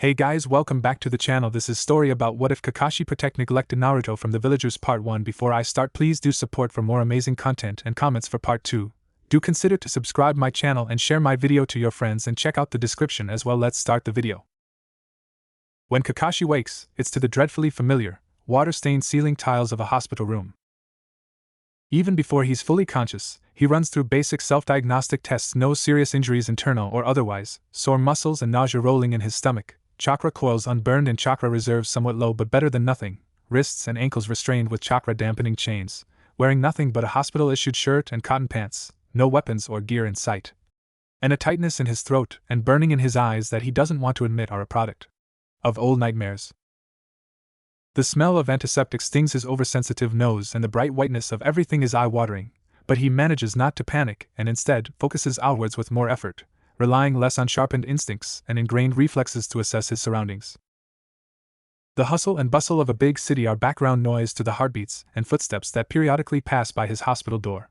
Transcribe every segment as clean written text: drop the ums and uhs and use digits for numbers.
Hey guys, welcome back to the channel. This is story about what if Kakashi protect neglected Naruto from the villagers part 1. Before I start, please do support for more amazing content and comments for part 2. Do consider to subscribe my channel and share my video to your friends and check out the description as well. Let's start the video. When Kakashi wakes, it's to the dreadfully familiar, water-stained ceiling tiles of a hospital room. Even before he's fully conscious, he runs through basic self-diagnostic tests. No serious injuries, internal or otherwise, sore muscles and nausea rolling in his stomach, chakra coils unburned and chakra reserves somewhat low but better than nothing, wrists and ankles restrained with chakra dampening chains, wearing nothing but a hospital-issued shirt and cotton pants, no weapons or gear in sight. And a tightness in his throat and burning in his eyes that he doesn't want to admit are a product of old nightmares. The smell of antiseptic stings his oversensitive nose and the bright whiteness of everything is eye-watering, but he manages not to panic and instead focuses outwards with more effort, relying less on sharpened instincts and ingrained reflexes to assess his surroundings. The hustle and bustle of a big city are background noise to the heartbeats and footsteps that periodically pass by his hospital door.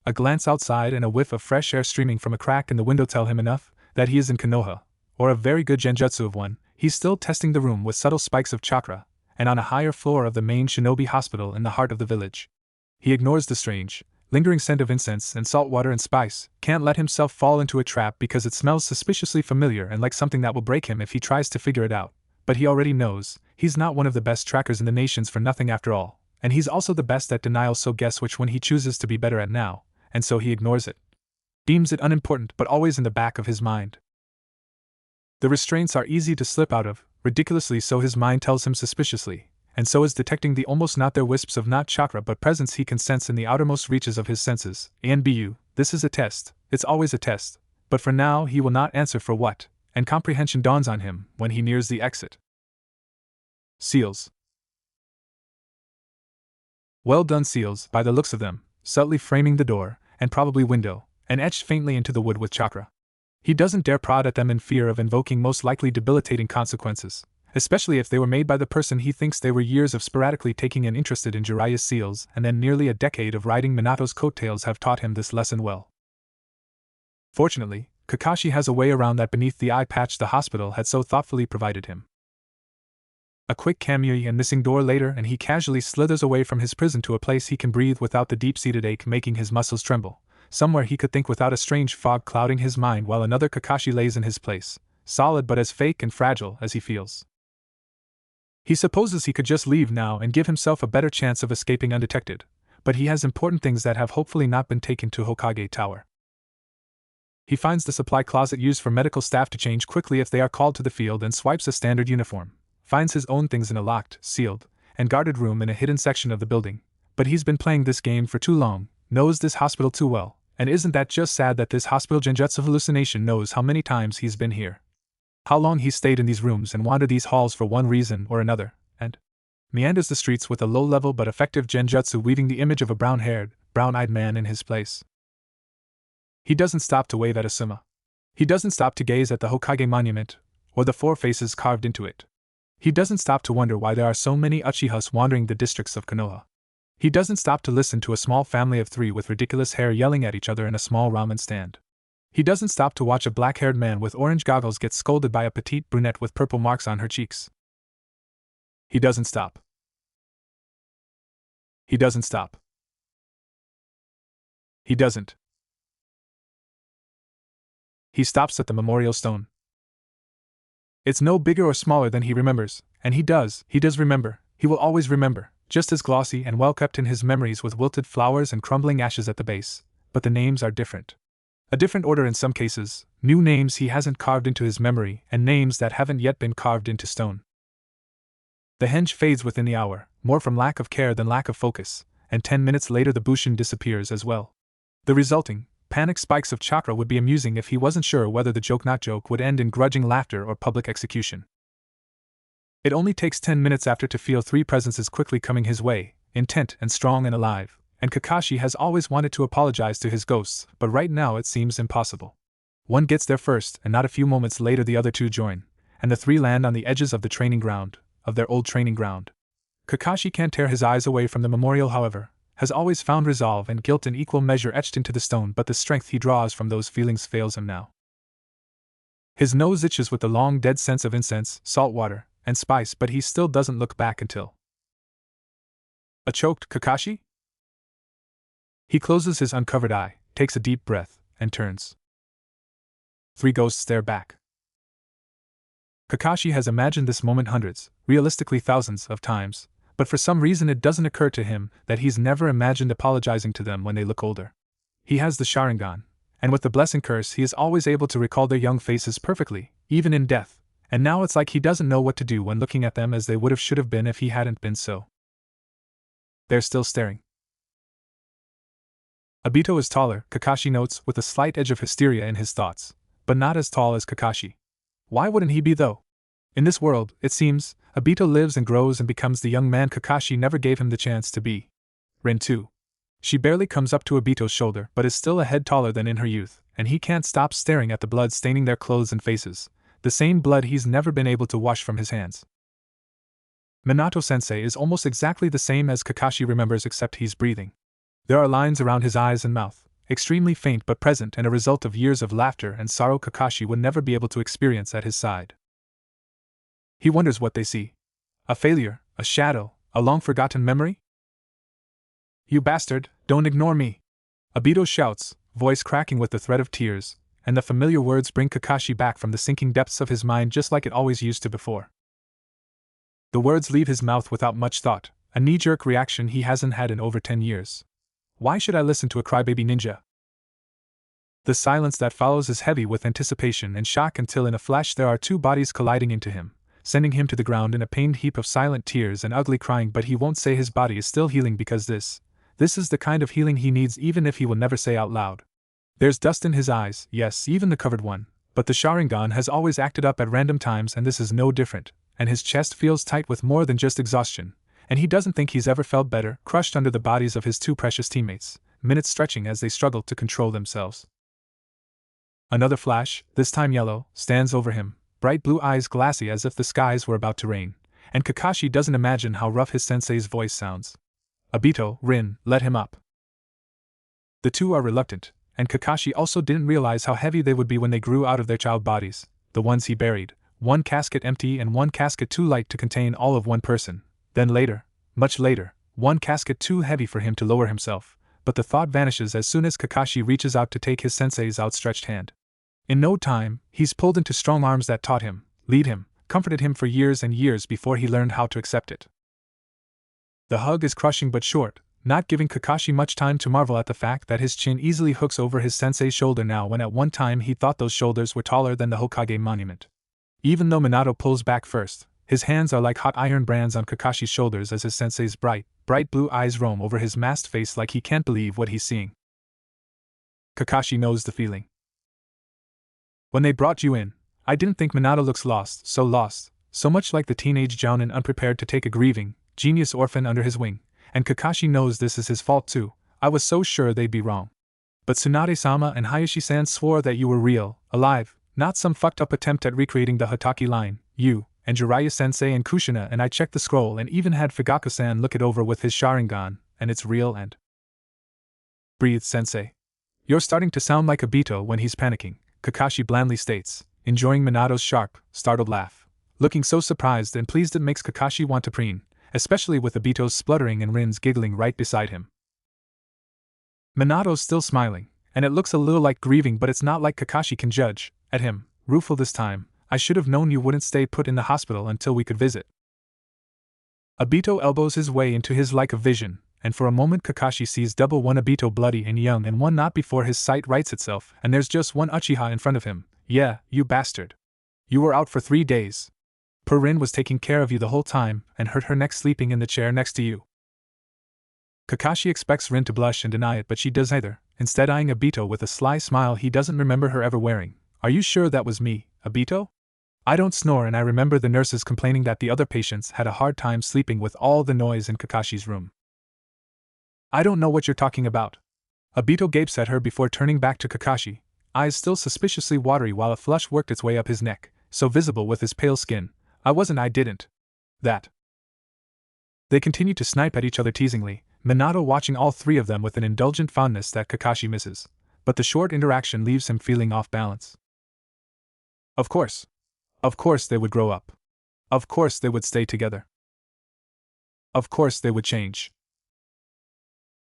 A glance outside and a whiff of fresh air streaming from a crack in the window tell him enough that he is in Konoha, or a very good genjutsu of one. He's still testing the room with subtle spikes of chakra, and on a higher floor of the main shinobi hospital in the heart of the village. He ignores the strange, lingering scent of incense and salt water and spice, can't let himself fall into a trap because it smells suspiciously familiar and like something that will break him if he tries to figure it out. But he already knows, he's not one of the best trackers in the nations for nothing after all, and he's also the best at denial, so guess which one he chooses to be better at now, and so he ignores it. Deems it unimportant but always in the back of his mind. The restraints are easy to slip out of, ridiculously so his mind tells him suspiciously, and so is detecting the almost not there wisps of not chakra but presence he can sense in the outermost reaches of his senses. ANBU, this is a test, it's always a test, but for now he will not answer for what, and comprehension dawns on him when he nears the exit. Seals. Well done seals, by the looks of them, subtly framing the door, and probably window, and etched faintly into the wood with chakra. He doesn't dare prod at them in fear of invoking most likely debilitating consequences, especially if they were made by the person he thinks they were. Years of sporadically taking an interest in Jiraiya's seals and then nearly a decade of riding Minato's coattails have taught him this lesson well. Fortunately, Kakashi has a way around that beneath the eye patch the hospital had so thoughtfully provided him. A quick kamui and missing door later and he casually slithers away from his prison to a place he can breathe without the deep-seated ache making his muscles tremble, somewhere he could think without a strange fog clouding his mind while another Kakashi lays in his place, solid but as fake and fragile as he feels. He supposes he could just leave now and give himself a better chance of escaping undetected, but he has important things that have hopefully not been taken to Hokage Tower. He finds the supply closet used for medical staff to change quickly if they are called to the field and swipes a standard uniform, finds his own things in a locked, sealed, and guarded room in a hidden section of the building, but he's been playing this game for too long, knows this hospital too well, and isn't that just sad that this hospital genjutsu hallucination knows how many times he's been here. How long he's stayed in these rooms and wandered these halls for one reason or another, and meanders the streets with a low-level but effective genjutsu weaving the image of a brown-haired, brown-eyed man in his place. He doesn't stop to wave at Asuma. He doesn't stop to gaze at the Hokage monument, or the four faces carved into it. He doesn't stop to wonder why there are so many Uchihas wandering the districts of Konoha. He doesn't stop to listen to a small family of 3 with ridiculous hair yelling at each other in a small ramen stand. He doesn't stop to watch a black-haired man with orange goggles get scolded by a petite brunette with purple marks on her cheeks. He doesn't stop. He doesn't stop. He doesn't. He stops at the memorial stone. It's no bigger or smaller than he remembers, and he does remember, he will always remember, just as glossy and well kept in his memories with wilted flowers and crumbling ashes at the base, but the names are different. A different order in some cases, new names he hasn't carved into his memory and names that haven't yet been carved into stone. The henge fades within the hour, more from lack of care than lack of focus, and 10 minutes later the bushin disappears as well. The resulting, panic spikes of chakra would be amusing if he wasn't sure whether the joke would end in grudging laughter or public execution. It only takes 10 minutes after to feel 3 presences quickly coming his way, intent and strong and alive, and Kakashi has always wanted to apologize to his ghosts, but right now it seems impossible. One gets there first and not a few moments later the other 2 join, and the 3 land on the edges of the training ground, of their old training ground. Kakashi can't tear his eyes away from the memorial however, has always found resolve and guilt in equal measure etched into the stone, but the strength he draws from those feelings fails him now. His nose itches with the long dead sense of incense, salt water, and spice, but he still doesn't look back until a choked Kakashi? He closes his uncovered eye, takes a deep breath, and turns. 3 ghosts stare back. Kakashi has imagined this moment hundreds, realistically thousands, of times, but for some reason it doesn't occur to him that he's never imagined apologizing to them when they look older. He has the Sharingan, and with the blessing curse he is always able to recall their young faces perfectly, even in death, and now it's like he doesn't know what to do when looking at them as they would have should have been if he hadn't been so. They're still staring. Obito is taller, Kakashi notes, with a slight edge of hysteria in his thoughts, but not as tall as Kakashi. Why wouldn't he be though? In this world, it seems, Obito lives and grows and becomes the young man Kakashi never gave him the chance to be. Rin too. She barely comes up to Obito's shoulder but is still a head taller than in her youth, and he can't stop staring at the blood staining their clothes and faces, the same blood he's never been able to wash from his hands. Minato-sensei is almost exactly the same as Kakashi remembers except he's breathing. There are lines around his eyes and mouth, extremely faint but present and a result of years of laughter and sorrow Kakashi would never be able to experience at his side. He wonders what they see. A failure, a shadow, a long-forgotten memory? "You bastard, don't ignore me!" Obito shouts, voice cracking with the threat of tears, and the familiar words bring Kakashi back from the sinking depths of his mind just like it always used to before. The words leave his mouth without much thought, a knee-jerk reaction he hasn't had in over 10 years. Why should I listen to a crybaby ninja? The silence that follows is heavy with anticipation and shock until in a flash there are 2 bodies colliding into him, sending him to the ground in a pained heap of silent tears and ugly crying, but he won't say his body is still healing because this is the kind of healing he needs even if he will never say out loud. There's dust in his eyes, yes, even the covered one, but the Sharingan has always acted up at random times and this is no different, and his chest feels tight with more than just exhaustion, and he doesn't think he's ever felt better, crushed under the bodies of his 2 precious teammates, minutes stretching as they struggle to control themselves. Another flash, this time yellow, stands over him, bright blue eyes glassy as if the skies were about to rain, and Kakashi doesn't imagine how rough his sensei's voice sounds. "Obito, Rin, let him up." The 2 are reluctant, and Kakashi also didn't realize how heavy they would be when they grew out of their child bodies, the ones he buried, 1 casket empty and 1 casket too light to contain all of 1 person, then later, much later, 1 casket too heavy for him to lower himself, but the thought vanishes as soon as Kakashi reaches out to take his sensei's outstretched hand. In no time, he's pulled into strong arms that taught him, lead him, comforted him for years and years before he learned how to accept it. The hug is crushing but short, not giving Kakashi much time to marvel at the fact that his chin easily hooks over his sensei's shoulder now when at one time he thought those shoulders were taller than the Hokage monument. Even though Minato pulls back first, his hands are like hot iron brands on Kakashi's shoulders as his sensei's bright blue eyes roam over his masked face like he can't believe what he's seeing. Kakashi knows the feeling. "When they brought you in, I didn't think Minato looks lost, so much like the teenage jounin unprepared to take a grieving, genius orphan under his wing, and Kakashi knows this is his fault too. I was so sure they'd be wrong. But Tsunade-sama and Hayashi-san swore that you were real, alive, not some fucked up attempt at recreating the Hataki line, you, and Jiraiya-sensei and Kushina, and I checked the scroll and even had Fugaku-san look it over with his Sharingan, and it's real and..." "Breathe, sensei. You're starting to sound like Obito when he's panicking," Kakashi blandly states, enjoying Minato's sharp, startled laugh. Looking so surprised and pleased it makes Kakashi want to preen, especially with Obito's spluttering and Rin's giggling right beside him. Minato's still smiling, and it looks a little like grieving, but it's not like Kakashi can judge at him, rueful this time. "I should have known you wouldn't stay put in the hospital until we could visit." Obito elbows his way into his like of vision, and for a moment Kakashi sees double, one Obito bloody and young and one not before his sight rights itself, and there's just one Uchiha in front of him. "Yeah, you bastard. You were out for 3 days. Poor Rin was taking care of you the whole time and hurt her neck sleeping in the chair next to you." Kakashi expects Rin to blush and deny it, but she does neither, instead eyeing Obito with a sly smile he doesn't remember her ever wearing. "Are you sure that was me, Obito? I don't snore, and I remember the nurses complaining that the other patients had a hard time sleeping with all the noise in Kakashi's room." "I don't know what you're talking about." Obito gapes at her before turning back to Kakashi, eyes still suspiciously watery while a flush worked its way up his neck, so visible with his pale skin. I didn't. That." They continue to snipe at each other teasingly, Minato watching all 3 of them with an indulgent fondness that Kakashi misses, but the short interaction leaves him feeling off balance. Of course. Of course they would grow up. Of course they would stay together. Of course they would change.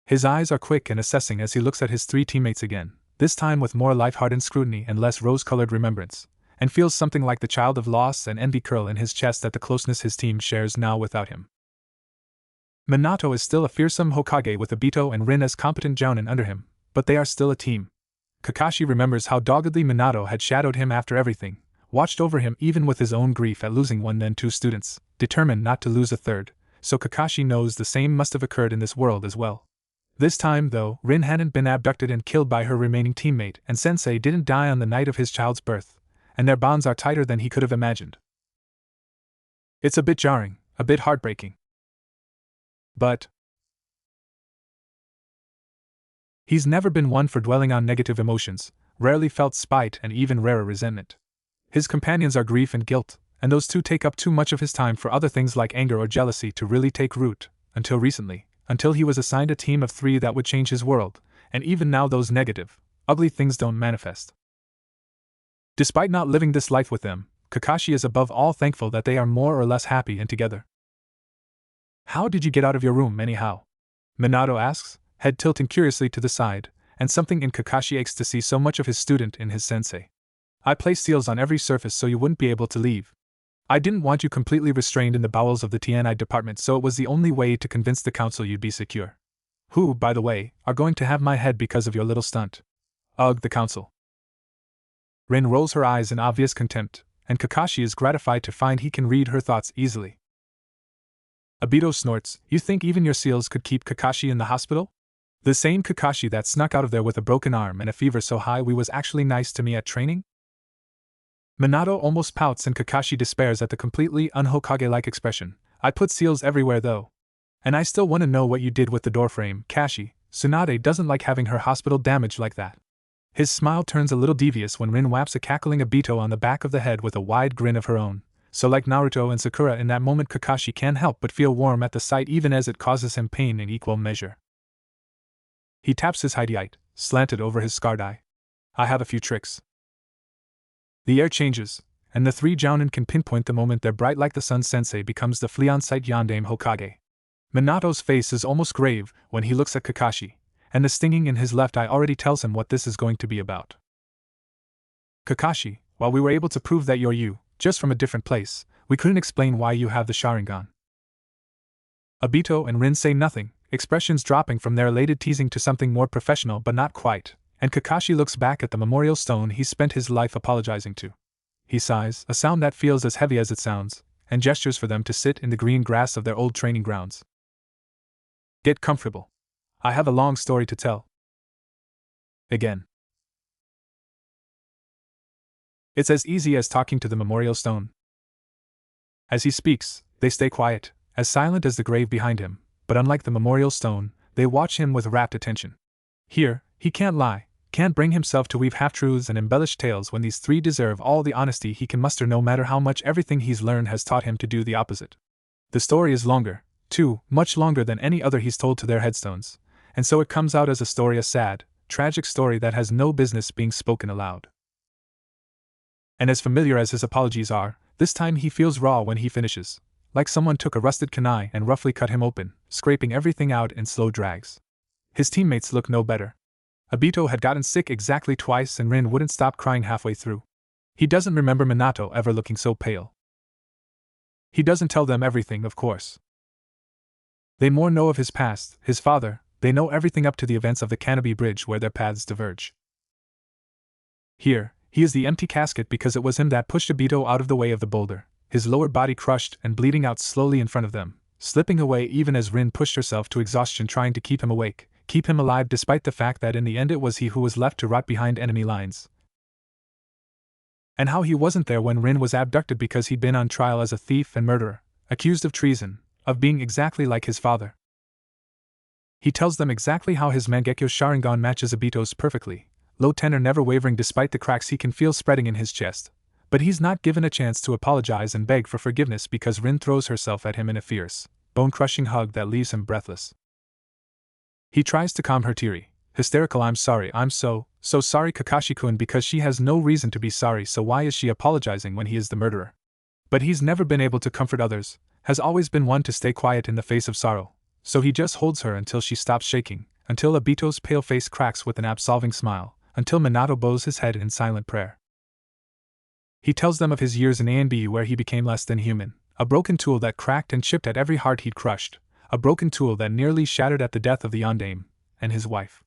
His eyes are quick and assessing as he looks at his three teammates again, this time with more light-hardened scrutiny and less rose-colored remembrance, and feels something like the child of loss and envy curl in his chest at the closeness his team shares now without him. Minato is still a fearsome Hokage with Obito and Rin as competent jounin under him, but they are still a team. Kakashi remembers how doggedly Minato had shadowed him after everything, watched over him even with his own grief at losing one then two students, determined not to lose a third, so Kakashi knows the same must have occurred in this world as well. This time, though, Rin hadn't been abducted and killed by her remaining teammate, and Sensei didn't die on the night of his child's birth, and their bonds are tighter than he could have imagined. It's a bit jarring, a bit heartbreaking. But he's never been one for dwelling on negative emotions, rarely felt spite and even rarer resentment. His companions are grief and guilt, and those two take up too much of his time for other things like anger or jealousy to really take root, until recently, until he was assigned a team of 3 that would change his world, and even now those negative, ugly things don't manifest. Despite not living this life with them, Kakashi is above all thankful that they are more or less happy and together. How did you get out of your room, anyhow? Minato asks, head tilting curiously to the side, and something in Kakashi aches to see so much of his student in his sensei. I placed seals on every surface so you wouldn't be able to leave. I didn't want you completely restrained in the bowels of the TNI department, so it was the only way to convince the council you'd be secure. Who, by the way, are going to have my head because of your little stunt. Ugh, the council. Rin rolls her eyes in obvious contempt, and Kakashi is gratified to find he can read her thoughts easily. Obito snorts, you think even your seals could keep Kakashi in the hospital? The same Kakashi that snuck out of there with a broken arm and a fever so high he was actually nice to me at training? Minato almost pouts and Kakashi despairs at the completely un-Hokage-like expression. I put seals everywhere though. And I still want to know what you did with the doorframe, Kashi. Tsunade doesn't like having her hospital damaged like that. His smile turns a little devious when Rin whaps a cackling Obito on the back of the head with a wide grin of her own. So like Naruto and Sakura in that moment, Kakashi can't help but feel warm at the sight even as it causes him pain in equal measure. He taps his highlight, slanted over his scarred eye. I have a few tricks. The air changes, and the 3 jounin can pinpoint the moment their bright like the sun sensei becomes the Fleon-sight Yondaime Hokage. Minato's face is almost grave when he looks at Kakashi, and the stinging in his left eye already tells him what this is going to be about. Kakashi, while we were able to prove that you're you, just from a different place, we couldn't explain why you have the Sharingan. Obito and Rin say nothing, expressions dropping from their elated teasing to something more professional but not quite, and Kakashi looks back at the memorial stone he spent his life apologizing to. He sighs, a sound that feels as heavy as it sounds, and gestures for them to sit in the green grass of their old training grounds. Get comfortable. I have a long story to tell. Again. It's as easy as talking to the memorial stone. As he speaks, they stay quiet, as silent as the grave behind him, but unlike the memorial stone, they watch him with rapt attention. Here, he can't lie, can't bring himself to weave half-truths and embellished tales when these 3 deserve all the honesty he can muster no matter how much everything he's learned has taught him to do the opposite. The story is longer, too, much longer than any other he's told to their headstones, and so it comes out as a sad, tragic story that has no business being spoken aloud. And as familiar as his apologies are, this time he feels raw when he finishes, like someone took a rusted kunai and roughly cut him open, scraping everything out in slow drags. His teammates look no better. Obito had gotten sick exactly twice and Rin wouldn't stop crying halfway through. He doesn't remember Minato ever looking so pale. He doesn't tell them everything, of course. They more know of his past, his father, they know everything up to the events of the Canopy Bridge where their paths diverge. Here, he is the empty casket because it was him that pushed Obito out of the way of the boulder, his lower body crushed and bleeding out slowly in front of them, slipping away even as Rin pushed herself to exhaustion trying to keep him awake, keep him alive despite the fact that in the end it was he who was left to rot behind enemy lines. And how he wasn't there when Rin was abducted because he'd been on trial as a thief and murderer, accused of treason, of being exactly like his father. He tells them exactly how his Mangekyo Sharingan matches Obito's perfectly, low tenor never wavering despite the cracks he can feel spreading in his chest, but he's not given a chance to apologize and beg for forgiveness because Rin throws herself at him in a fierce, bone-crushing hug that leaves him breathless. He tries to calm her teary, hysterical I'm "So sorry, Kakashi-kun, because she has no reason to be sorry, so why is she apologizing when he is the murderer?" But he's never been able to comfort others, has always been one to stay quiet in the face of sorrow, so he just holds her until she stops shaking, until Obito's pale face cracks with an absolving smile, until Minato bows his head in silent prayer. He tells them of his years in A&B where he became less than human, a broken tool that cracked and chipped at every heart he'd crushed, a broken tool that nearly shattered at the death of the Yondaime and his wife.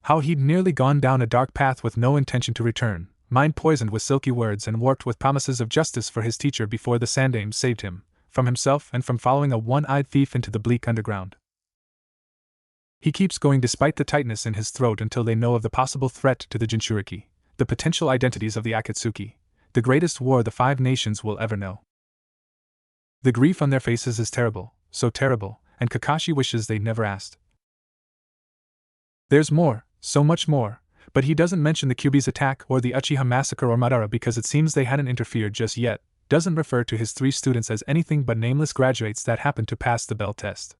How he'd nearly gone down a dark path with no intention to return, mind poisoned with silky words and warped with promises of justice for his teacher before the Sandaime saved him, from himself and from following a one-eyed thief into the bleak underground. He keeps going despite the tightness in his throat until they know of the possible threat to the Jinchuriki, the potential identities of the Akatsuki, the greatest war the 5 nations will ever know. The grief on their faces is terrible, so terrible, and Kakashi wishes they'd never asked. There's more, so much more, but he doesn't mention the Kyuubi's attack or the Uchiha massacre or Madara because it seems they hadn't interfered just yet, doesn't refer to his 3 students as anything but nameless graduates that happened to pass the Bell test.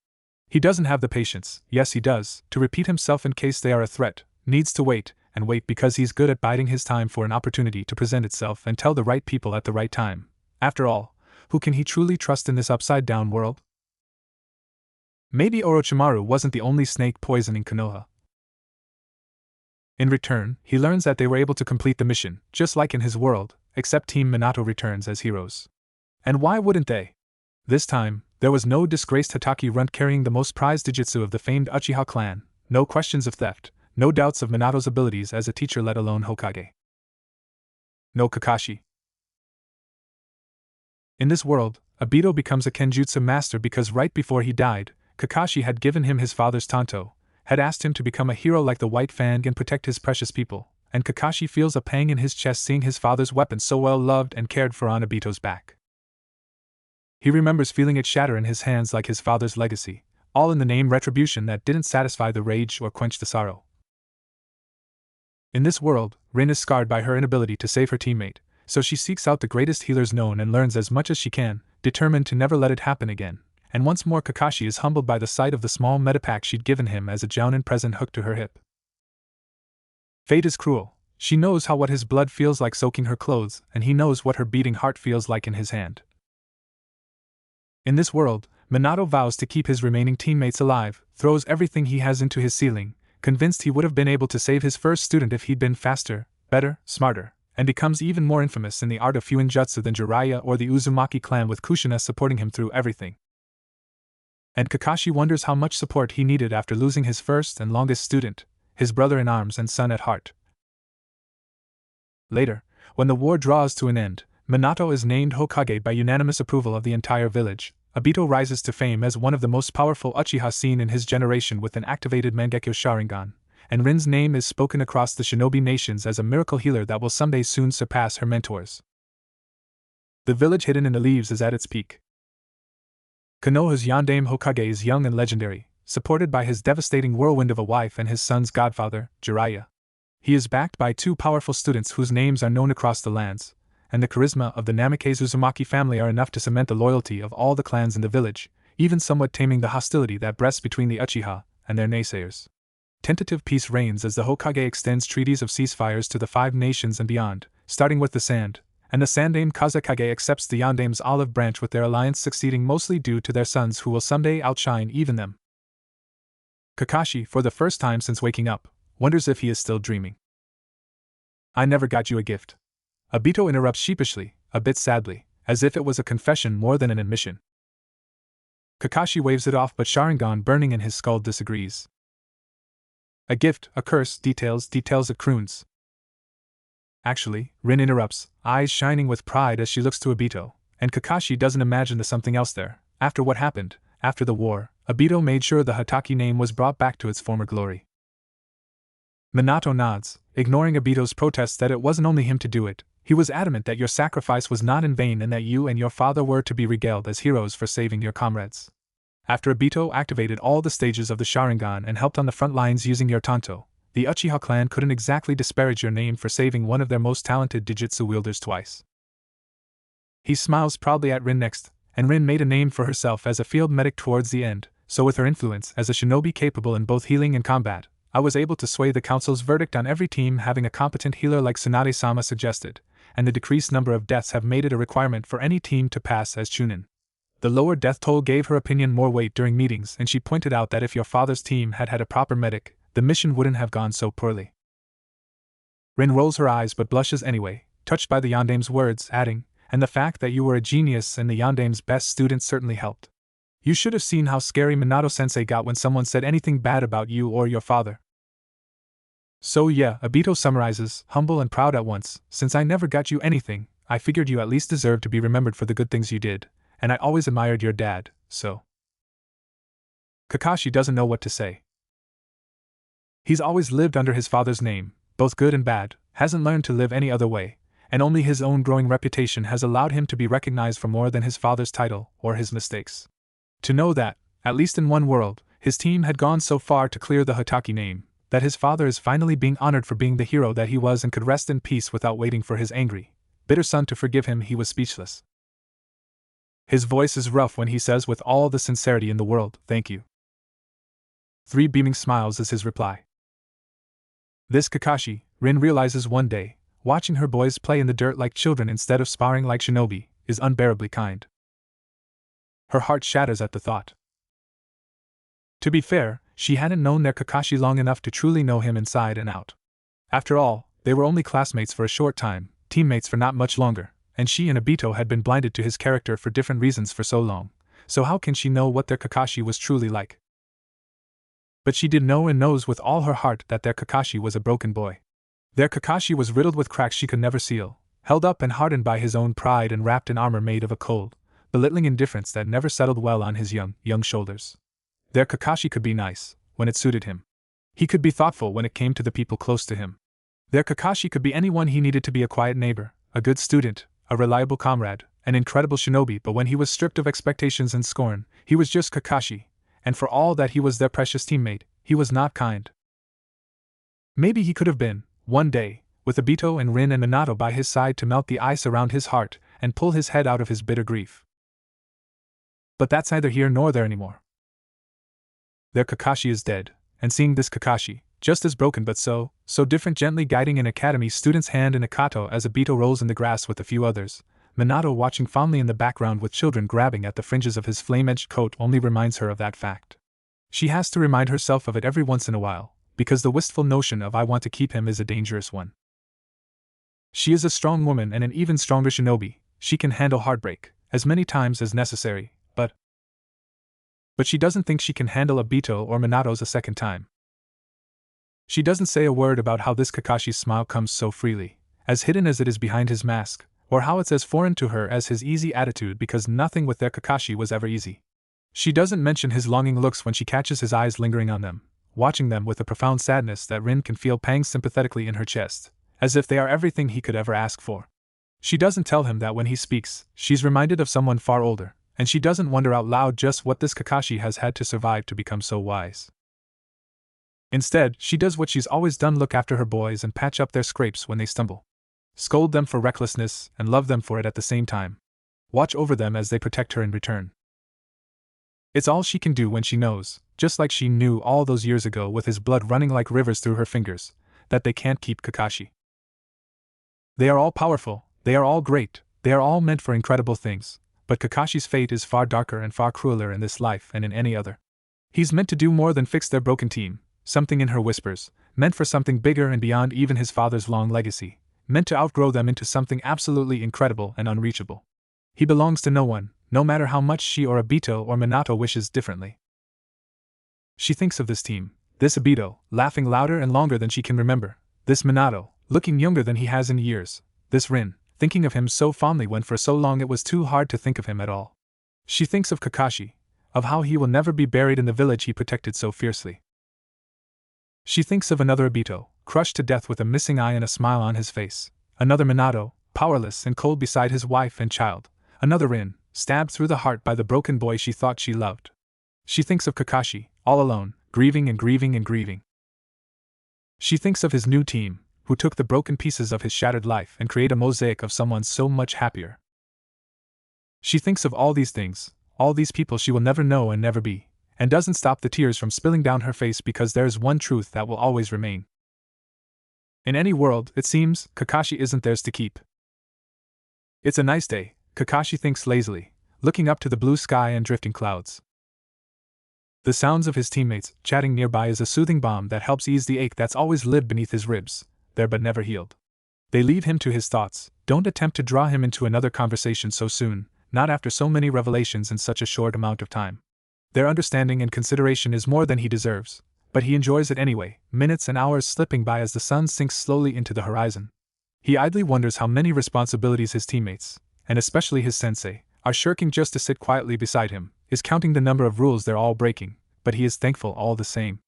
He doesn't have the patience, yes he does, to repeat himself in case they are a threat, needs to wait, and wait because he's good at biding his time for an opportunity to present itself and tell the right people at the right time. After all, who can he truly trust in this upside-down world? Maybe Orochimaru wasn't the only snake poisoning Konoha. In return, he learns that they were able to complete the mission, just like in his world, except Team Minato returns as heroes. And why wouldn't they? This time, there was no disgraced Hatake runt carrying the most prized Dijutsu of the famed Uchiha clan, no questions of theft, no doubts of Minato's abilities as a teacher let alone Hokage. No Kakashi. In this world, Obito becomes a Kenjutsu master because right before he died, Kakashi had given him his father's tanto, had asked him to become a hero like the White Fang and protect his precious people, and Kakashi feels a pang in his chest seeing his father's weapon so well loved and cared for on Obito's back. He remembers feeling it shatter in his hands like his father's legacy, all in the name retribution that didn't satisfy the rage or quench the sorrow. In this world, Rin is scarred by her inability to save her teammate, so she seeks out the greatest healers known and learns as much as she can, determined to never let it happen again. And once more Kakashi is humbled by the sight of the small medipack she'd given him as a jounin present hooked to her hip. Fate is cruel. She knows what his blood feels like soaking her clothes, and he knows what her beating heart feels like in his hand. In this world, Minato vows to keep his remaining teammates alive, throws everything he has into his ceiling, convinced he would have been able to save his first student if he'd been faster, better, smarter, and becomes even more infamous in the art of Fuinjutsu than Jiraiya or the Uzumaki clan with Kushina supporting him through everything. And Kakashi wonders how much support he needed after losing his first and longest student, his brother-in-arms and son at heart. Later, when the war draws to an end, Minato is named Hokage by unanimous approval of the entire village. Obito rises to fame as one of the most powerful Uchiha seen in his generation with an activated Mangekyo Sharingan, and Rin's name is spoken across the shinobi nations as a miracle healer that will someday soon surpass her mentors. The village hidden in the leaves is at its peak. Konoha's Yondaime Hokage is young and legendary, supported by his devastating whirlwind of a wife and his son's godfather, Jiraiya. He is backed by 2 powerful students whose names are known across the lands, and the charisma of the Namikaze Uzumaki family are enough to cement the loyalty of all the clans in the village, even somewhat taming the hostility that breasts between the Uchiha and their naysayers. Tentative peace reigns as the Hokage extends treaties of ceasefires to the 5 nations and beyond, starting with the Sand, and the Sandaime Kazekage accepts the Yondaime's olive branch with their alliance succeeding mostly due to their sons who will someday outshine even them. Kakashi, for the first time since waking up, wonders if he is still dreaming. "I never got you a gift." Obito interrupts sheepishly, a bit sadly, as if it was a confession more than an admission. Kakashi waves it off but Sharingan burning in his skull disagrees. "A gift, a curse, details it croons." Actually, Rin interrupts, eyes shining with pride as she looks to Obito, and Kakashi doesn't imagine there's something else there. After what happened, after the war, Obito made sure the Hatake name was brought back to its former glory. Minato nods, ignoring Obito's protest that it wasn't only him to do it. He was adamant that your sacrifice was not in vain and that you and your father were to be regaled as heroes for saving your comrades. After Obito activated all the stages of the Sharingan and helped on the front lines using your tanto, the Uchiha clan couldn't exactly disparage your name for saving one of their most talented Dijutsu wielders twice. He smiles proudly at Rin next, and Rin made a name for herself as a field medic towards the end, so with her influence as a shinobi capable in both healing and combat, I was able to sway the council's verdict on every team having a competent healer like Tsunade-sama suggested, and the decreased number of deaths have made it a requirement for any team to pass as Chunin. The lower death toll gave her opinion more weight during meetings, and she pointed out that if your father's team had had a proper medic, the mission wouldn't have gone so poorly. Rin rolls her eyes but blushes anyway, touched by the Yandame's words, adding, "And the fact that you were a genius and the Yandame's best student certainly helped. You should have seen how scary Minato-sensei got when someone said anything bad about you or your father." "So yeah," Obito summarizes, humble and proud at once, "since I never got you anything, I figured you at least deserved to be remembered for the good things you did, and I always admired your dad, so." Kakashi doesn't know what to say. He's always lived under his father's name, both good and bad, hasn't learned to live any other way, and only his own growing reputation has allowed him to be recognized for more than his father's title or his mistakes. To know that, at least in one world, his team had gone so far to clear the Hotaki name, that his father is finally being honored for being the hero that he was and could rest in peace without waiting for his angry, bitter son to forgive him, he was speechless. His voice is rough when he says with all the sincerity in the world, "Thank you." 3 beaming smiles is his reply. This Kakashi, Rin realizes one day, watching her boys play in the dirt like children instead of sparring like shinobi, is unbearably kind. Her heart shatters at the thought. To be fair, she hadn't known their Kakashi long enough to truly know him inside and out. After all, they were only classmates for a short time, teammates for not much longer, and she and Obito had been blinded to his character for different reasons for so long, so how can she know what their Kakashi was truly like? But she did know and knows with all her heart that their Kakashi was a broken boy. Their Kakashi was riddled with cracks she could never seal, held up and hardened by his own pride and wrapped in armor made of a cold, belittling indifference that never settled well on his young shoulders. Their Kakashi could be nice, when it suited him. He could be thoughtful when it came to the people close to him. Their Kakashi could be anyone he needed to be: a quiet neighbor, a good student, a reliable comrade, an incredible shinobi. But when he was stripped of expectations and scorn, he was just Kakashi, and for all that he was their precious teammate, he was not kind. Maybe he could have been, one day, with Obito and Rin and Minato by his side to melt the ice around his heart and pull his head out of his bitter grief. But that's neither here nor there anymore. Their Kakashi is dead, and seeing this Kakashi, just as broken but so different, gently guiding an academy student's hand in a kato as Obito rolls in the grass with a few others, Minato watching fondly in the background with children grabbing at the fringes of his flame-edged coat, only reminds her of that fact. She has to remind herself of it every once in a while, because the wistful notion of "I want to keep him" is a dangerous one. She is a strong woman and an even stronger shinobi. She can handle heartbreak, as many times as necessary, but she doesn't think she can handle Obito or Minato's a second time. She doesn't say a word about how this Kakashi's smile comes so freely, as hidden as it is behind his mask, or how it's as foreign to her as his easy attitude, because nothing with their Kakashi was ever easy. She doesn't mention his longing looks when she catches his eyes lingering on them, watching them with a profound sadness that Rin can feel pangs sympathetically in her chest, as if they are everything he could ever ask for. She doesn't tell him that when he speaks, she's reminded of someone far older, and she doesn't wonder out loud just what this Kakashi has had to survive to become so wise. Instead, she does what she's always done: look after her boys and patch up their scrapes when they stumble. Scold them for recklessness and love them for it at the same time. Watch over them as they protect her in return. It's all she can do when she knows, just like she knew all those years ago with his blood running like rivers through her fingers, that they can't keep Kakashi. They are all powerful, they are all great, they are all meant for incredible things, but Kakashi's fate is far darker and far crueler in this life and in any other. He's meant to do more than fix their broken team, something in her whispers, meant for something bigger and beyond even his father's long legacy, meant to outgrow them into something absolutely incredible and unreachable. He belongs to no one, no matter how much she or Obito or Minato wishes differently. She thinks of this team, this Obito, laughing louder and longer than she can remember, this Minato, looking younger than he has in years, this Rin, thinking of him so fondly when for so long it was too hard to think of him at all. She thinks of Kakashi, of how he will never be buried in the village he protected so fiercely. She thinks of another Obito, crushed to death with a missing eye and a smile on his face, another Minato, powerless and cold beside his wife and child, another Rin, stabbed through the heart by the broken boy she thought she loved. She thinks of Kakashi, all alone, grieving and grieving and grieving. She thinks of his new team, who took the broken pieces of his shattered life and create a mosaic of someone so much happier. She thinks of all these things, all these people she will never know and never be, and doesn't stop the tears from spilling down her face because there's one truth that will always remain. In any world, it seems, Kakashi isn't theirs to keep. It's a nice day, Kakashi thinks lazily, looking up to the blue sky and drifting clouds. The sounds of his teammates chatting nearby is a soothing balm that helps ease the ache that's always lived beneath his ribs, there but never healed. They leave him to his thoughts, don't attempt to draw him into another conversation so soon, not after so many revelations in such a short amount of time. Their understanding and consideration is more than he deserves, but he enjoys it anyway, minutes and hours slipping by as the sun sinks slowly into the horizon. He idly wonders how many responsibilities his teammates, and especially his sensei, are shirking just to sit quietly beside him, is counting the number of rules they're all breaking, but he is thankful all the same.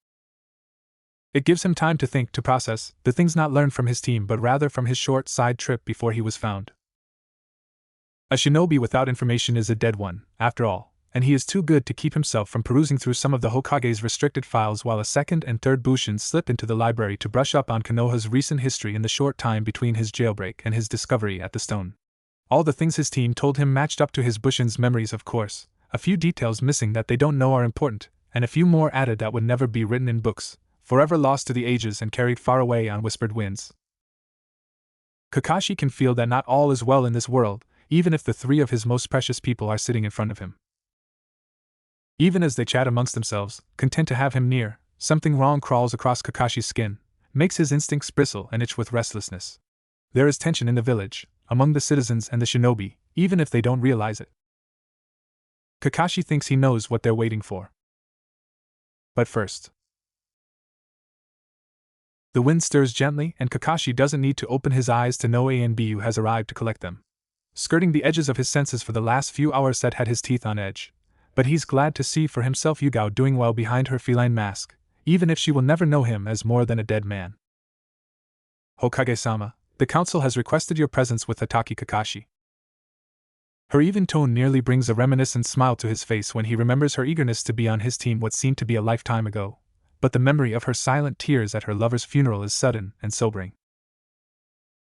It gives him time to think, to process, the things not learned from his team but rather from his short side trip before he was found. A shinobi without information is a dead one, after all, and he is too good to keep himself from perusing through some of the Hokage's restricted files while a second and third Bushin slip into the library to brush up on Konoha's recent history in the short time between his jailbreak and his discovery at the stone. All the things his team told him matched up to his Bushin's memories, of course, a few details missing that they don't know are important, and a few more added that would never be written in books, forever lost to the ages and carried far away on whispered winds. Kakashi can feel that not all is well in this world, even if the three of his most precious people are sitting in front of him. Even as they chat amongst themselves, content to have him near, something wrong crawls across Kakashi's skin, makes his instincts bristle and itch with restlessness. There is tension in the village, among the citizens and the shinobi, even if they don't realize it. Kakashi thinks he knows what they're waiting for. But first, the wind stirs gently, and Kakashi doesn't need to open his eyes to know Anbu has arrived to collect them. Skirting the edges of his senses for the last few hours, Set had his teeth on edge, but he's glad to see for himself Yugao doing well behind her feline mask, even if she will never know him as more than a dead man. Hokage-sama, the council has requested your presence with Hatake Kakashi. Her even tone nearly brings a reminiscent smile to his face when he remembers her eagerness to be on his team what seemed to be a lifetime ago, but the memory of her silent tears at her lover's funeral is sudden and sobering.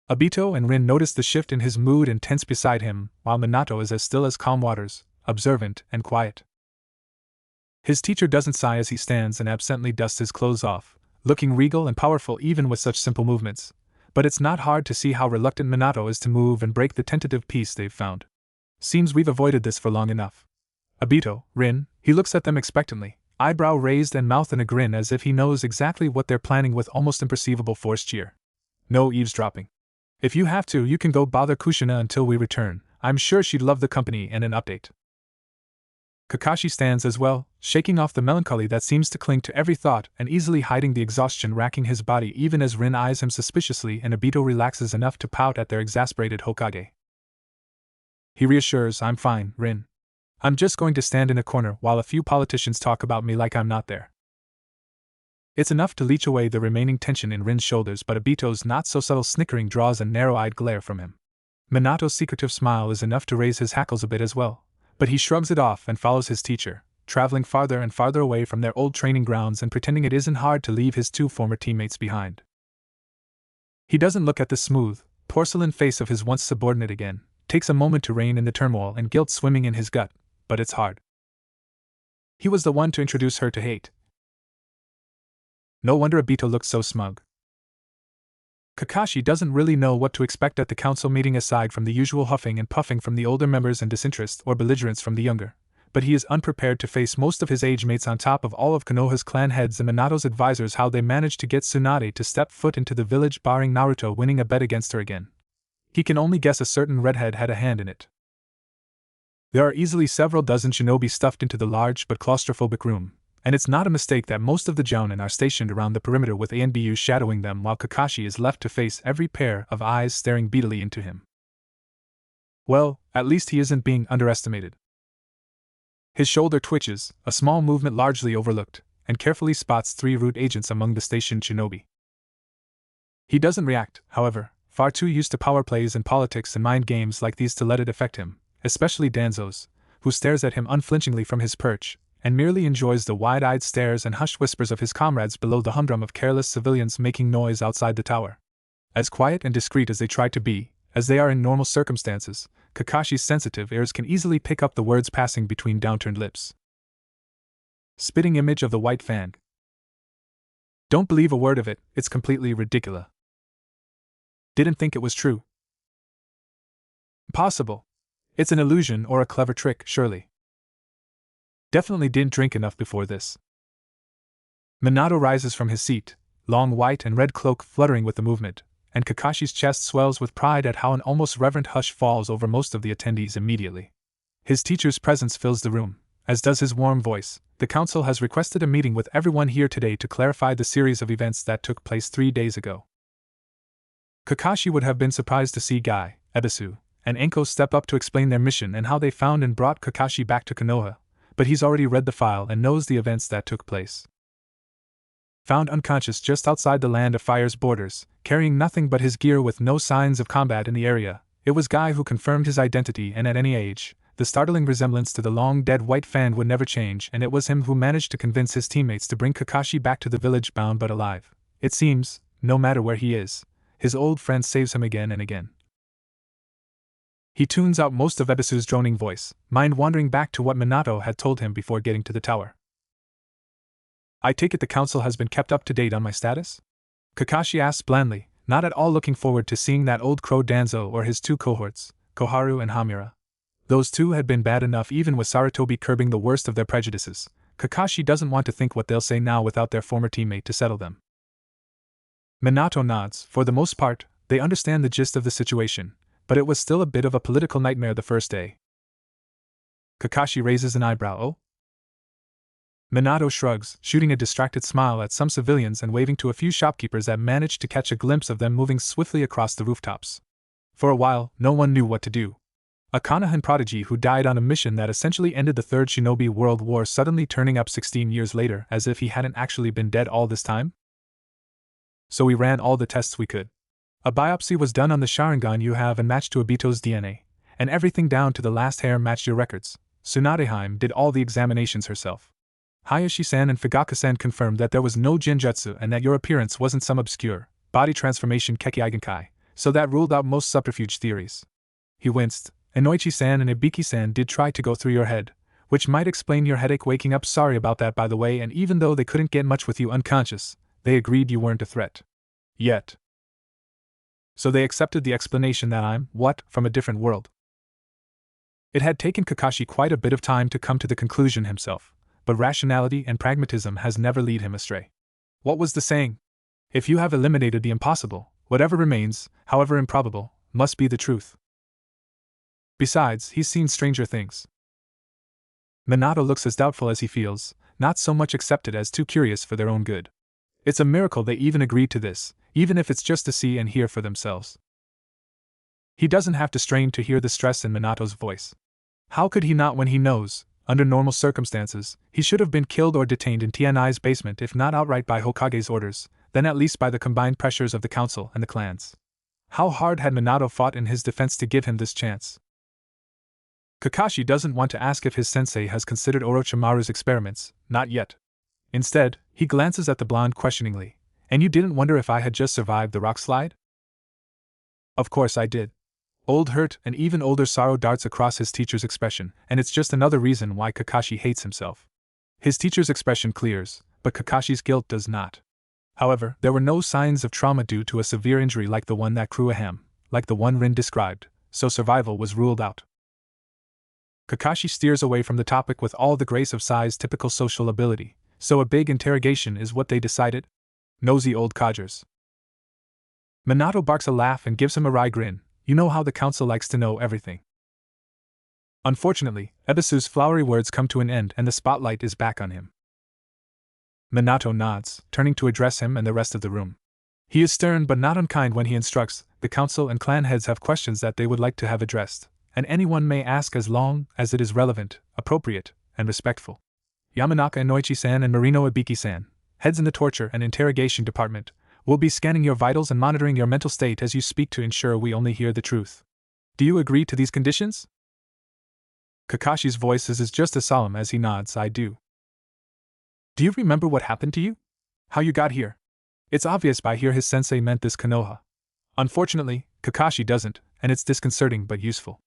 Obito and Rin notice the shift in his mood and tense beside him, while Minato is as still as calm waters, observant and quiet. His teacher doesn't sigh as he stands and absently dusts his clothes off, looking regal and powerful even with such simple movements, but it's not hard to see how reluctant Minato is to move and break the tentative peace they've found. Seems we've avoided this for long enough. Obito, Rin, he looks at them expectantly, eyebrow raised and mouth in a grin as if he knows exactly what they're planning with almost imperceivable forced cheer. No eavesdropping. If you have to, you can go bother Kushina until we return. I'm sure she'd love the company and an update. Kakashi stands as well, shaking off the melancholy that seems to cling to every thought and easily hiding the exhaustion racking his body even as Rin eyes him suspiciously and Obito relaxes enough to pout at their exasperated Hokage. He reassures, I'm fine, Rin. I'm just going to stand in a corner while a few politicians talk about me like I'm not there. It's enough to leech away the remaining tension in Rin's shoulders, but Obito's not-so-subtle snickering draws a narrow-eyed glare from him. Minato's secretive smile is enough to raise his hackles a bit as well, but he shrugs it off and follows his teacher, traveling farther and farther away from their old training grounds and pretending it isn't hard to leave his two former teammates behind. He doesn't look at the smooth, porcelain face of his once subordinate again, takes a moment to rein in the turmoil and guilt swimming in his gut, but it's hard. He was the one to introduce her to hate. No wonder Obito looked so smug. Kakashi doesn't really know what to expect at the council meeting aside from the usual huffing and puffing from the older members and disinterest or belligerence from the younger, but he is unprepared to face most of his age mates on top of all of Konoha's clan heads and Minato's advisors how they managed to get Tsunade to step foot into the village barring Naruto winning a bet against her again. He can only guess a certain redhead had a hand in it. There are easily several dozen shinobi stuffed into the large but claustrophobic room, and it's not a mistake that most of the jounin are stationed around the perimeter with Anbu shadowing them while Kakashi is left to face every pair of eyes staring beadily into him. Well, at least he isn't being underestimated. His shoulder twitches, a small movement largely overlooked, and carefully spots 3 root agents among the stationed shinobi. He doesn't react, however, far too used to power plays and politics and mind games like these to let it affect him, especially Danzo's, who stares at him unflinchingly from his perch, and merely enjoys the wide-eyed stares and hushed whispers of his comrades below the humdrum of careless civilians making noise outside the tower. As quiet and discreet as they try to be, as they are in normal circumstances, Kakashi's sensitive ears can easily pick up the words passing between downturned lips. Spitting image of the white fang. Don't believe a word of it, it's completely ridiculous. Didn't think it was true. Possible. It's an illusion or a clever trick, surely. Definitely didn't drink enough before this. Minato rises from his seat, long white and red cloak fluttering with the movement, and Kakashi's chest swells with pride at how an almost reverent hush falls over most of the attendees immediately. His teacher's presence fills the room, as does his warm voice. The council has requested a meeting with everyone here today to clarify the series of events that took place 3 days ago. Kakashi would have been surprised to see Guy, Ebisu, and Enko step up to explain their mission and how they found and brought Kakashi back to Konoha, but he's already read the file and knows the events that took place. Found unconscious just outside the Land of Fire's borders, carrying nothing but his gear with no signs of combat in the area, it was Guy who confirmed his identity, and at any age, the startling resemblance to the long-dead White Fang would never change, and it was him who managed to convince his teammates to bring Kakashi back to the village bound but alive. It seems, no matter where he is, his old friend saves him again and again. He tunes out most of Ebisu's droning voice, mind wandering back to what Minato had told him before getting to the tower. I take it the council has been kept up to date on my status? Kakashi asks blandly, not at all looking forward to seeing that old crow Danzo or his 2 cohorts, Koharu and Hamura. Those 2 had been bad enough even with Sarutobi curbing the worst of their prejudices. Kakashi doesn't want to think what they'll say now without their former teammate to settle them. Minato nods. For the most part, they understand the gist of the situation, but it was still a bit of a political nightmare the first day. Kakashi raises an eyebrow. Oh? Minato shrugs, shooting a distracted smile at some civilians and waving to a few shopkeepers that managed to catch a glimpse of them moving swiftly across the rooftops. For a while, no one knew what to do. A Konohan prodigy who died on a mission that essentially ended the Third Shinobi World War suddenly turning up 16 years later as if he hadn't actually been dead all this time? So we ran all the tests we could. A biopsy was done on the Sharingan you have and matched to Obito's DNA, and everything down to the last hair matched your records. Tsunadeheim did all the examinations herself. Hayashi-san and Fugaka-san confirmed that there was no Genjutsu and that your appearance wasn't some obscure body transformation Keki-Eigenkai, so that ruled out most subterfuge theories. He winced. Inoichi-san and Ibiki-san did try to go through your head, which might explain your headache waking up. Sorry about that, by the way, and even though they couldn't get much with you unconscious, they agreed you weren't a threat. Yet. So they accepted the explanation that I'm, from a different world. It had taken Kakashi quite a bit of time to come to the conclusion himself, but rationality and pragmatism has never led him astray. What was the saying? If you have eliminated the impossible, whatever remains, however improbable, must be the truth. Besides, he's seen stranger things. Minato looks as doubtful as he feels, not so much accepted as too curious for their own good. It's a miracle they even agreed to this, even if it's just to see and hear for themselves. He doesn't have to strain to hear the stress in Minato's voice. How could he not when he knows, under normal circumstances, he should have been killed or detained in Tianai's basement if not outright by Hokage's orders, then at least by the combined pressures of the council and the clans. How hard had Minato fought in his defense to give him this chance? Kakashi doesn't want to ask if his sensei has considered Orochimaru's experiments, not yet. Instead, he glances at the blonde questioningly. And you didn't wonder if I had just survived the rock slide? Of course I did. Old hurt and even older sorrow darts across his teacher's expression, and it's just another reason why Kakashi hates himself. His teacher's expression clears, but Kakashi's guilt does not. However, there were no signs of trauma due to a severe injury like the one that Kuroham, like the one Rin described, so survival was ruled out. Kakashi steers away from the topic with all the grace of Sai's typical social ability. So a big interrogation is what they decided? Nosy old codgers. Minato barks a laugh and gives him a wry grin. You know how the council likes to know everything. Unfortunately, Ebisu's flowery words come to an end and the spotlight is back on him. Minato nods, turning to address him and the rest of the room. He is stern but not unkind when he instructs. The council and clan heads have questions that they would like to have addressed, and anyone may ask as long as it is relevant, appropriate, and respectful. Yamanaka Inoichi-san and Marino Ibiki-san, heads in the torture and interrogation department, will be scanning your vitals and monitoring your mental state as you speak to ensure we only hear the truth. Do you agree to these conditions? Kakashi's voice is just as solemn as he nods. I do. Do you remember what happened to you? How you got here? It's obvious by here his sensei meant this Konoha. Unfortunately, Kakashi doesn't, and it's disconcerting but useful.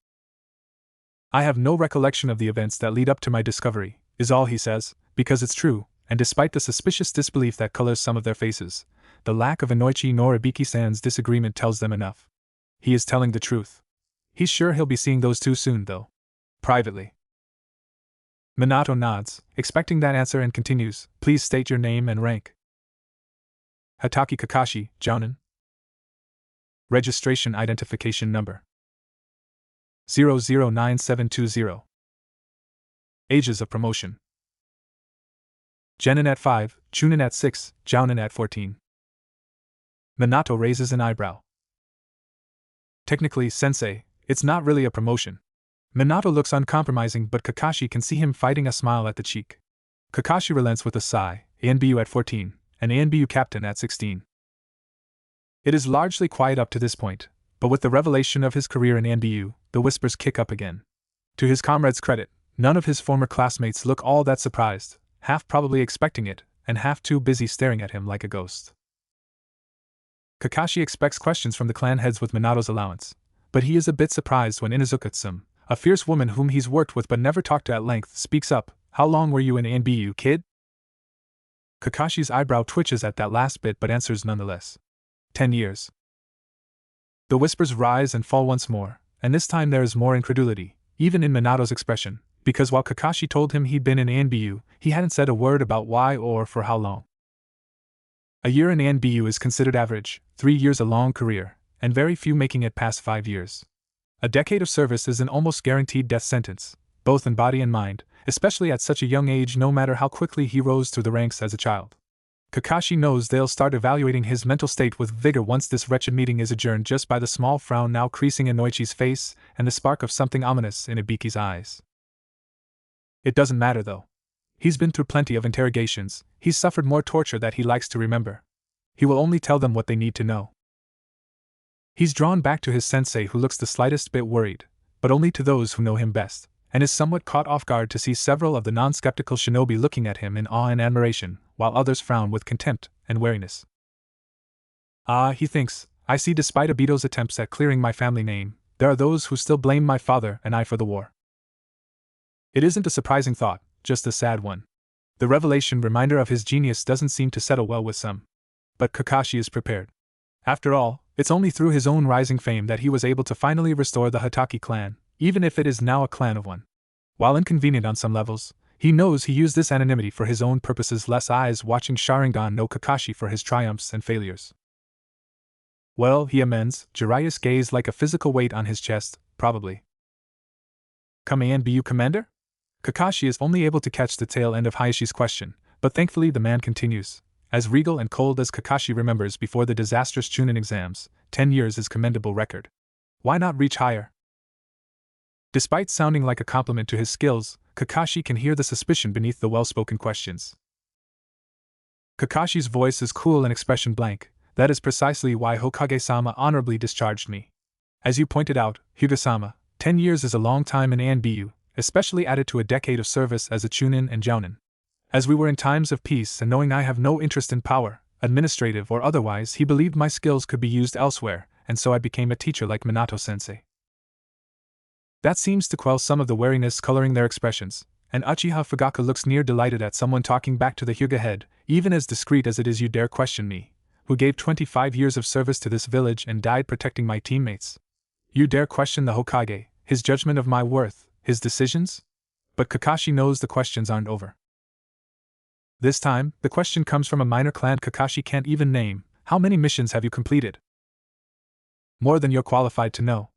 I have no recollection of the events that lead up to my discovery, is all he says. because it's true, and despite the suspicious disbelief that colors some of their faces, the lack of Inoichi nor Ibiki-san's disagreement tells them enough. He is telling the truth. He's sure he'll be seeing those two soon, though. Privately. Minato nods, expecting that answer, and continues, "Please state your name and rank." Hatake Kakashi, Jounin. Registration identification number 009720. Ages of promotion: Genin at 5, Chunin at 6, Jounin at 14. Minato raises an eyebrow. Technically, sensei, it's not really a promotion. Minato looks uncompromising, but Kakashi can see him fighting a smile at the cheek. Kakashi relents with a sigh, ANBU at 14, and ANBU captain at 16. It is largely quiet up to this point, but with the revelation of his career in ANBU, the whispers kick up again. To his comrades' credit, none of his former classmates look all that surprised, half probably expecting it, and half too busy staring at him like a ghost. Kakashi expects questions from the clan heads with Minato's allowance, but he is a bit surprised when Inuzuka-tsum, a fierce woman whom he's worked with but never talked to at length, speaks up. "How long were you in ANBU, kid?" Kakashi's eyebrow twitches at that last bit but answers nonetheless. 10 years. The whispers rise and fall once more, and this time there is more incredulity, even in Minato's expression, because while Kakashi told him he'd been in ANBU, he hadn't said a word about why or for how long. A year in ANBU is considered average, 3 years a long career, and very few making it past 5 years. A decade of service is an almost guaranteed death sentence, both in body and mind, especially at such a young age, no matter how quickly he rose through the ranks as a child. Kakashi knows they'll start evaluating his mental state with vigor once this wretched meeting is adjourned, just by the small frown now creasing in Noichi's face and the spark of something ominous in Ibiki's eyes. It doesn't matter though. He's been through plenty of interrogations, he's suffered more torture that he likes to remember. He will only tell them what they need to know. He's drawn back to his sensei, who looks the slightest bit worried, but only to those who know him best, and is somewhat caught off guard to see several of the non-skeptical shinobi looking at him in awe and admiration, while others frown with contempt and wariness. "Ah," he thinks, "I see despite Obito's attempts at clearing my family name, there are those who still blame my father and I for the war." It isn't a surprising thought, just a sad one. The revelation reminder of his genius doesn't seem to settle well with some. But Kakashi is prepared. After all, it's only through his own rising fame that he was able to finally restore the Hatake clan, even if it is now a clan of one. While inconvenient on some levels, he knows he used this anonymity for his own purposes, less eyes watching Sharingan no Kakashi for his triumphs and failures. "Well," he amends, Jiraiya's gaze like a physical weight on his chest, "probably." "Come ANBU commander?" Kakashi is only able to catch the tail end of Hayashi's question, but thankfully the man continues. As regal and cold as Kakashi remembers before the disastrous Chunin exams, 10 years is commendable record. Why not reach higher? Despite sounding like a compliment to his skills, Kakashi can hear the suspicion beneath the well-spoken questions. Kakashi's voice is cool and expression blank. "That is precisely why Hokage-sama honorably discharged me. As you pointed out, Hyuga-sama, 10 years is a long time in ANBU, especially added to a decade of service as a Chunin and Jounin. As we were in times of peace, and knowing I have no interest in power, administrative or otherwise, he believed my skills could be used elsewhere, and so I became a teacher like Minato-sensei." That seems to quell some of the wariness coloring their expressions, and Uchiha Fugaku looks near delighted at someone talking back to the Hyuga head, even as discreet as it is. "You dare question me, who gave 25 years of service to this village and died protecting my teammates? You dare question the Hokage, his judgment of my worth, his decisions?" But Kakashi knows the questions aren't over. This time, the question comes from a minor clan Kakashi can't even name. "How many missions have you completed?" "More than you're qualified to know."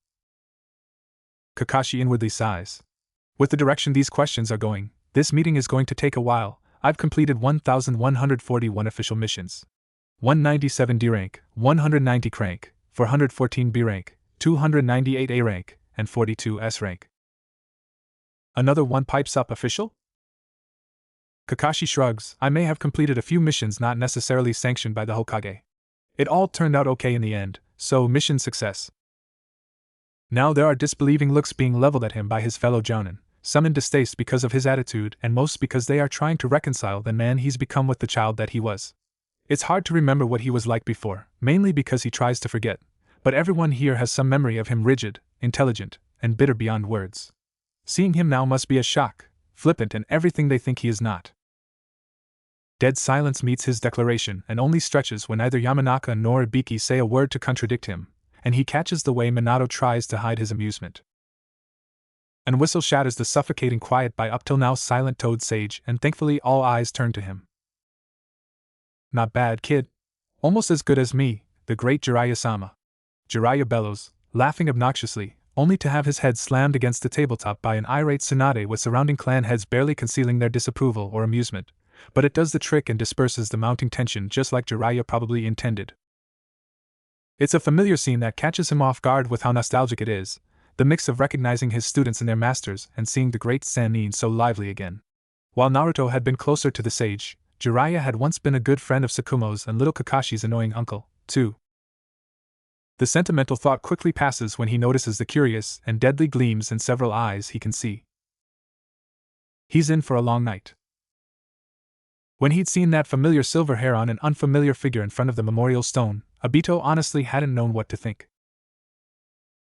Kakashi inwardly sighs. With the direction these questions are going, this meeting is going to take a while. "I've completed 1,141 official missions. 197 D rank, 190 crank, 414 B rank, 298 A rank, and 42 S rank." Another one pipes up. "Official?" Kakashi shrugs. "I may have completed a few missions not necessarily sanctioned by the Hokage. It all turned out okay in the end, so mission success." Now there are disbelieving looks being leveled at him by his fellow Jounin, some in distaste because of his attitude and most because they are trying to reconcile the man he's become with the child that he was. It's hard to remember what he was like before, mainly because he tries to forget, but everyone here has some memory of him rigid, intelligent, and bitter beyond words. Seeing him now must be a shock, flippant and everything they think he is not. Dead silence meets his declaration and only stretches when neither Yamanaka nor Ibiki say a word to contradict him, and he catches the way Minato tries to hide his amusement. An whistle shatters the suffocating quiet by up till now silent Toad Sage, and thankfully all eyes turn to him. Not bad, kid. Almost as good as me, the great Jiraiya-sama. Jiraiya bellows, laughing obnoxiously, only to have his head slammed against the tabletop by an irate Tsunade with surrounding clan heads barely concealing their disapproval or amusement, but it does the trick and disperses the mounting tension just like Jiraiya probably intended. It's a familiar scene that catches him off guard with how nostalgic it is, the mix of recognizing his students and their masters and seeing the great Sannin so lively again. While Naruto had been closer to the sage, Jiraiya had once been a good friend of Sakumo's and little Kakashi's annoying uncle, too. The sentimental thought quickly passes when he notices the curious and deadly gleams in several eyes he can see. He's in for a long night. When he'd seen that familiar silver hair on an unfamiliar figure in front of the memorial stone, Obito honestly hadn't known what to think.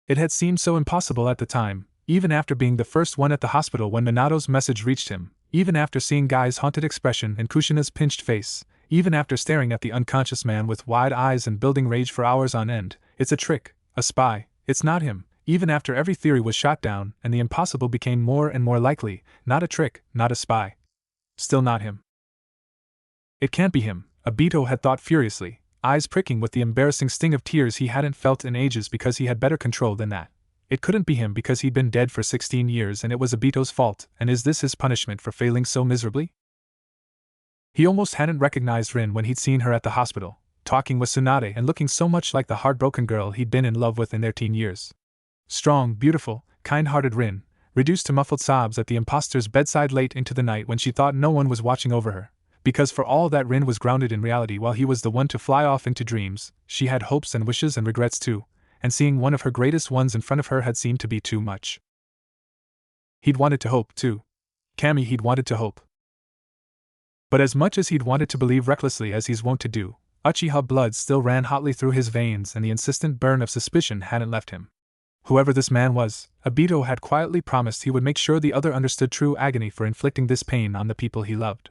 It had seemed so impossible at the time, even after being the first one at the hospital when Minato's message reached him, even after seeing Guy's haunted expression and Kushina's pinched face, even after staring at the unconscious man with wide eyes and building rage for hours on end. It's a trick, a spy, it's not him. Even after every theory was shot down and the impossible became more and more likely, not a trick, not a spy. Still not him. It can't be him, Obito had thought furiously, eyes pricking with the embarrassing sting of tears he hadn't felt in ages because he had better control than that. It couldn't be him because he'd been dead for 16 years and it was Obito's fault, and is this his punishment for failing so miserably? He almost hadn't recognized Rin when he'd seen her at the hospital, talking with Tsunade and looking so much like the heartbroken girl he'd been in love with in their teen years. Strong, beautiful, kind-hearted Rin, reduced to muffled sobs at the imposter's bedside late into the night when she thought no one was watching over her. Because for all that Rin was grounded in reality while he was the one to fly off into dreams, she had hopes and wishes and regrets too, and seeing one of her greatest ones in front of her had seemed to be too much. He'd wanted to hope too. Cammy, he'd wanted to hope. But as much as he'd wanted to believe recklessly as he's wont to do, Uchiha blood still ran hotly through his veins and the insistent burn of suspicion hadn't left him. Whoever this man was, Obito had quietly promised he would make sure the other understood true agony for inflicting this pain on the people he loved.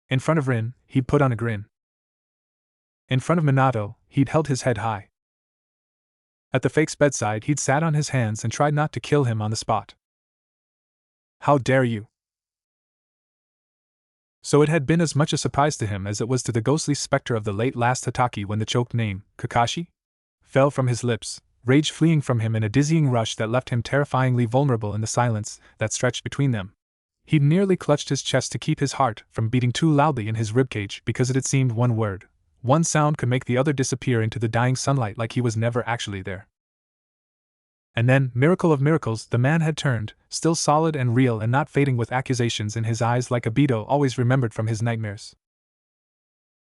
In front of Rin, he'd put on a grin. In front of Minato, he'd held his head high. At the fake's bedside, he'd sat on his hands and tried not to kill him on the spot. How dare you? So it had been as much a surprise to him as it was to the ghostly specter of the late last Hatake when the choked name, Kakashi, fell from his lips, rage fleeing from him in a dizzying rush that left him terrifyingly vulnerable in the silence that stretched between them. He'd nearly clutched his chest to keep his heart from beating too loudly in his ribcage because it had seemed one word, one sound could make the other disappear into the dying sunlight like he was never actually there. And then, miracle of miracles, the man had turned, still solid and real and not fading with accusations in his eyes like Obito always remembered from his nightmares.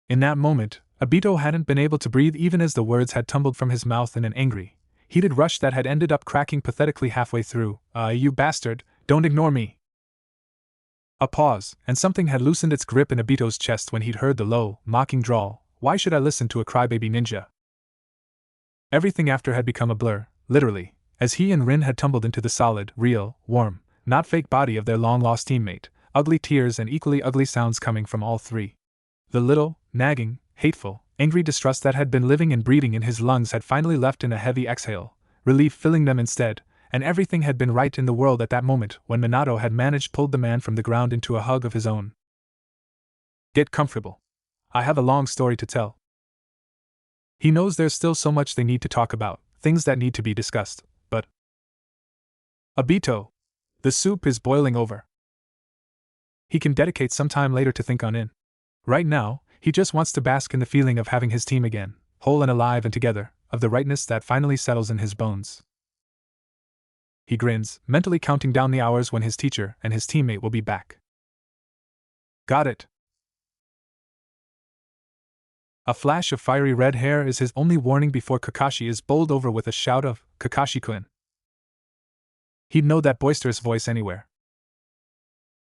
In that moment, Obito hadn't been able to breathe even as the words had tumbled from his mouth in an angry, heated rush that had ended up cracking pathetically halfway through. You bastard, don't ignore me. A pause, and something had loosened its grip in Obito's chest when he'd heard the low, mocking drawl, why should I listen to a crybaby ninja? Everything after had become a blur, literally, as he and Rin had tumbled into the solid, real, warm, not fake body of their long-lost teammate, ugly tears and equally ugly sounds coming from all three. The little, nagging, hateful, angry distrust that had been living and breathing in his lungs had finally left in a heavy exhale, relief filling them instead, and everything had been right in the world at that moment when Minato had managed pulled the man from the ground into a hug of his own. Get comfortable. I have a long story to tell. He knows there's still so much they need to talk about, things that need to be discussed, but... Obito! The soup is boiling over. He can dedicate some time later to think on it. Right now, he just wants to bask in the feeling of having his team again, whole and alive and together, of the rightness that finally settles in his bones. He grins, mentally counting down the hours when his teacher and his teammate will be back. Got it. A flash of fiery red hair is his only warning before Kakashi is bowled over with a shout of, Kakashi-kun. He'd know that boisterous voice anywhere.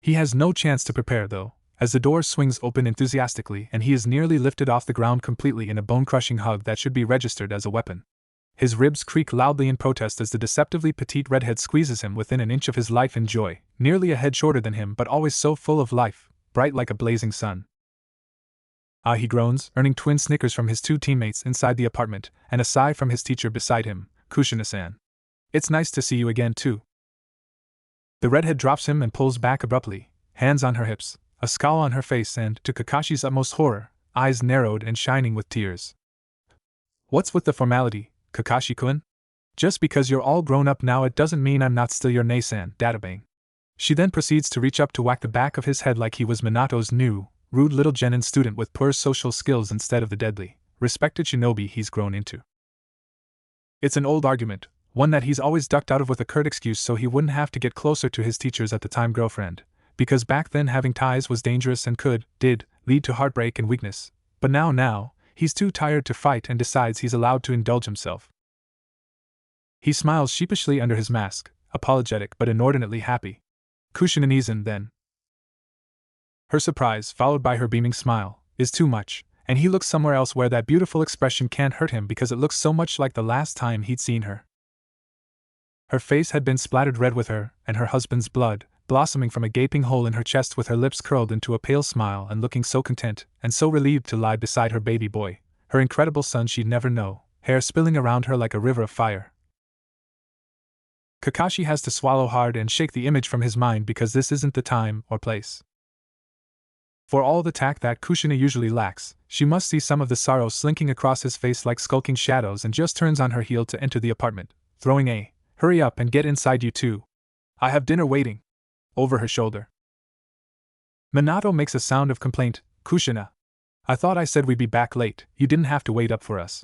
He has no chance to prepare though, as the door swings open enthusiastically and he is nearly lifted off the ground completely in a bone-crushing hug that should be registered as a weapon. His ribs creak loudly in protest as the deceptively petite redhead squeezes him within an inch of his life and joy, nearly a head shorter than him but always so full of life, bright like a blazing sun. Ah, he groans, earning twin snickers from his two teammates inside the apartment, and a sigh from his teacher beside him, Kushina-san. It's nice to see you again, too. The redhead drops him and pulls back abruptly, hands on her hips, a scowl on her face, and, to Kakashi's utmost horror, eyes narrowed and shining with tears. What's with the formality, Kakashi-kun? Just because you're all grown up now, it doesn't mean I'm not still your Nei-san, databang. She then proceeds to reach up to whack the back of his head like he was Minato's new, rude little genin student with poor social skills instead of the deadly, respected shinobi he's grown into. It's an old argument, one that he's always ducked out of with a curt excuse so he wouldn't have to get closer to his teacher's at the time girlfriend, because back then having ties was dangerous and did, lead to heartbreak and weakness, but now, he's too tired to fight and decides he's allowed to indulge himself. He smiles sheepishly under his mask, apologetic but inordinately happy. Kushina-san, then. Her surprise, followed by her beaming smile, is too much, and he looks somewhere else where that beautiful expression can't hurt him because it looks so much like the last time he'd seen her. Her face had been splattered red with her and her husband's blood, blossoming from a gaping hole in her chest with her lips curled into a pale smile and looking so content and so relieved to lie beside her baby boy, her incredible son she'd never know, hair spilling around her like a river of fire. Kakashi has to swallow hard and shake the image from his mind because this isn't the time or place. For all the tact that Kushina usually lacks, she must see some of the sorrow slinking across his face like skulking shadows and just turns on her heel to enter the apartment, throwing a, "Hurry up and get inside you too. I have dinner waiting," over her shoulder. Minato makes a sound of complaint. "Kushina, I thought I said we'd be back late, you didn't have to wait up for us."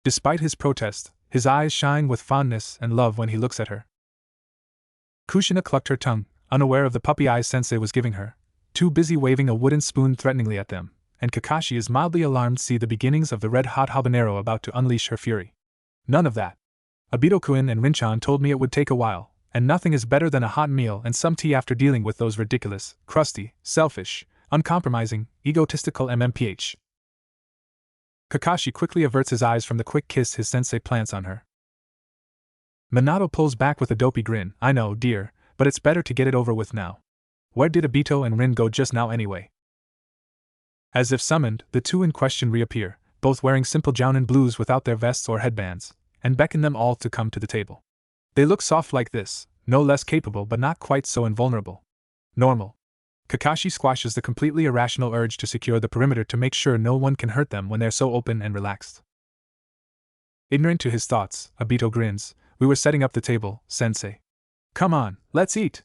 Despite his protest, his eyes shine with fondness and love when he looks at her. Kushina clucked her tongue, unaware of the puppy eyes Sensei was giving her, too busy waving a wooden spoon threateningly at them, and Kakashi is mildly alarmed to see the beginnings of the red-hot habanero about to unleash her fury. None of that. Obito-kun and Rinchan told me it would take a while, and nothing is better than a hot meal and some tea after dealing with those ridiculous, crusty, selfish, uncompromising, egotistical MMPH. Kakashi quickly averts his eyes from the quick kiss his sensei plants on her. Minato pulls back with a dopey grin. "I know, dear, but it's better to get it over with now. Where did Obito and Rin go just now anyway?" As if summoned, the two in question reappear, both wearing simple jounin blues without their vests or headbands, and beckon them all to come to the table. They look soft like this, no less capable but not quite so invulnerable. Normal. Kakashi squashes the completely irrational urge to secure the perimeter to make sure no one can hurt them when they're so open and relaxed. Ignorant to his thoughts, Obito grins. "We were setting up the table, sensei. Come on, let's eat."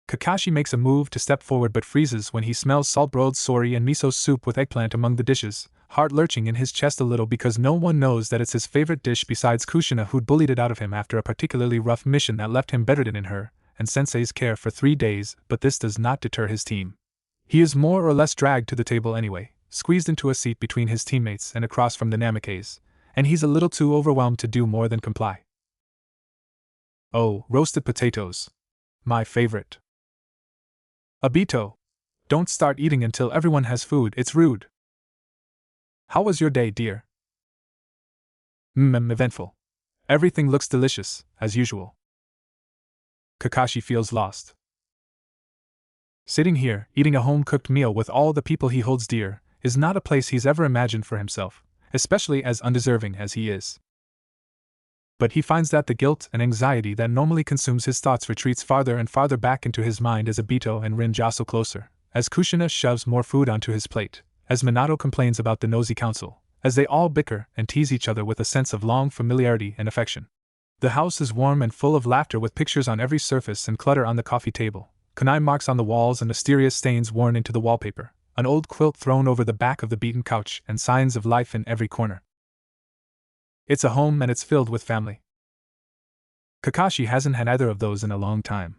Kakashi makes a move to step forward but freezes when he smells salt-broiled sori and miso soup with eggplant among the dishes, heart lurching in his chest a little because no one knows that it's his favorite dish besides Kushina, who'd bullied it out of him after a particularly rough mission that left him bedridden in her and Sensei's care for 3 days, but this does not deter his team. He is more or less dragged to the table anyway, squeezed into a seat between his teammates and across from the Namikaze, and he's a little too overwhelmed to do more than comply. Oh, roasted potatoes. My favorite. Obito, don't start eating until everyone has food, it's rude. How was your day, dear? Eventful. Everything looks delicious, as usual. Kakashi feels lost. Sitting here, eating a home-cooked meal with all the people he holds dear, is not a place he's ever imagined for himself, especially as undeserving as he is. But he finds that the guilt and anxiety that normally consumes his thoughts retreats farther and farther back into his mind as Obito and Rin jostle closer, as Kushina shoves more food onto his plate, as Minato complains about the nosy council, as they all bicker and tease each other with a sense of long familiarity and affection. The house is warm and full of laughter with pictures on every surface and clutter on the coffee table, kunai marks on the walls and mysterious stains worn into the wallpaper, an old quilt thrown over the back of the beaten couch and signs of life in every corner. It's a home and it's filled with family. Kakashi hasn't had either of those in a long time.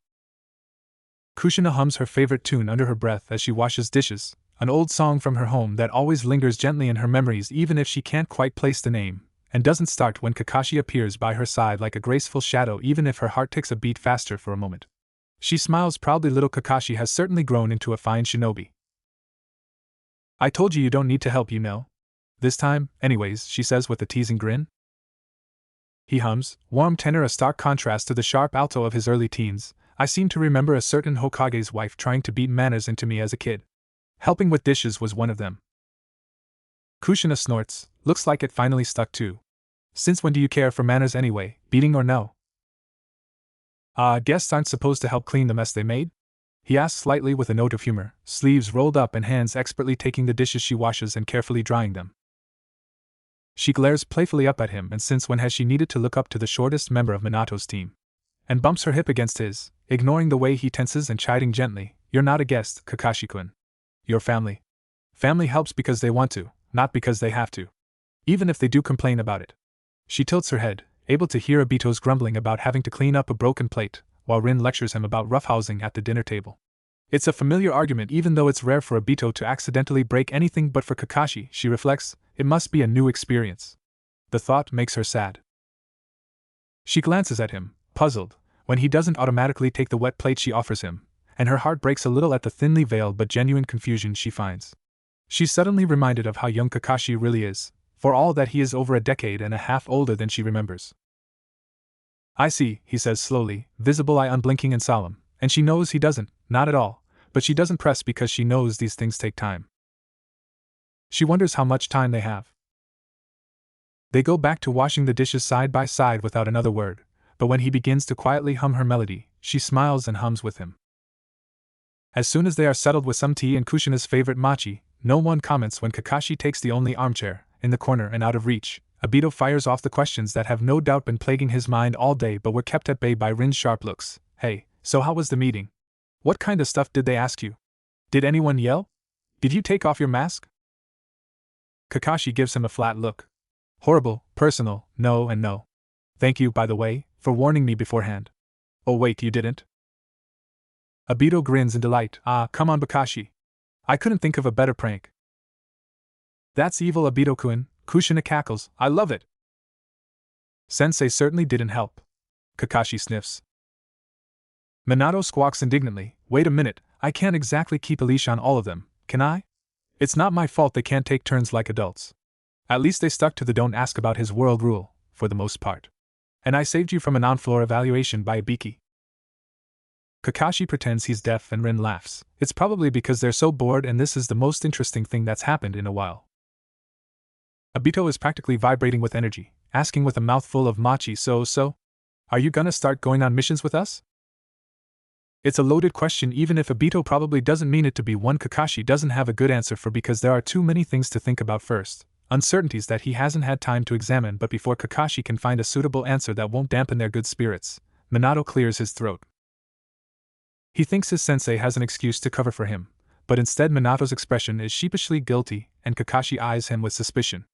Kushina hums her favorite tune under her breath as she washes dishes, an old song from her home that always lingers gently in her memories even if she can't quite place the name, and doesn't start when Kakashi appears by her side like a graceful shadow even if her heart ticks a beat faster for a moment. She smiles proudly. Little Kakashi has certainly grown into a fine shinobi. "I told you don't need to help, you know. This time, anyways," she says with a teasing grin. He hums, warm tenor, a stark contrast to the sharp alto of his early teens, I seem to remember a certain Hokage's wife trying to beat manners into me as a kid. Helping with dishes was one of them. Kushina snorts, looks like it finally stuck too. Since when do you care for manners anyway, beating or no? Guests aren't supposed to help clean the mess they made? He asks slightly with a note of humor, sleeves rolled up and hands expertly taking the dishes she washes and carefully drying them. She glares playfully up at him, and since when has she needed to look up to the shortest member of Minato's team? And bumps her hip against his, ignoring the way he tenses and chiding gently, "You're not a guest, Kakashi-kun. You're family. Family helps because they want to, not because they have to. Even if they do complain about it." She tilts her head, able to hear Obito's grumbling about having to clean up a broken plate, while Rin lectures him about roughhousing at the dinner table. It's a familiar argument, even though it's rare for Obito to accidentally break anything, but for Kakashi, she reflects, it must be a new experience. The thought makes her sad. She glances at him, puzzled, when he doesn't automatically take the wet plate she offers him, and her heart breaks a little at the thinly veiled but genuine confusion she finds. She's suddenly reminded of how young Kakashi really is, for all that he is over a decade and a half older than she remembers. "I see," he says slowly, visible eye unblinking and solemn, and she knows he doesn't, not at all, but she doesn't press because she knows these things take time. She wonders how much time they have. They go back to washing the dishes side by side without another word, but when he begins to quietly hum her melody, she smiles and hums with him. As soon as they are settled with some tea and Kushina's favorite mochi, no one comments when Kakashi takes the only armchair, in the corner and out of reach. Obito fires off the questions that have no doubt been plaguing his mind all day but were kept at bay by Rin's sharp looks. "Hey, so how was the meeting? What kind of stuff did they ask you? Did anyone yell? Did you take off your mask?" Kakashi gives him a flat look. "Horrible, personal, no and no. Thank you, by the way, for warning me beforehand." "Oh wait, you didn't?" Obito grins in delight. Come on Kakashi. I couldn't think of a better prank." "That's evil, Obito-kun," Kushina cackles, "I love it." "Sensei certainly didn't help." Kakashi sniffs. Minato squawks indignantly, "Wait a minute, I can't exactly keep a leash on all of them, can I? It's not my fault they can't take turns like adults. At least they stuck to the don't ask about his world rule, for the most part. And I saved you from an on-floor evaluation by Ibiki." Kakashi pretends he's deaf and Rin laughs. It's probably because they're so bored and this is the most interesting thing that's happened in a while. Obito is practically vibrating with energy, asking with a mouthful of mochi, so, are you gonna start going on missions with us? It's a loaded question, even if Obito probably doesn't mean it to be one. Kakashi doesn't have a good answer for because there are too many things to think about first, uncertainties that he hasn't had time to examine. But before Kakashi can find a suitable answer that won't dampen their good spirits, Minato clears his throat. He thinks his sensei has an excuse to cover for him, but instead Minato's expression is sheepishly guilty, and Kakashi eyes him with suspicion.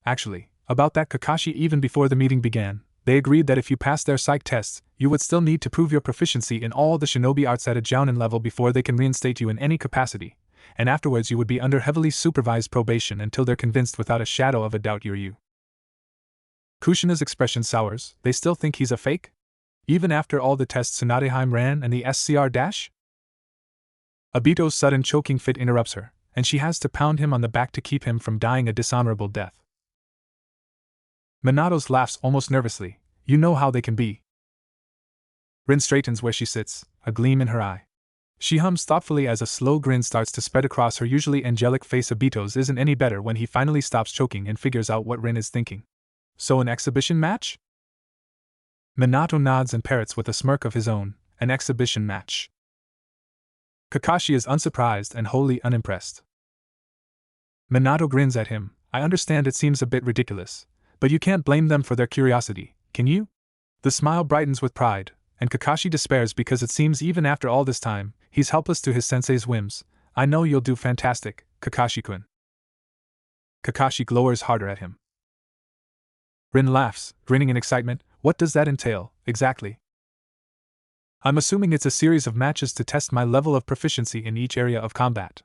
Actually, about that, Kakashi, even before the meeting began, they agreed that if you passed their psych tests, you would still need to prove your proficiency in all the shinobi arts at a jounin level before they can reinstate you in any capacity, and afterwards you would be under heavily supervised probation until they're convinced without a shadow of a doubt you're you. Kushina's expression sours. They still think he's a fake? Even after all the tests Tsunadeheim ran and the SCR dash? Obito's sudden choking fit interrupts her, and she has to pound him on the back to keep him from dying a dishonorable death. Minato's laughs almost nervously. You know how they can be. Rin straightens where she sits, a gleam in her eye. She hums thoughtfully as a slow grin starts to spread across her usually angelic face. Obito's isn't any better when he finally stops choking and figures out what Rin is thinking. So an exhibition match? Minato nods and parrots with a smirk of his own, an exhibition match. Kakashi is unsurprised and wholly unimpressed. Minato grins at him. I understand it seems a bit ridiculous, but you can't blame them for their curiosity, can you? The smile brightens with pride, and Kakashi despairs because it seems even after all this time, he's helpless to his sensei's whims. I know you'll do fantastic, Kakashi-kun. Kakashi glowers harder at him. Rin laughs, grinning in excitement. What does that entail, exactly? I'm assuming it's a series of matches to test my level of proficiency in each area of combat.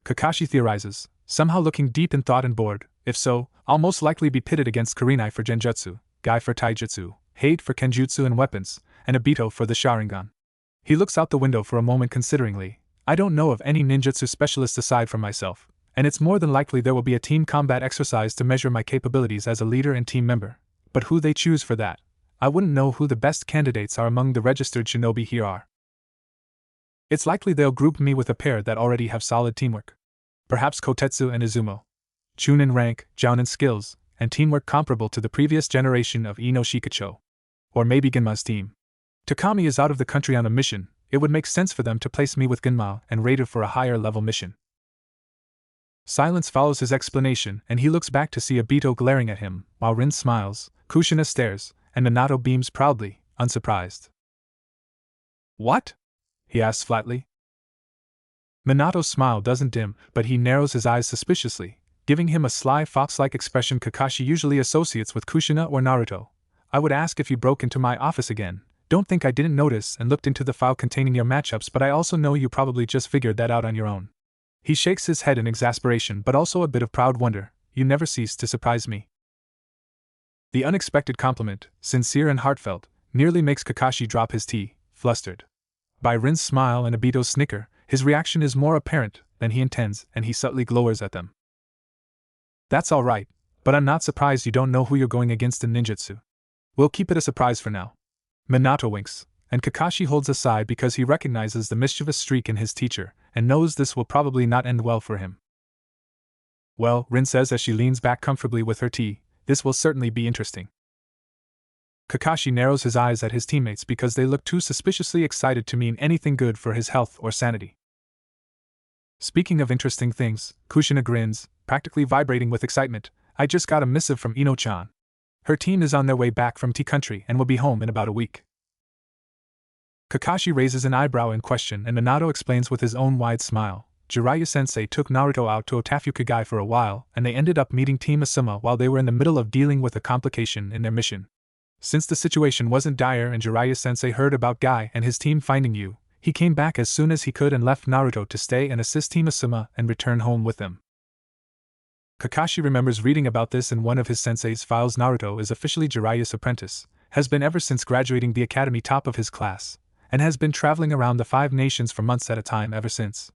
Kakashi theorizes, somehow looking deep in thought and bored. If so, I'll most likely be pitted against Kurenai for Genjutsu, Guy for Taijutsu, Hade for Kenjutsu and weapons, and Obito for the Sharingan. He looks out the window for a moment consideringly. I don't know of any ninjutsu specialist aside from myself, and it's more than likely there will be a team combat exercise to measure my capabilities as a leader and team member. But who they choose for that? I wouldn't know who the best candidates are among the registered shinobi here are. It's likely they'll group me with a pair that already have solid teamwork. Perhaps Kotetsu and Izumo. Chunin rank, Jounin skills, and teamwork comparable to the previous generation of Ino Shikacho. Or maybe Genma's team. Takami is out of the country on a mission. It would make sense for them to place me with Genma and Raider for a higher level mission. Silence follows his explanation, and he looks back to see Obito glaring at him, while Rin smiles, Kushina stares, and Minato beams proudly, unsurprised. What? He asks flatly. Minato's smile doesn't dim, but he narrows his eyes suspiciously, giving him a sly fox-like expression Kakashi usually associates with Kushina or Naruto. I would ask if you broke into my office again. Don't think I didn't notice and looked into the file containing your matchups, but I also know you probably just figured that out on your own. He shakes his head in exasperation but also a bit of proud wonder. You never cease to surprise me. The unexpected compliment, sincere and heartfelt, nearly makes Kakashi drop his tea, flustered. By Rin's smile and Obito's snicker, his reaction is more apparent than he intends, and he subtly glowers at them. That's all right, but I'm not surprised you don't know who you're going against in ninjutsu. We'll keep it a surprise for now. Minato winks, and Kakashi holds aside because he recognizes the mischievous streak in his teacher, and knows this will probably not end well for him. Well, Rin says as she leans back comfortably with her tea, this will certainly be interesting. Kakashi narrows his eyes at his teammates because they look too suspiciously excited to mean anything good for his health or sanity. Speaking of interesting things, Kushina grins, practically vibrating with excitement. I just got a missive from Ino-chan. Her team is on their way back from T-Country and will be home in about a week. Kakashi raises an eyebrow in question and Minato explains with his own wide smile. Jiraiya-sensei took Naruto out to Otafukugai for a while, and they ended up meeting Team Asuma while they were in the middle of dealing with a complication in their mission. Since the situation wasn't dire and Jiraiya-sensei heard about Guy and his team finding you, he came back as soon as he could and left Naruto to stay and assist Team Asuma and return home with them. Kakashi remembers reading about this in one of his sensei's files. Naruto is officially Jiraiya's apprentice, has been ever since graduating the academy top of his class, and has been traveling around the 5 nations for months at a time ever since.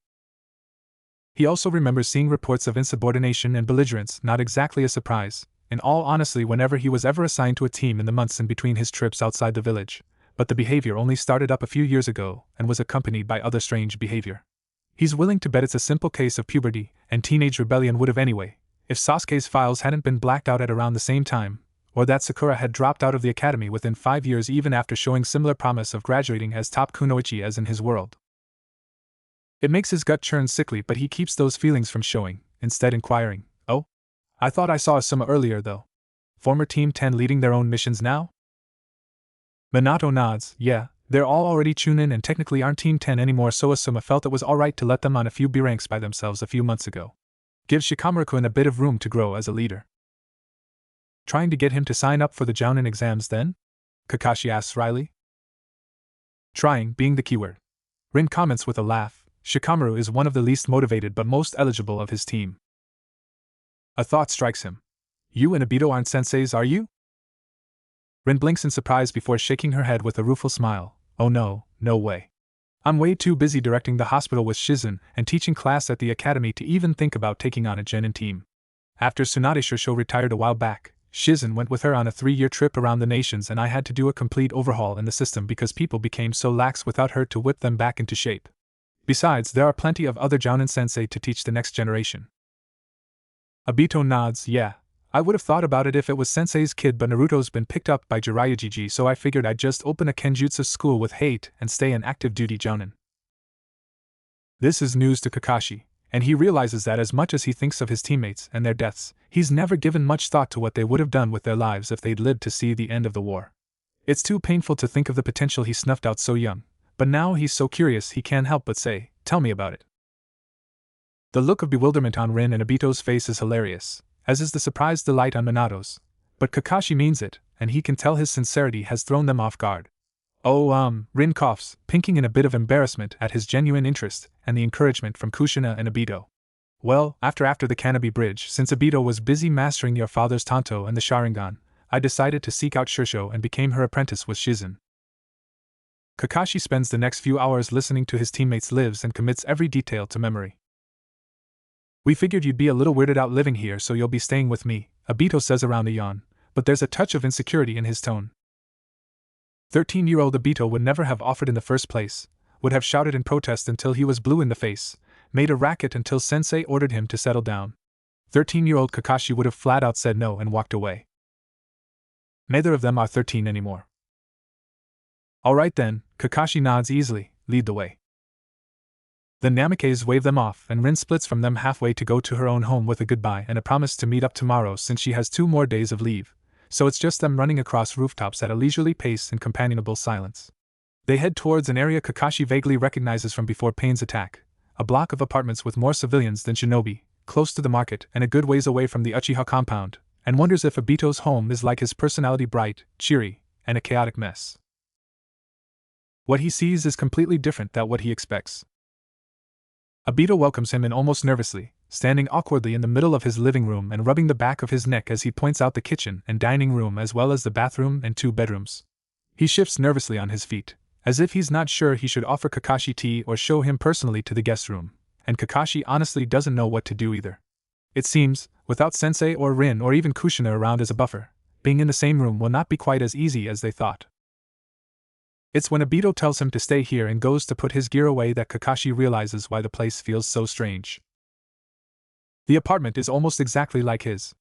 He also remembers seeing reports of insubordination and belligerence, not exactly a surprise, in all honesty whenever he was ever assigned to a team in the months in between his trips outside the village, but the behavior only started up a few years ago and was accompanied by other strange behavior. He's willing to bet it's a simple case of puberty, and teenage rebellion would have anyway, if Sasuke's files hadn't been blacked out at around the same time, or that Sakura had dropped out of the academy within 5 years even after showing similar promise of graduating as top kunoichi as in his world. It makes his gut churn sickly, but he keeps those feelings from showing, instead inquiring, "Oh? I thought I saw Asuma earlier though. Former Team 10 leading their own missions now?" Minato nods. Yeah, they're all already Chunin and technically aren't Team 10 anymore, so Asuma felt it was alright to let them on a few B ranks by themselves a few months ago. Give Shikamaru-kun a bit of room to grow as a leader. Trying to get him to sign up for the Jounin exams then? Kakashi asks wryly. Trying being the keyword. Rin comments with a laugh. Shikamaru is one of the least motivated but most eligible of his team. A thought strikes him. You and Obito aren't senseis, are you? Rin blinks in surprise before shaking her head with a rueful smile. Oh no, no way. I'm way too busy directing the hospital with Shizun and teaching class at the academy to even think about taking on a genin team. After Tsunade Shosho retired a while back, Shizun went with her on a 3-year trip around the nations and I had to do a complete overhaul in the system because people became so lax without her to whip them back into shape. Besides, there are plenty of other Jounin sensei to teach the next generation. Obito nods. Yeah, I would have thought about it if it was sensei's kid, but Naruto's been picked up by Jiraiya Gigi, so I figured I'd just open a Kenjutsu school with Hate and stay an active duty Jounin. This is news to Kakashi, and he realizes that as much as he thinks of his teammates and their deaths, he's never given much thought to what they would have done with their lives if they'd lived to see the end of the war. It's too painful to think of the potential he snuffed out so young. But now he's so curious he can't help but say, "Tell me about it." The look of bewilderment on Rin and Obito's face is hilarious, as is the surprised delight on Minato's. But Kakashi means it, and he can tell his sincerity has thrown them off guard. Rin coughs, pinking in a bit of embarrassment at his genuine interest and the encouragement from Kushina and Obito. Well, after the Canopy Bridge, since Obito was busy mastering your father's Tanto and the Sharingan, I decided to seek out Shusho and became her apprentice with Shizun. Kakashi spends the next few hours listening to his teammates' lives and commits every detail to memory. We figured you'd be a little weirded out living here, so you'll be staying with me, Obito says around a yawn, but there's a touch of insecurity in his tone. 13-year-old Obito would never have offered in the first place, would have shouted in protest until he was blue in the face, made a racket until sensei ordered him to settle down. 13-year-old Kakashi would have flat out said no and walked away. Neither of them are 13 anymore. Alright then, Kakashi nods easily, lead the way. The Namikes wave them off and Rin splits from them halfway to go to her own home with a goodbye and a promise to meet up tomorrow since she has 2 more days of leave, so it's just them running across rooftops at a leisurely pace in companionable silence. They head towards an area Kakashi vaguely recognizes from before Pain's attack, a block of apartments with more civilians than shinobi, close to the market and a good ways away from the Uchiha compound, and wonders if Obito's home is like his personality, bright, cheery, and a chaotic mess. What he sees is completely different than what he expects. Obito welcomes him in almost nervously, standing awkwardly in the middle of his living room and rubbing the back of his neck as he points out the kitchen and dining room as well as the bathroom and 2 bedrooms. He shifts nervously on his feet, as if he's not sure he should offer Kakashi tea or show him personally to the guest room, and Kakashi honestly doesn't know what to do either. It seems, without Sensei or Rin or even Kushina around as a buffer, being in the same room will not be quite as easy as they thought. It's when Obito tells him to stay here and goes to put his gear away that Kakashi realizes why the place feels so strange. The apartment is almost exactly like his.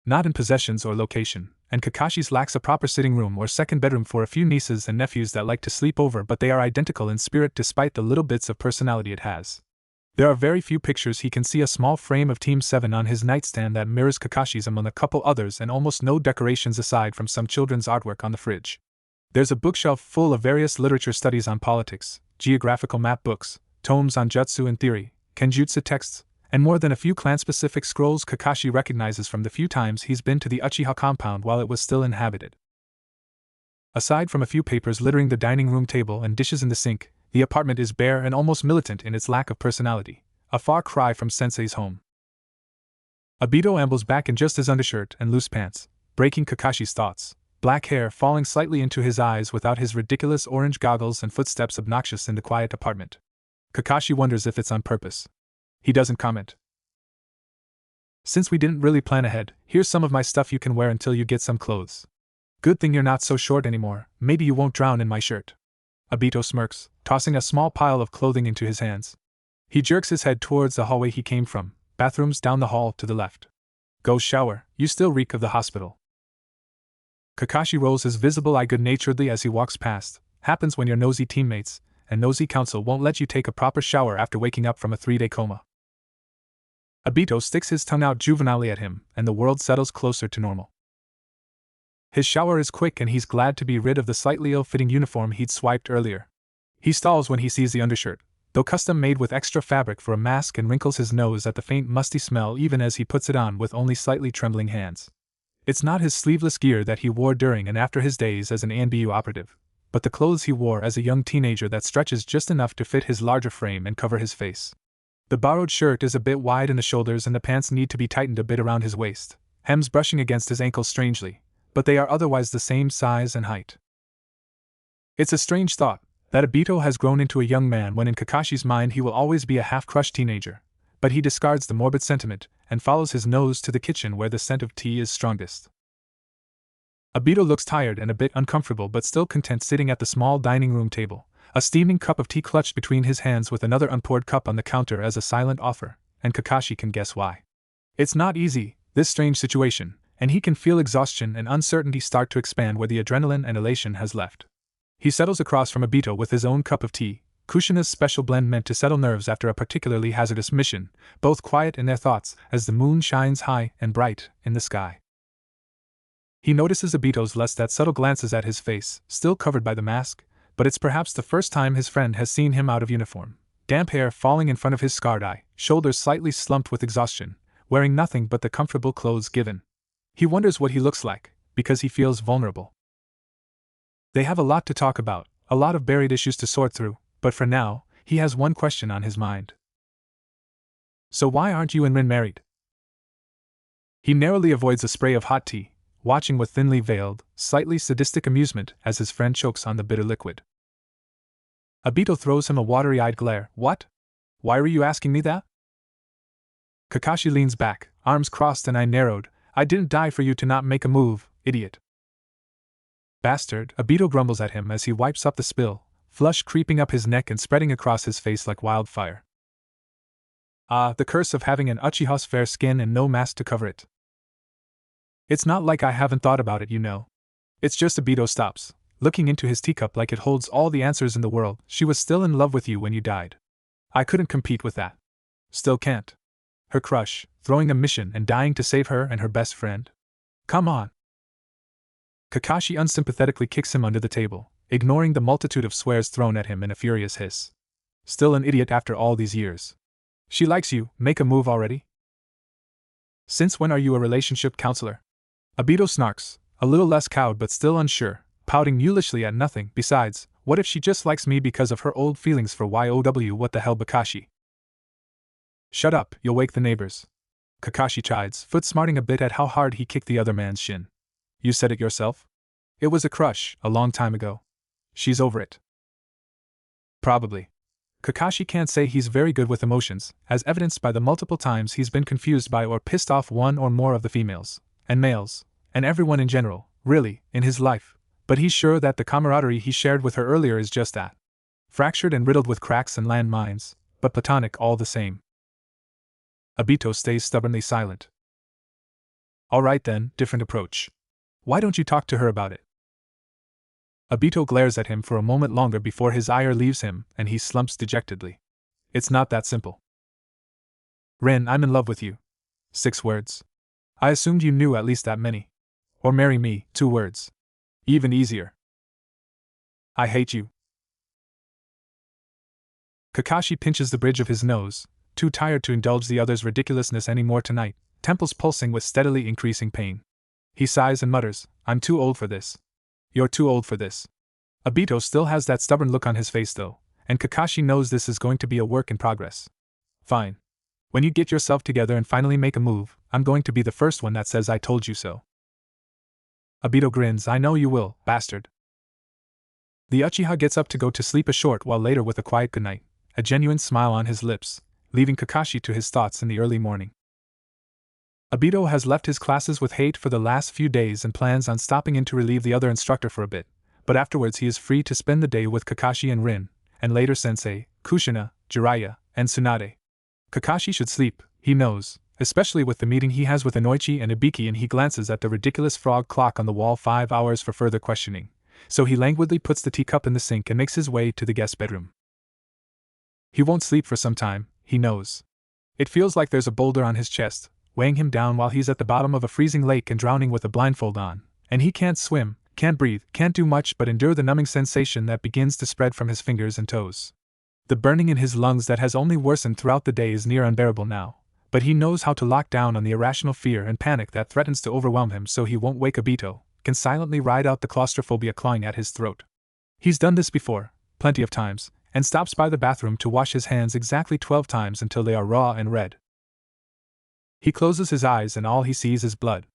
Not in possessions or location, and Kakashi's lacks a proper sitting room or second bedroom for a few nieces and nephews that like to sleep over, but they are identical in spirit despite the little bits of personality it has. There are very few pictures. He can see a small frame of Team 7 on his nightstand that mirrors Kakashi's among a couple others and almost no decorations aside from some children's artwork on the fridge. There's a bookshelf full of various literature studies on politics, geographical map books, tomes on jutsu and theory, kenjutsu texts, and more than a few clan-specific scrolls Kakashi recognizes from the few times he's been to the Uchiha compound while it was still inhabited. Aside from a few papers littering the dining room table and dishes in the sink, the apartment is bare and almost militant in its lack of personality, a far cry from Sensei's home. Obito ambles back in just his undershirt and loose pants, breaking Kakashi's thoughts, black hair falling slightly into his eyes without his ridiculous orange goggles and footsteps obnoxious in the quiet apartment. Kakashi wonders if it's on purpose. He doesn't comment. Since we didn't really plan ahead, here's some of my stuff you can wear until you get some clothes. Good thing you're not so short anymore, maybe you won't drown in my shirt. Obito smirks, tossing a small pile of clothing into his hands. He jerks his head towards the hallway he came from, bathrooms down the hall to the left. Go shower, you still reek of the hospital. Kakashi rolls his visible eye good-naturedly as he walks past. Happens when you're nosy teammates, and nosy council won't let you take a proper shower after waking up from a 3-day coma. Obito sticks his tongue out juvenilely at him, and the world settles closer to normal. His shower is quick and he's glad to be rid of the slightly ill-fitting uniform he'd swiped earlier. He stalls when he sees the undershirt, though custom made with extra fabric for a mask, and wrinkles his nose at the faint musty smell even as he puts it on with only slightly trembling hands. It's not his sleeveless gear that he wore during and after his days as an ANBU operative, but the clothes he wore as a young teenager that stretches just enough to fit his larger frame and cover his face. The borrowed shirt is a bit wide in the shoulders and the pants need to be tightened a bit around his waist, hems brushing against his ankles strangely, but they are otherwise the same size and height. It's a strange thought that Obito has grown into a young man when in Kakashi's mind he will always be a half-crushed teenager, but he discards the morbid sentiment and follows his nose to the kitchen where the scent of tea is strongest. Obito looks tired and a bit uncomfortable but still content sitting at the small dining room table, a steaming cup of tea clutched between his hands with another unpoured cup on the counter as a silent offer, and Kakashi can guess why. It's not easy, this strange situation, and he can feel exhaustion and uncertainty start to expand where the adrenaline and elation has left. He settles across from Obito with his own cup of tea, Kushina's special blend meant to settle nerves after a particularly hazardous mission, both quiet in their thoughts as the moon shines high and bright in the sky. He notices Obito's less that subtle glances at his face, still covered by the mask, but it's perhaps the first time his friend has seen him out of uniform, damp hair falling in front of his scarred eye, shoulders slightly slumped with exhaustion, wearing nothing but the comfortable clothes given. He wonders what he looks like, because he feels vulnerable. They have a lot to talk about, a lot of buried issues to sort through, but for now, he has one question on his mind. So why aren't you and Rin married? He narrowly avoids a spray of hot tea, watching with thinly veiled, slightly sadistic amusement as his friend chokes on the bitter liquid. Obito throws him a watery-eyed glare. What? Why were you asking me that? Kakashi leans back, arms crossed and eye narrowed. I didn't die for you to not make a move, idiot. Bastard, Obito grumbles at him as he wipes up the spill, flush creeping up his neck and spreading across his face like wildfire. Ah, the curse of having an Uchiha's fair skin and no mask to cover it. It's not like I haven't thought about it, you know. It's just Obito stops, looking into his teacup like it holds all the answers in the world. She was still in love with you when you died. I couldn't compete with that. Still can't. Her crush, throwing a mission and dying to save her and her best friend. Come on. Kakashi unsympathetically kicks him under the table, ignoring the multitude of swears thrown at him in a furious hiss. Still an idiot after all these years. She likes you, make a move already? Since when are you a relationship counselor? Obito snarks, a little less cowed but still unsure, pouting mulishly at nothing. Besides, what if she just likes me because of her old feelings for YOW? What the hell, Kakashi? Shut up, you'll wake the neighbors. Kakashi chides, foot smarting a bit at how hard he kicked the other man's shin. You said it yourself? It was a crush, a long time ago. She's over it. Probably. Kakashi can't say he's very good with emotions, as evidenced by the multiple times he's been confused by or pissed off one or more of the females, and males, and everyone in general, really, in his life, but he's sure that the camaraderie he shared with her earlier is just that. Fractured and riddled with cracks and landmines, but platonic all the same. Obito stays stubbornly silent. Alright then, different approach. Why don't you talk to her about it? Obito glares at him for a moment longer before his ire leaves him, and he slumps dejectedly. It's not that simple. Rin, I'm in love with you. 6 words. I assumed you knew at least that many. Or marry me, 2 words. Even easier. I hate you. Kakashi pinches the bridge of his nose, too tired to indulge the other's ridiculousness anymore tonight, temples pulsing with steadily increasing pain. He sighs and mutters, I'm too old for this. You're too old for this. Obito still has that stubborn look on his face though, and Kakashi knows this is going to be a work in progress. Fine. When you get yourself together and finally make a move, I'm going to be the first one that says I told you so. Obito grins, I know you will, bastard. The Uchiha gets up to go to sleep a short while later with a quiet goodnight, a genuine smile on his lips, leaving Kakashi to his thoughts in the early morning. Obito has left his classes with hate for the last few days and plans on stopping in to relieve the other instructor for a bit, but afterwards he is free to spend the day with Kakashi and Rin, and later Sensei, Kushina, Jiraiya, and Tsunade. Kakashi should sleep, he knows, especially with the meeting he has with Inoichi and Ibiki, and he glances at the ridiculous frog clock on the wall. 5 hours for further questioning, so he languidly puts the teacup in the sink and makes his way to the guest bedroom. He won't sleep for some time, he knows. It feels like there's a boulder on his chest, weighing him down while he's at the bottom of a freezing lake and drowning with a blindfold on, and he can't swim, can't breathe, can't do much but endure the numbing sensation that begins to spread from his fingers and toes. The burning in his lungs that has only worsened throughout the day is near unbearable now, but he knows how to lock down on the irrational fear and panic that threatens to overwhelm him so he won't wake Obito, can silently ride out the claustrophobia clawing at his throat. He's done this before, plenty of times, and stops by the bathroom to wash his hands exactly 12 times until they are raw and red. He closes his eyes and all he sees is blood.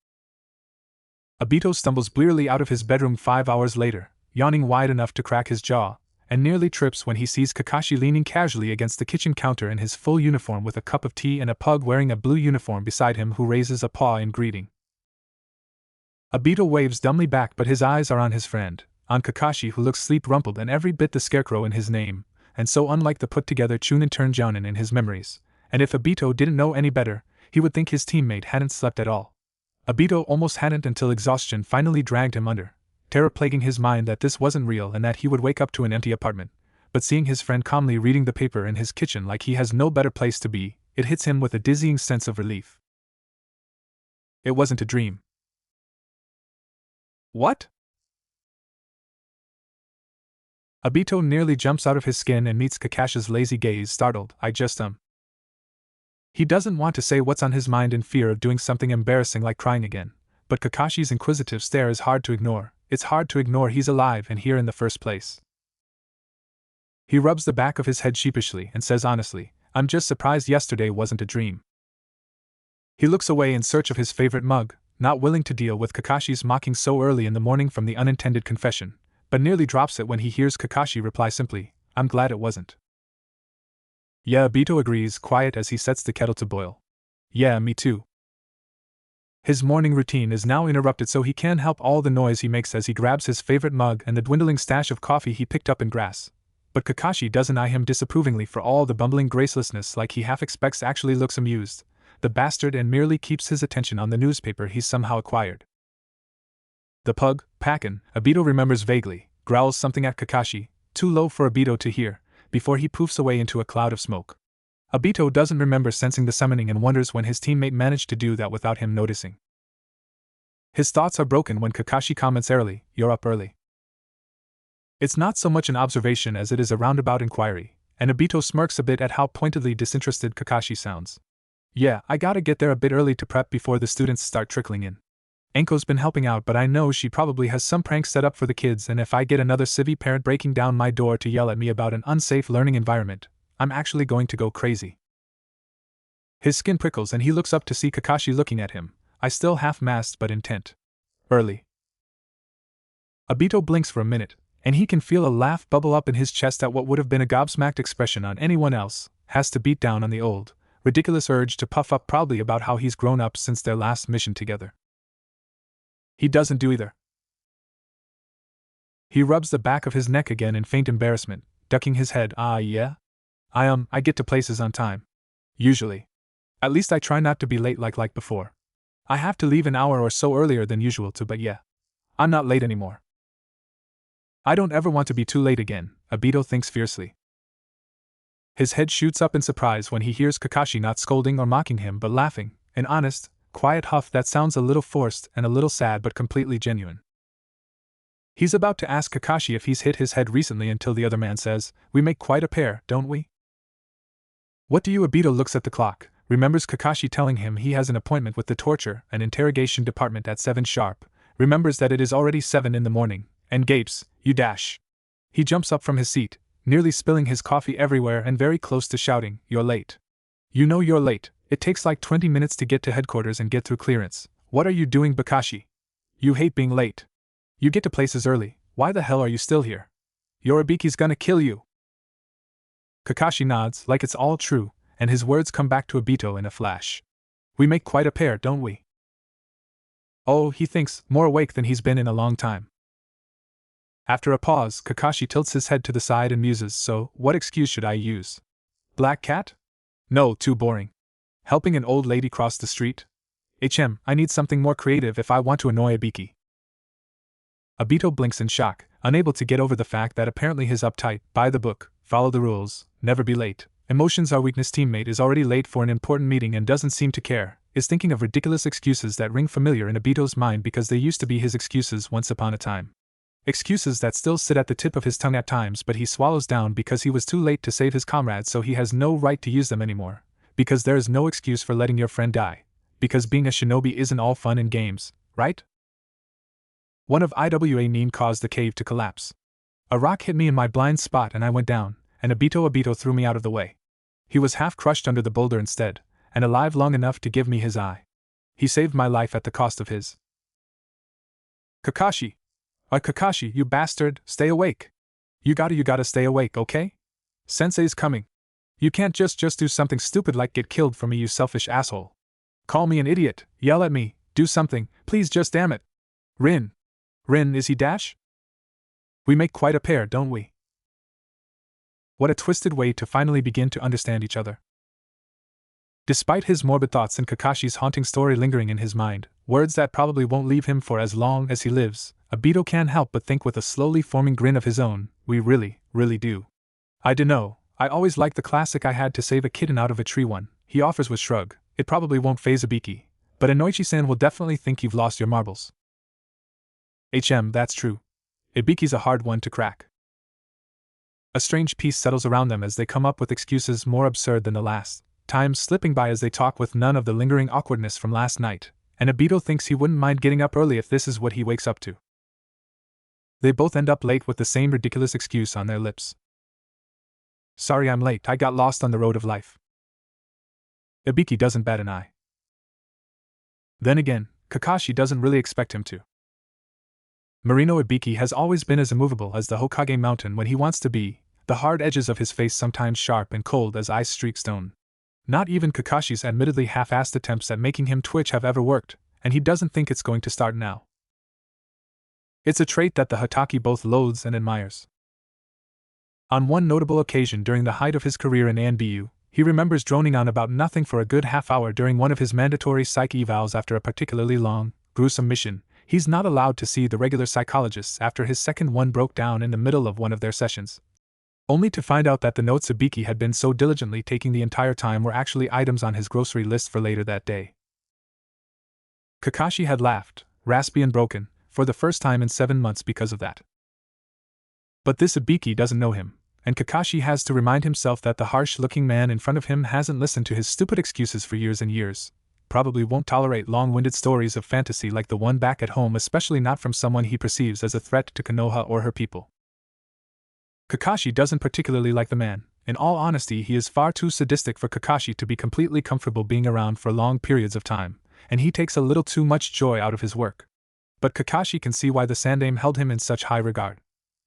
Obito stumbles blearily out of his bedroom 5 hours later, yawning wide enough to crack his jaw, and nearly trips when he sees Kakashi leaning casually against the kitchen counter in his full uniform with a cup of tea and a pug wearing a blue uniform beside him who raises a paw in greeting. Obito waves dumbly back, but his eyes are on his friend, on Kakashi, who looks sleep-rumpled and every bit the scarecrow in his name, and so unlike the put-together Chunin turned Jounin in his memories, and if Obito didn't know any better, he would think his teammate hadn't slept at all. Obito almost hadn't until exhaustion finally dragged him under, terror plaguing his mind that this wasn't real and that he would wake up to an empty apartment, but seeing his friend calmly reading the paper in his kitchen like he has no better place to be, it hits him with a dizzying sense of relief. It wasn't a dream. What? Obito nearly jumps out of his skin and meets Kakashi's lazy gaze, startled. He doesn't want to say what's on his mind in fear of doing something embarrassing like crying again, but Kakashi's inquisitive stare is hard to ignore. It's hard to ignore he's alive and here in the first place. He rubs the back of his head sheepishly and says honestly, I'm just surprised yesterday wasn't a dream. He looks away in search of his favorite mug, not willing to deal with Kakashi's mocking so early in the morning from the unintended confession, but nearly drops it when he hears Kakashi reply simply, I'm glad it wasn't. Yeah, Obito agrees, quiet as he sets the kettle to boil. Yeah, me too. His morning routine is now interrupted, so he can't help all the noise he makes as he grabs his favorite mug and the dwindling stash of coffee he picked up in grass, But Kakashi doesn't eye him disapprovingly for all the bumbling gracelessness, like he half expects, actually looks amused, the bastard, and merely keeps his attention on the newspaper he's somehow acquired. The pug, Pakin, Obito remembers vaguely, growls something at Kakashi, too low for Obito to hear, before he poofs away into a cloud of smoke. Obito doesn't remember sensing the summoning and wonders when his teammate managed to do that without him noticing. His thoughts are broken when Kakashi comments airily, "You're up early." It's not so much an observation as it is a roundabout inquiry, and Obito smirks a bit at how pointedly disinterested Kakashi sounds. "Yeah, I gotta get there a bit early to prep before the students start trickling in. Enko's been helping out, but I know she probably has some prank set up for the kids, and if I get another civvy parent breaking down my door to yell at me about an unsafe learning environment, I'm actually going to go crazy." His skin prickles and he looks up to see Kakashi looking at him, I still half-masked but intent. "Early?" Obito blinks for a minute, and he can feel a laugh bubble up in his chest at what would have been a gobsmacked expression on anyone else, has to beat down on the old, ridiculous urge to puff up proudly about how he's grown up since their last mission together. He doesn't do either. He rubs the back of his neck again in faint embarrassment, ducking his head. Yeah? I get to places on time. Usually. At least I try not to be late like before. I have to leave an hour or so earlier than usual but yeah. I'm not late anymore." I don't ever want to be too late again, Obito thinks fiercely. His head shoots up in surprise when he hears Kakashi not scolding or mocking him but laughing, an honest, quiet huff that sounds a little forced and a little sad but completely genuine. He's about to ask Kakashi if he's hit his head recently until the other man says, "We make quite a pair, don't we?" "What do you?" Obito looks at the clock, remembers Kakashi telling him he has an appointment with the torture and interrogation department at 7 sharp, remembers that it is already 7 in the morning, and gapes, "You dash." He jumps up from his seat, nearly spilling his coffee everywhere and very close to shouting, "You're late. You know you're late. It takes like 20 minutes to get to headquarters and get through clearance. What are you doing, Kakashi? You hate being late. You get to places early. Why the hell are you still here? Yoribiki's gonna kill you." Kakashi nods like it's all true, and his words come back to Obito in a flash. "We make quite a pair, don't we?" Oh, he thinks, more awake than he's been in a long time. After a pause, Kakashi tilts his head to the side and muses, "So, what excuse should I use? Black cat? No, too boring. Helping an old lady cross the street? I need something more creative if I want to annoy Ibiki." Obito blinks in shock, unable to get over the fact that apparently his uptight, by the book, follow the rules, never be late, emotions are weakness teammate is already late for an important meeting and doesn't seem to care, is thinking of ridiculous excuses that ring familiar in Obito's mind because they used to be his excuses once upon a time. Excuses that still sit at the tip of his tongue at times, but he swallows down because he was too late to save his comrades, so he has no right to use them anymore. Because there is no excuse for letting your friend die. Because being a shinobi isn't all fun and games, right? One of IWA Nin caused the cave to collapse. A rock hit me in my blind spot and I went down, and Obito threw me out of the way. He was half crushed under the boulder instead, and alive long enough to give me his eye. He saved my life at the cost of his. Kakashi! Kakashi, you bastard, stay awake. You gotta stay awake, okay? Sensei's coming. You can't just do something stupid like get killed for me, you selfish asshole. Call me an idiot, yell at me, do something, please, just damn it. Rin, is he dash? We make quite a pair, don't we? What a twisted way to finally begin to understand each other. Despite his morbid thoughts and Kakashi's haunting story lingering in his mind, words that probably won't leave him for as long as he lives, Obito can't help but think with a slowly forming grin of his own, we really do. I dunno, I always liked the classic "I had to save a kitten out of a tree" one, he offers with shrug. It probably won't faze Ibiki, but Inoichi-san will definitely think you've lost your marbles. That's true. Ibiki's a hard one to crack. A strange peace settles around them as they come up with excuses more absurd than the last, time slipping by as they talk with none of the lingering awkwardness from last night, and Obito thinks he wouldn't mind getting up early if this is what he wakes up to. They both end up late with the same ridiculous excuse on their lips. "Sorry I'm late, I got lost on the road of life." Ibiki doesn't bat an eye. Then again, Kakashi doesn't really expect him to. Marino Ibiki has always been as immovable as the Hokage mountain when he wants to be, the hard edges of his face sometimes sharp and cold as ice-streaked stone. Not even Kakashi's admittedly half-assed attempts at making him twitch have ever worked, and he doesn't think it's going to start now. It's a trait that the Hatake both loathes and admires. On one notable occasion during the height of his career in ANBU, he remembers droning on about nothing for a good half-hour during one of his mandatory psych evals after a particularly long, gruesome mission. He's not allowed to see the regular psychologists after his second one broke down in the middle of one of their sessions, only to find out that the notes Ibiki had been so diligently taking the entire time were actually items on his grocery list for later that day. Kakashi had laughed, raspy and broken, for the first time in 7 months because of that. But this Ibiki doesn't know him, and Kakashi has to remind himself that the harsh-looking man in front of him hasn't listened to his stupid excuses for years and years, probably won't tolerate long-winded stories of fantasy like the one back at home, especially not from someone he perceives as a threat to Konoha or her people. Kakashi doesn't particularly like the man. In all honesty, he is far too sadistic for Kakashi to be completely comfortable being around for long periods of time, and he takes a little too much joy out of his work. But Kakashi can see why the Sandaime held him in such high regard.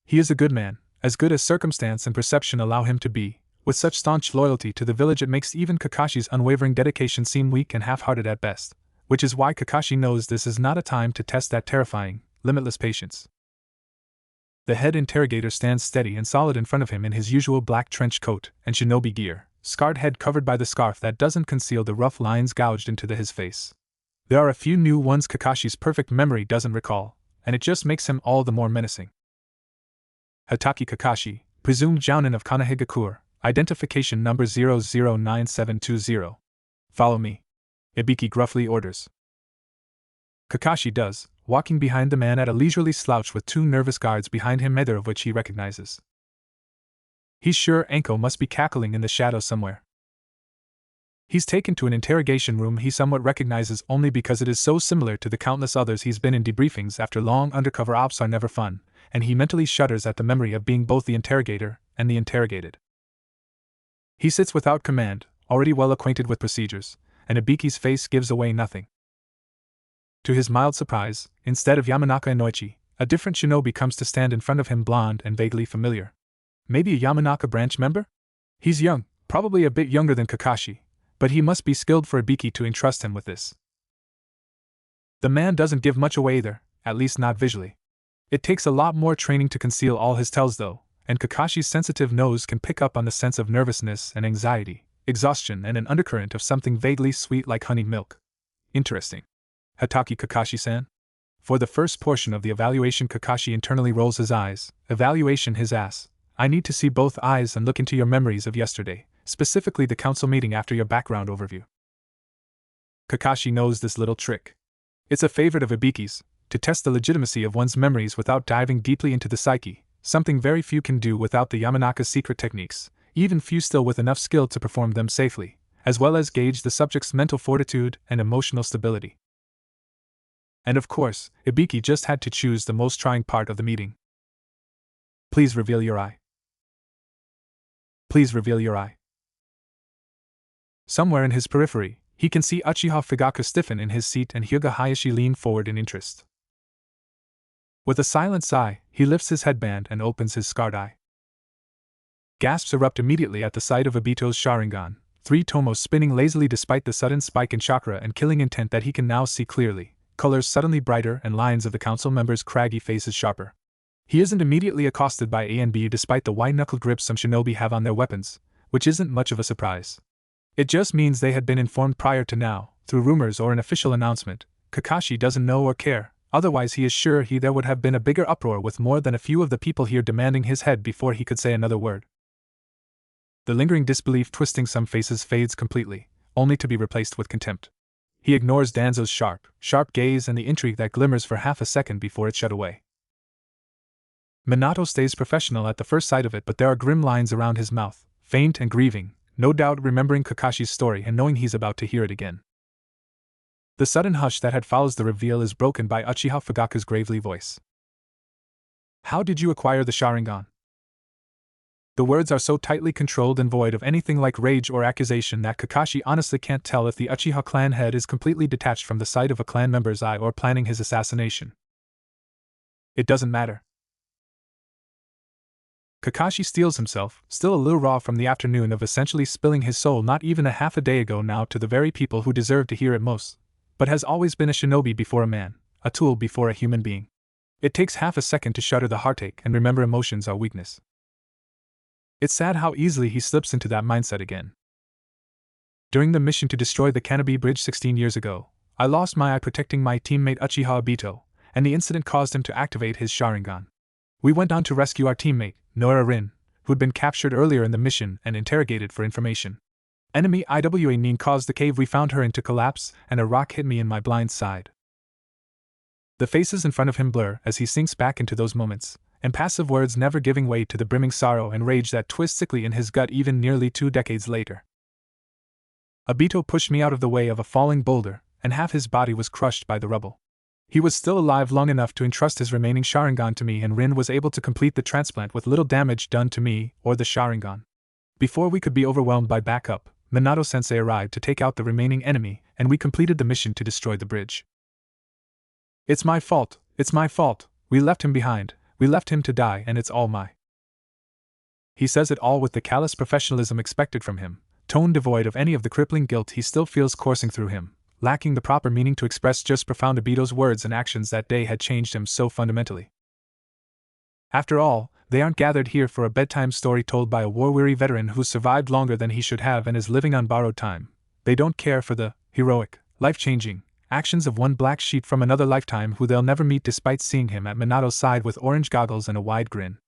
He is a good man, as good as circumstance and perception allow him to be. With such staunch loyalty to the village, it makes even Kakashi's unwavering dedication seem weak and half-hearted at best, which is why Kakashi knows this is not a time to test that terrifying, limitless patience. The head interrogator stands steady and solid in front of him in his usual black trench coat and shinobi gear, scarred head covered by the scarf that doesn't conceal the rough lines gouged into his face. There are a few new ones Kakashi's perfect memory doesn't recall, and it just makes him all the more menacing. Hatake Kakashi, presumed Jounin of Konohagakure, identification number 009720. Follow me. Ibiki gruffly orders. Kakashi does, walking behind the man at a leisurely slouch with 2 nervous guards behind him, neither of which he recognizes. He's sure Anko must be cackling in the shadows somewhere. He's taken to an interrogation room he somewhat recognizes only because it is so similar to the countless others he's been in. Debriefings after long undercover ops are never fun, and he mentally shudders at the memory of being both the interrogator and the interrogated. He sits without command, already well acquainted with procedures, and Ibiki's face gives away nothing. To his mild surprise, instead of Yamanaka Inoichi, a different shinobi comes to stand in front of him, blonde and vaguely familiar. Maybe a Yamanaka branch member? He's young, probably a bit younger than Kakashi, but he must be skilled for Ibiki to entrust him with this. The man doesn't give much away either, at least not visually. It takes a lot more training to conceal all his tells though, and Kakashi's sensitive nose can pick up on the sense of nervousness and anxiety, exhaustion and an undercurrent of something vaguely sweet like honeyed milk. Interesting. Hatake Kakashi-san? For the first portion of the evaluation, Kakashi internally rolls his eyes. Evaluation his ass. I need to see both eyes and look into your memories of yesterday, specifically the council meeting after your background overview. Kakashi knows this little trick. It's a favorite of Ibiki's, to test the legitimacy of one's memories without diving deeply into the psyche, something very few can do without the Yamanaka's secret techniques, even few still with enough skill to perform them safely, as well as gauge the subject's mental fortitude and emotional stability. And of course, Ibiki just had to choose the most trying part of the meeting. Please reveal your eye. Please reveal your eye. Somewhere in his periphery, he can see Uchiha Fugaku stiffen in his seat and Hyuga Hayashi lean forward in interest. With a silent sigh, he lifts his headband and opens his scarred eye. Gasps erupt immediately at the sight of Obito's Sharingan, 3 tomos spinning lazily despite the sudden spike in chakra and killing intent that he can now see clearly, colors suddenly brighter and lines of the council members' craggy faces sharper. He isn't immediately accosted by ANBU despite the white-knuckle grips some shinobi have on their weapons, which isn't much of a surprise. It just means they had been informed prior to now, through rumors or an official announcement. Kakashi doesn't know or care, otherwise he is sure there would have been a bigger uproar with more than a few of the people here demanding his head before he could say another word. The lingering disbelief twisting some faces fades completely, only to be replaced with contempt. He ignores Danzo's sharp gaze and the intrigue that glimmers for half a second before it shut away. Minato stays professional at the first sight of it, but there are grim lines around his mouth, faint and grieving, no doubt remembering Kakashi's story and knowing he's about to hear it again. The sudden hush that had followed the reveal is broken by Uchiha Fugaku's gravely voice. How did you acquire the Sharingan? The words are so tightly controlled and void of anything like rage or accusation that Kakashi honestly can't tell if the Uchiha clan head is completely detached from the sight of a clan member's eye or planning his assassination. It doesn't matter. Kakashi steels himself, still a little raw from the afternoon of essentially spilling his soul not even a half a day ago now to the very people who deserve to hear it most, but has always been a shinobi before a man, a tool before a human being. It takes half a second to shudder the heartache and remember emotions are weakness. It's sad how easily he slips into that mindset again. During the mission to destroy the Kanabi Bridge 16 years ago, I lost my eye protecting my teammate Uchiha Obito, and the incident caused him to activate his Sharingan. We went on to rescue our teammate, Noira Rin, who'd been captured earlier in the mission and interrogated for information. Enemy IWA Nin caused the cave we found her in to collapse, and a rock hit me in my blind side. The faces in front of him blur as he sinks back into those moments, impassive words never giving way to the brimming sorrow and rage that twist sickly in his gut even nearly 2 decades later. Obito pushed me out of the way of a falling boulder, and half his body was crushed by the rubble. He was still alive long enough to entrust his remaining Sharingan to me, and Rin was able to complete the transplant with little damage done to me or the Sharingan. Before we could be overwhelmed by backup, Minato-sensei arrived to take out the remaining enemy, and we completed the mission to destroy the bridge. It's my fault, we left him behind, we left him to die, and it's all my. He says it all with the callous professionalism expected from him, tone devoid of any of the crippling guilt he still feels coursing through him, lacking the proper meaning to express just profound. Obito's words and actions that day had changed him so fundamentally. After all, they aren't gathered here for a bedtime story told by a war-weary veteran who's survived longer than he should have and is living on borrowed time. They don't care for the heroic, life-changing actions of one black sheep from another lifetime who they'll never meet, despite seeing him at Minato's side with orange goggles and a wide grin.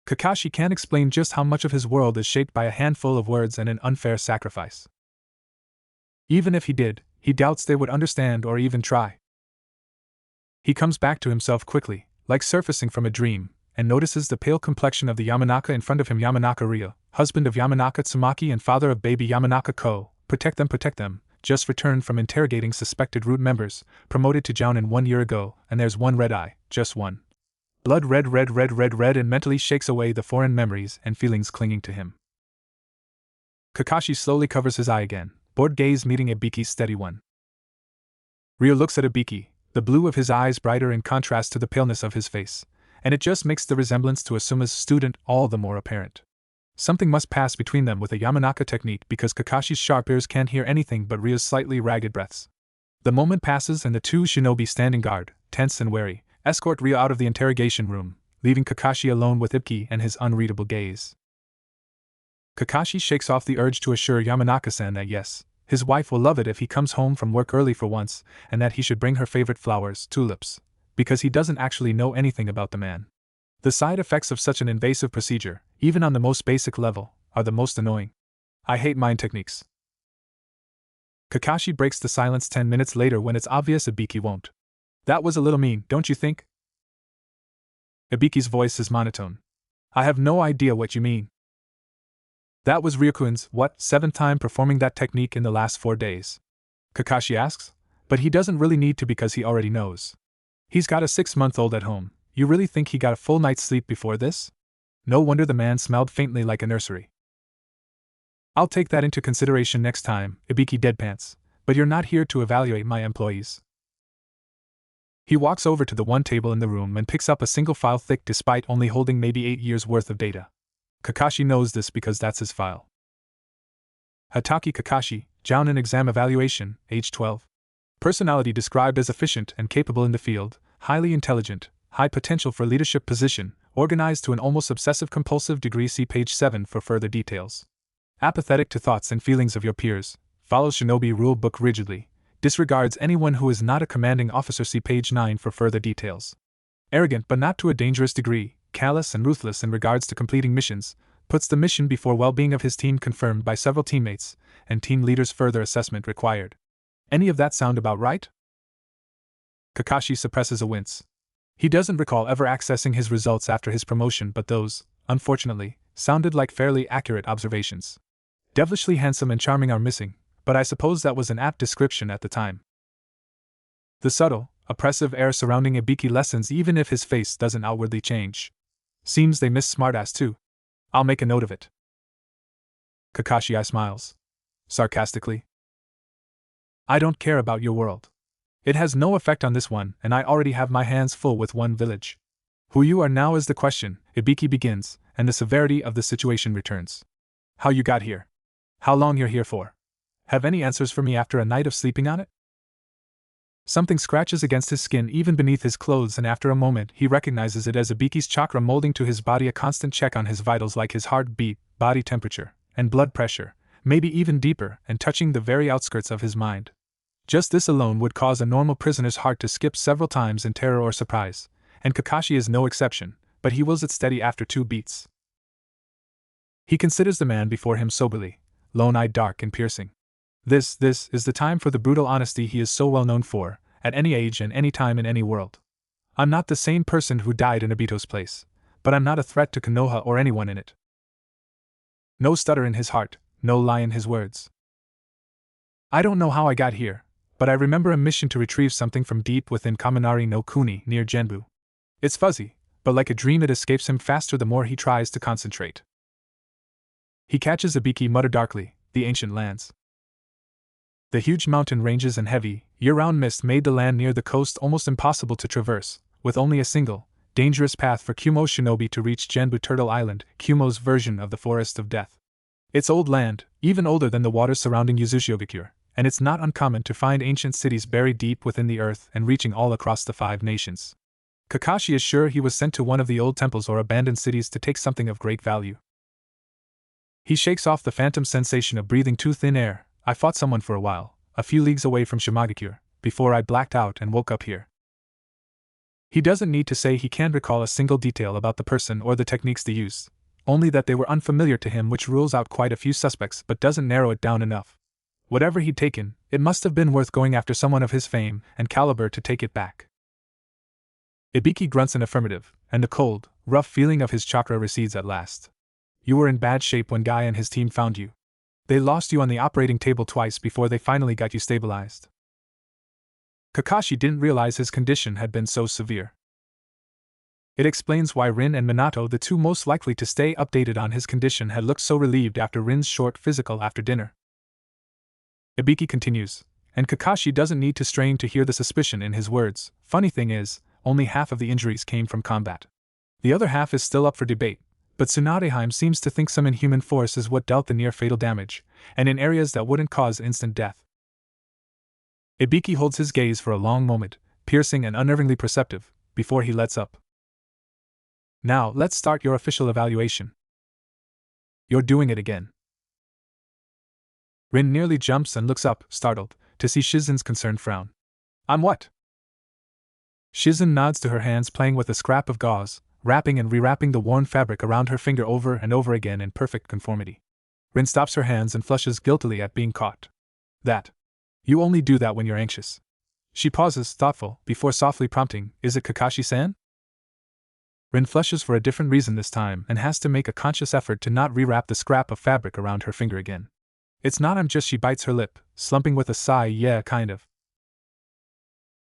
Kakashi can't explain just how much of his world is shaped by a handful of words and an unfair sacrifice. Even if he did, he doubts they would understand or even try. He comes back to himself quickly, like surfacing from a dream, and notices the pale complexion of the Yamanaka in front of him. Yamanaka Ryo, husband of Yamanaka Tsumaki and father of baby Yamanaka Ko, protect them, just returned from interrogating suspected root members, promoted to Jounin 1 year ago, and there's one red eye, just one. Blood red, and mentally shakes away the foreign memories and feelings clinging to him. Kakashi slowly covers his eye again, bored gaze meeting Ibiki's steady one. Ryo looks at Ibiki, the blue of his eyes brighter in contrast to the paleness of his face, and it just makes the resemblance to Asuma's student all the more apparent. Something must pass between them with a Yamanaka technique, because Kakashi's sharp ears can't hear anything but Ryo's slightly ragged breaths. The moment passes and the two shinobi standing guard, tense and wary, escort Ryo out of the interrogation room, leaving Kakashi alone with Ibiki and his unreadable gaze. Kakashi shakes off the urge to assure Yamanaka-san that yes, his wife will love it if he comes home from work early for once, and that he should bring her favorite flowers, tulips, because he doesn't actually know anything about the man. The side effects of such an invasive procedure, even on the most basic level, are the most annoying. I hate mind techniques. Kakashi breaks the silence 10 minutes later when it's obvious Ibiki won't. That was a little mean, don't you think? Ibiki's voice is monotone. I have no idea what you mean. That was Ryokun's, 7th time performing that technique in the last 4 days? Kakashi asks, but he doesn't really need to because he already knows. He's got a 6-month-old at home. You really think he got a full night's sleep before this? No wonder the man smelled faintly like a nursery. I'll take that into consideration next time, Ibiki deadpants, but you're not here to evaluate my employees. He walks over to the one table in the room and picks up a single file thick despite only holding maybe 8 years worth of data. Kakashi knows this because that's his file. Hataki Kakashi, Jounin exam evaluation, age 12. Personality described as efficient and capable in the field, highly intelligent, high potential for leadership position, organized to an almost obsessive-compulsive degree. See page 7 for further details. Apathetic to thoughts and feelings of your peers, follows Shinobi rule book rigidly, disregards anyone who is not a commanding officer. See page 9 for further details. Arrogant but not to a dangerous degree, callous and ruthless in regards to completing missions, puts the mission before well-being of his team confirmed by several teammates, and team leaders further assessment required. Any of that sound about right? Kakashi suppresses a wince. He doesn't recall ever accessing his results after his promotion, but those, unfortunately, sounded like fairly accurate observations. Devilishly handsome and charming are missing, but I suppose that was an apt description at the time. The subtle, oppressive air surrounding Ibiki lessens even if his face doesn't outwardly change. Seems they miss smartass too. I'll make a note of it. Kakashi smiles. Sarcastically. I don't care about your world. It has no effect on this one, and I already have my hands full with one village. Who you are now is the question, Ibiki begins, and the severity of the situation returns. How you got here? How long you're here for? Have any answers for me after a night of sleeping on it? Something scratches against his skin even beneath his clothes, and after a moment he recognizes it as Ibiki's chakra molding to his body, a constant check on his vitals like his heartbeat, body temperature, and blood pressure, maybe even deeper, and touching the very outskirts of his mind. Just this alone would cause a normal prisoner's heart to skip several times in terror or surprise, and Kakashi is no exception, but he wills it steady after 2 beats. He considers the man before him soberly, lone-eyed, dark and piercing. This is the time for the brutal honesty he is so well known for, at any age and any time in any world. I'm not the same person who died in Obito's place, but I'm not a threat to Konoha or anyone in it. No stutter in his heart, no lie in his words. I don't know how I got here, but I remember a mission to retrieve something from deep within Kaminari no Kuni near Genbu. It's fuzzy, but like a dream it escapes him faster the more he tries to concentrate. He catches Ibiki mutter darkly, the ancient lands. The huge mountain ranges and heavy, year-round mist made the land near the coast almost impossible to traverse, with only a single, dangerous path for Kumo shinobi to reach Genbu Turtle Island, Kumo's version of the Forest of Death. It's old land, even older than the waters surrounding Yuzushiogakure, and it's not uncommon to find ancient cities buried deep within the earth and reaching all across the 5 nations. Kakashi is sure he was sent to one of the old temples or abandoned cities to take something of great value. He shakes off the phantom sensation of breathing too thin air. I fought someone for a while, a few leagues away from Shimagakure, before I blacked out and woke up here. He doesn't need to say he can't recall a single detail about the person or the techniques they used, only that they were unfamiliar to him, which rules out quite a few suspects but doesn't narrow it down enough. Whatever he'd taken, it must have been worth going after someone of his fame and caliber to take it back. Ibiki grunts in affirmative, and the cold, rough feeling of his chakra recedes at last. You were in bad shape when Guy and his team found you. They lost you on the operating table twice before they finally got you stabilized. Kakashi didn't realize his condition had been so severe. It explains why Rin and Minato, the 2 most likely to stay updated on his condition, had looked so relieved after Rin's short physical after dinner. Ibiki continues, and Kakashi doesn't need to strain to hear the suspicion in his words. Funny thing is, only half of the injuries came from combat. The other half is still up for debate. But Tsunadeheim seems to think some inhuman force is what dealt the near-fatal damage, and in areas that wouldn't cause instant death. Ibiki holds his gaze for a long moment, piercing and unnervingly perceptive, before he lets up. Now, let's start your official evaluation. You're doing it again. Rin nearly jumps and looks up, startled, to see Shizen's concerned frown. I'm what? Shizen nods to her hands, playing with a scrap of gauze, wrapping and rewrapping the worn fabric around her finger over and over again in perfect conformity. Rin stops her hands and flushes guiltily at being caught. That. You only do that when you're anxious. She pauses, thoughtful, before softly prompting, is it Kakashi-san? Rin flushes for a different reason this time and has to make a conscious effort to not rewrap the scrap of fabric around her finger again. It's not, I'm just, she bites her lip, slumping with a sigh, yeah, kind of.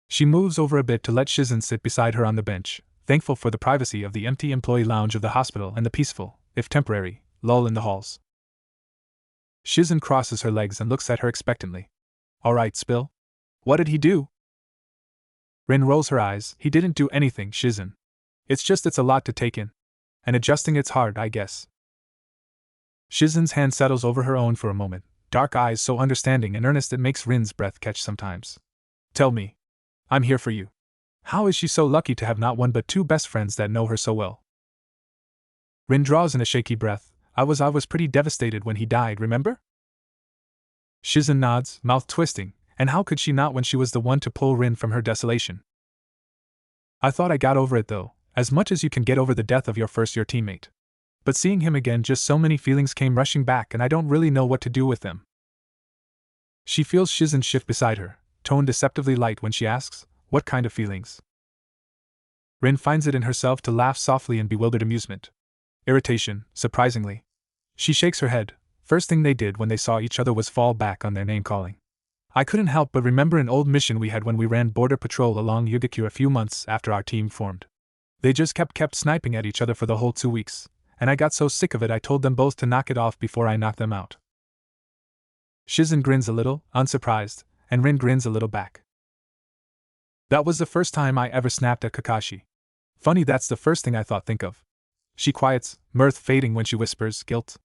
She moves over a bit to let Shizen sit beside her on the bench, thankful for the privacy of the empty employee lounge of the hospital and the peaceful, if temporary, lull in the halls. Shizen crosses her legs and looks at her expectantly. All right, Spill? What did he do? Rin rolls her eyes. He didn't do anything, Shizen. It's a lot to take in. And adjusting it's hard, I guess. Shizen's hand settles over her own for a moment, dark eyes so understanding and earnest it makes Rin's breath catch sometimes. Tell me. I'm here for you. How is she so lucky to have not one but 2 best friends that know her so well? Rin draws in a shaky breath. I was pretty devastated when he died, remember? Shizen nods, mouth twisting, and how could she not when she was the one to pull Rin from her desolation? I thought I got over it though, as much as you can get over the death of your first-year teammate. But seeing him again, just so many feelings came rushing back and I don't really know what to do with them. She feels Shizen shift beside her, tone deceptively light when she asks, what kind of feelings? Rin finds it in herself to laugh softly in bewildered amusement. Irritation, surprisingly. She shakes her head. First thing they did when they saw each other was fall back on their name-calling. I couldn't help but remember an old mission we had when we ran border patrol along Yugakure a few months after our team formed. They just kept sniping at each other for the whole 2 weeks, and I got so sick of it I told them both to knock it off before I knocked them out. Shizen grins a little, unsurprised, and Rin grins a little back. That was the first time I ever snapped at Kakashi. Funny, that's the first thing I think of. She quiets, mirth fading when she whispers, guilt.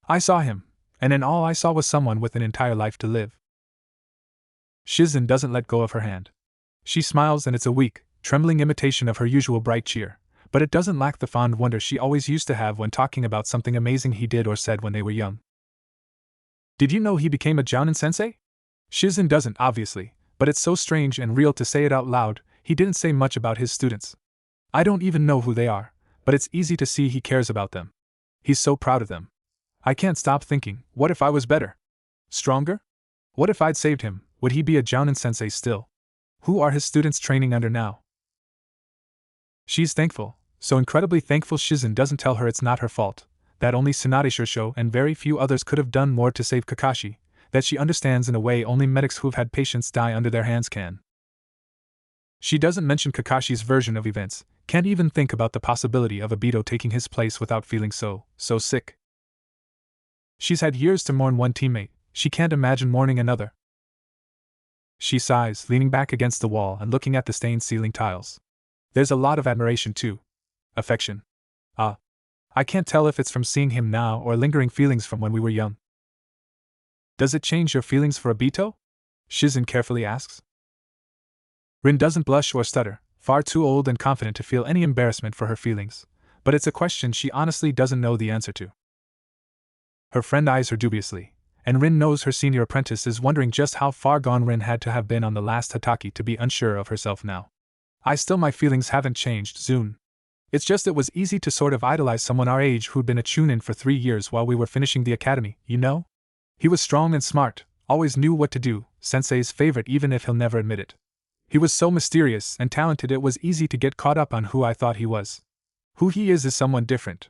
I saw him, and in all I saw was someone with an entire life to live. Shizen doesn't let go of her hand. She smiles and it's a weak, trembling imitation of her usual bright cheer, but it doesn't lack the fond wonder she always used to have when talking about something amazing he did or said when they were young. Did you know he became a Jounin sensei? Shizen doesn't, obviously, but it's so strange and real to say it out loud. He didn't say much about his students. I don't even know who they are, but it's easy to see he cares about them. He's so proud of them. I can't stop thinking, what if I was better? Stronger? What if I'd saved him? Would he be a Jounin sensei still? Who are his students training under now? She's thankful, so incredibly thankful Shizen doesn't tell her it's not her fault, that only Tsunade Shursho and very few others could have done more to save Kakashi, that she understands in a way only medics who've had patients die under their hands can. She doesn't mention Kakashi's version of events, can't even think about the possibility of Obito taking his place without feeling so sick. She's had years to mourn one teammate, she can't imagine mourning another. She sighs, leaning back against the wall and looking at the stained ceiling tiles. There's a lot of admiration too. Affection. I can't tell if it's from seeing him now or lingering feelings from when we were young. Does it change your feelings for Obito? Shizen carefully asks. Rin doesn't blush or stutter, far too old and confident to feel any embarrassment for her feelings, but it's a question she honestly doesn't know the answer to. Her friend eyes her dubiously, and Rin knows her senior apprentice is wondering just how far gone Rin had to have been on the last Hataki to be unsure of herself now. My feelings haven't changed, Zune. It's just it was easy to sort of idolize someone our age who'd been a chunin for 3 years while we were finishing the academy, you know? He was strong and smart, always knew what to do, sensei's favorite even if he'll never admit it. He was so mysterious and talented it was easy to get caught up on who I thought he was. Who he is someone different.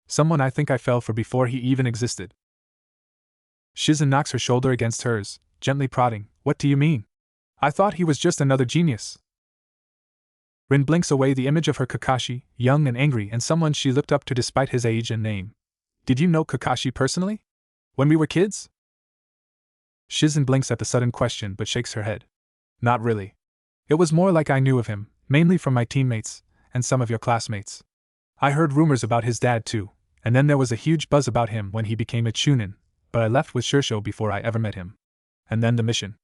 Someone I think I fell for before he even existed. Shizen knocks her shoulder against hers, gently prodding. What do you mean? I thought he was just another genius. Rin blinks away the image of her Kakashi, young and angry and someone she looked up to despite his age and name. Did you know Kakashi personally? When we were kids? Shizen blinks at the sudden question but shakes her head. Not really. It was more like I knew of him, mainly from my teammates, and some of your classmates. I heard rumors about his dad too, and then there was a huge buzz about him when he became a chunin, but I left with Shursho before I ever met him. And then the mission.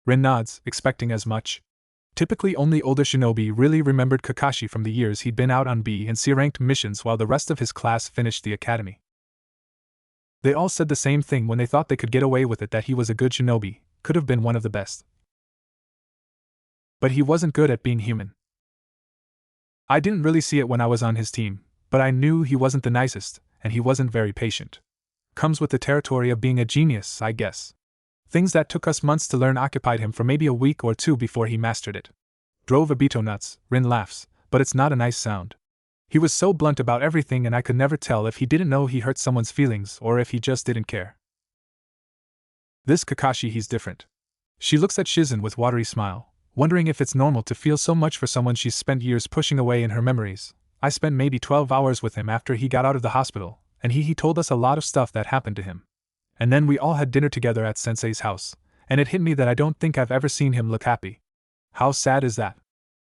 Rin nods, expecting as much. Typically only older shinobi really remembered Kakashi from the years he'd been out on B and C-ranked missions while the rest of his class finished the academy. They all said the same thing when they thought they could get away with it, that he was a good shinobi, could have been one of the best. But he wasn't good at being human. I didn't really see it when I was on his team, but I knew he wasn't the nicest, and he wasn't very patient. Comes with the territory of being a genius, I guess. Things that took us months to learn occupied him for maybe a week or two before he mastered it. Drove Obito nuts, Rin laughs, but it's not a nice sound. He was so blunt about everything and I could never tell if he didn't know he hurt someone's feelings or if he just didn't care. This Kakashi, he's different. She looks at Shizen with watery smile, wondering if it's normal to feel so much for someone she's spent years pushing away in her memories. I spent maybe 12 hours with him after he got out of the hospital, and he told us a lot of stuff that happened to him. And then we all had dinner together at Sensei's house, and it hit me that I don't think I've ever seen him look happy. How sad is that?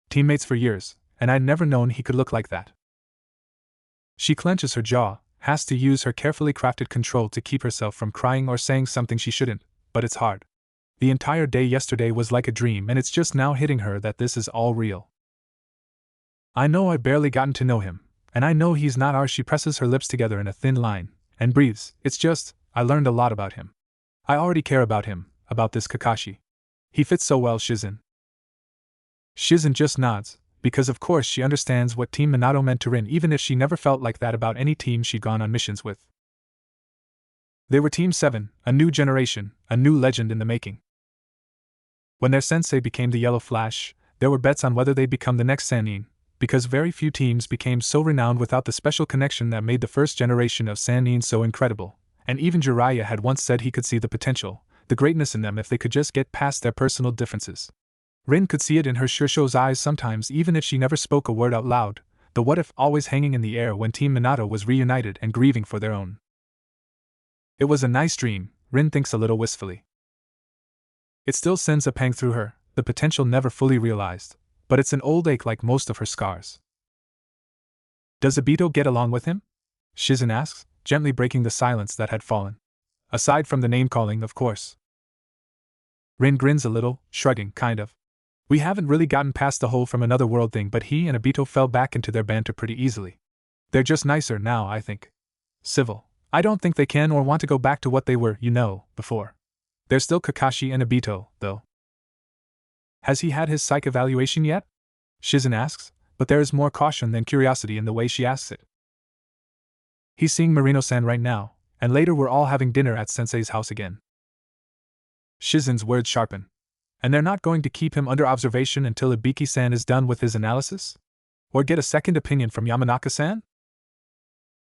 Teammates for years, and I'd never known he could look like that. She clenches her jaw, has to use her carefully crafted control to keep herself from crying or saying something she shouldn't, but it's hard. The entire day yesterday was like a dream and it's just now hitting her that this is all real. I know I've barely gotten to know him, and I know he's not ours. She presses her lips together in a thin line, and breathes. It's just, I learned a lot about him. I already care about him, about this Kakashi. He fits so well, Shizen. Shizen just nods, because of course she understands what Team Minato meant to Rin even if she never felt like that about any team she'd gone on missions with. They were Team 7, a new generation, a new legend in the making. When their sensei became the Yellow Flash, there were bets on whether they'd become the next Sannin, because very few teams became so renowned without the special connection that made the first generation of Sannin so incredible, and even Jiraiya had once said he could see the potential, the greatness in them if they could just get past their personal differences. Rin could see it in her Shursho's eyes sometimes even if she never spoke a word out loud, the what if always hanging in the air when Team Minato was reunited and grieving for their own. It was a nice dream, Rin thinks a little wistfully. It still sends a pang through her, the potential never fully realized, but it's an old ache like most of her scars. Does Obito get along with him? Shizen asks, gently breaking the silence that had fallen. Aside from the name-calling, of course. Rin grins a little, shrugging, kind of. We haven't really gotten past the whole from another world thing, but he and Obito fell back into their banter pretty easily. They're just nicer now, I think. Civil. I don't think they can or want to go back to what they were, before. They're still Kakashi and Obito, though. Has he had his psych evaluation yet? Shizen asks, but there is more caution than curiosity in the way she asks it. He's seeing Marino-san right now, and later we're all having dinner at Sensei's house again. Shizen's words sharpen. And they're not going to keep him under observation until Ibiki-san is done with his analysis? Or get a second opinion from Yamanaka-san?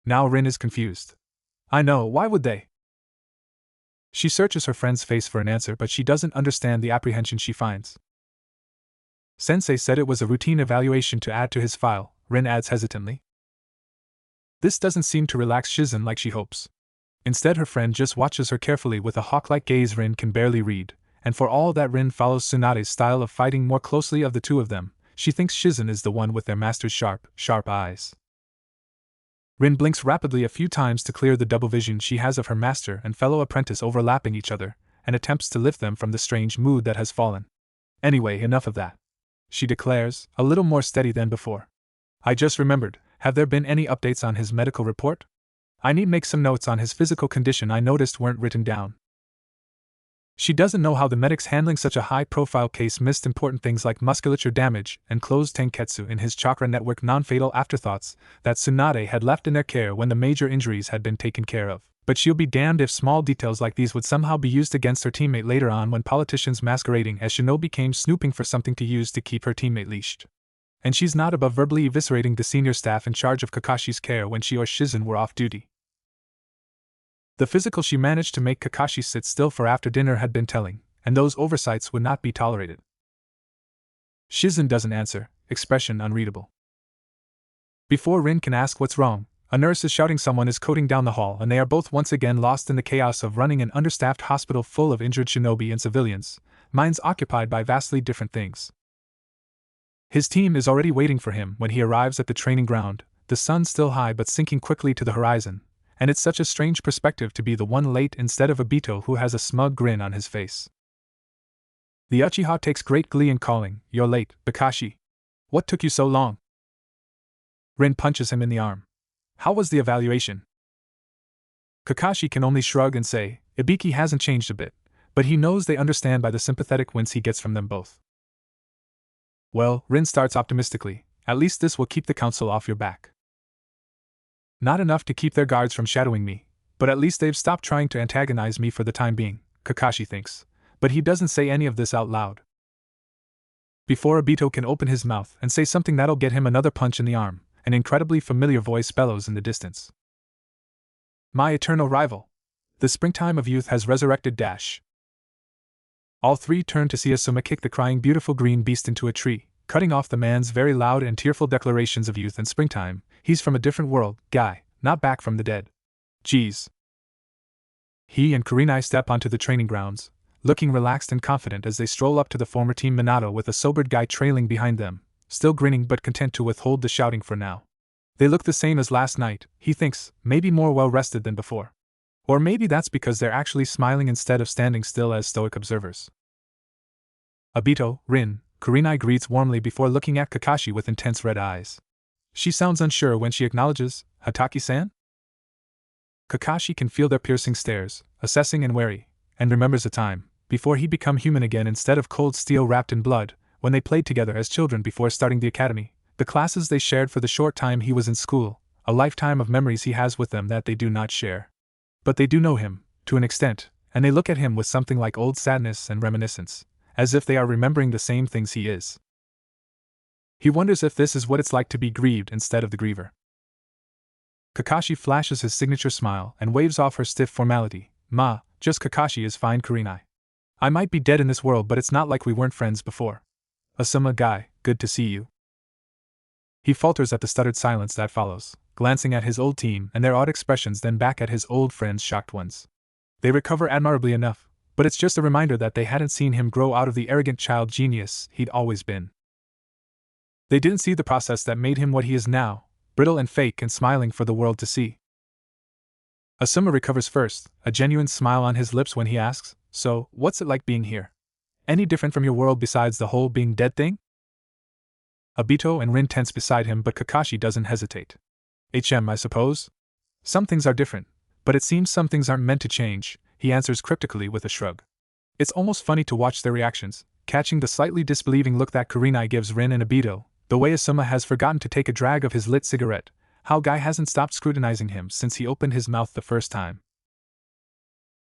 Now Rin is confused. I know, why would they? She searches her friend's face for an answer, but she doesn't understand the apprehension she finds. Sensei said it was a routine evaluation to add to his file, Rin adds hesitantly. This doesn't seem to relax Shizen like she hopes. Instead, her friend just watches her carefully with a hawk-like gaze Rin can barely read, and for all that Rin follows Tsunade's style of fighting more closely of the two of them, she thinks Shizen is the one with their master's sharp eyes. Rin blinks rapidly a few times to clear the double vision she has of her master and fellow apprentice overlapping each other, and attempts to lift them from the strange mood that has fallen. Anyway, enough of that, she declares, a little more steady than before. I just remembered, have there been any updates on his medical report? I need make some notes on his physical condition I noticed weren't written down. She doesn't know how the medics handling such a high-profile case missed important things like musculature damage and closed tenketsu in his chakra network non-fatal afterthoughts that Tsunade had left in their care when the major injuries had been taken care of. But she'll be damned if small details like these would somehow be used against her teammate later on when politicians masquerading as shinobi came snooping for something to use to keep her teammate leashed. And she's not above verbally eviscerating the senior staff in charge of Kakashi's care when she or Shizen were off duty. The physical she managed to make Kakashi sit still for after dinner had been telling, and those oversights would not be tolerated. Shizen doesn't answer, expression unreadable. Before Rin can ask what's wrong, a nurse is shouting someone is coating down the hall and they are both once again lost in the chaos of running an understaffed hospital full of injured shinobi and civilians, minds occupied by vastly different things. His team is already waiting for him when he arrives at the training ground, the sun still high but sinking quickly to the horizon, and it's such a strange perspective to be the one late instead of Obito who has a smug grin on his face. The Uchiha takes great glee in calling, "You're late, Kakashi. What took you so long?" Rin punches him in the arm. How was the evaluation? Kakashi can only shrug and say, Ibiki hasn't changed a bit, but he knows they understand by the sympathetic wince he gets from them both. Well, Rin starts optimistically, at least this will keep the council off your back. Not enough to keep their guards from shadowing me, but at least they've stopped trying to antagonize me for the time being, Kakashi thinks, but he doesn't say any of this out loud. Before Obito can open his mouth and say something that'll get him another punch in the arm, an incredibly familiar voice bellows in the distance. My eternal rival! The springtime of youth has resurrected Dash. All three turn to see Asuma kick the crying beautiful green beast into a tree, cutting off the man's very loud and tearful declarations of youth and springtime. He's from a different world, guy, not back from the dead. Geez. He and Kurenai step onto the training grounds, looking relaxed and confident as they stroll up to the former Team Minato with a sobered guy trailing behind them, still grinning but content to withhold the shouting for now. They look the same as last night, he thinks, maybe more well-rested than before. Or maybe that's because they're actually smiling instead of standing still as stoic observers. Obito, Rin, Kurenai greets warmly before looking at Kakashi with intense red eyes. She sounds unsure when she acknowledges, Hataki-san? Kakashi can feel their piercing stares, assessing and wary, and remembers a time, before he became human again instead of cold steel wrapped in blood, when they played together as children before starting the academy, the classes they shared for the short time he was in school, a lifetime of memories he has with them that they do not share. But they do know him, to an extent, and they look at him with something like old sadness and reminiscence, as if they are remembering the same things he is. He wonders if this is what it's like to be grieved instead of the griever. Kakashi flashes his signature smile and waves off her stiff formality. Ma, just Kakashi is fine, Kurenai. I might be dead in this world, but it's not like we weren't friends before. Asuma guy, good to see you. He falters at the stuttered silence that follows, glancing at his old team and their odd expressions, then back at his old friend's shocked ones. They recover admirably enough, but it's just a reminder that they hadn't seen him grow out of the arrogant child genius he'd always been. They didn't see the process that made him what he is now, brittle and fake and smiling for the world to see. Asuma recovers first, a genuine smile on his lips when he asks, So, what's it like being here? Any different from your world besides the whole being dead thing? Obito and Rin tense beside him, but Kakashi doesn't hesitate. I suppose? Some things are different, but it seems some things aren't meant to change, he answers cryptically with a shrug. It's almost funny to watch their reactions, catching the slightly disbelieving look that Kurenai gives Rin and Obito, the way Asuma has forgotten to take a drag of his lit cigarette, how Guy hasn't stopped scrutinizing him since he opened his mouth the first time.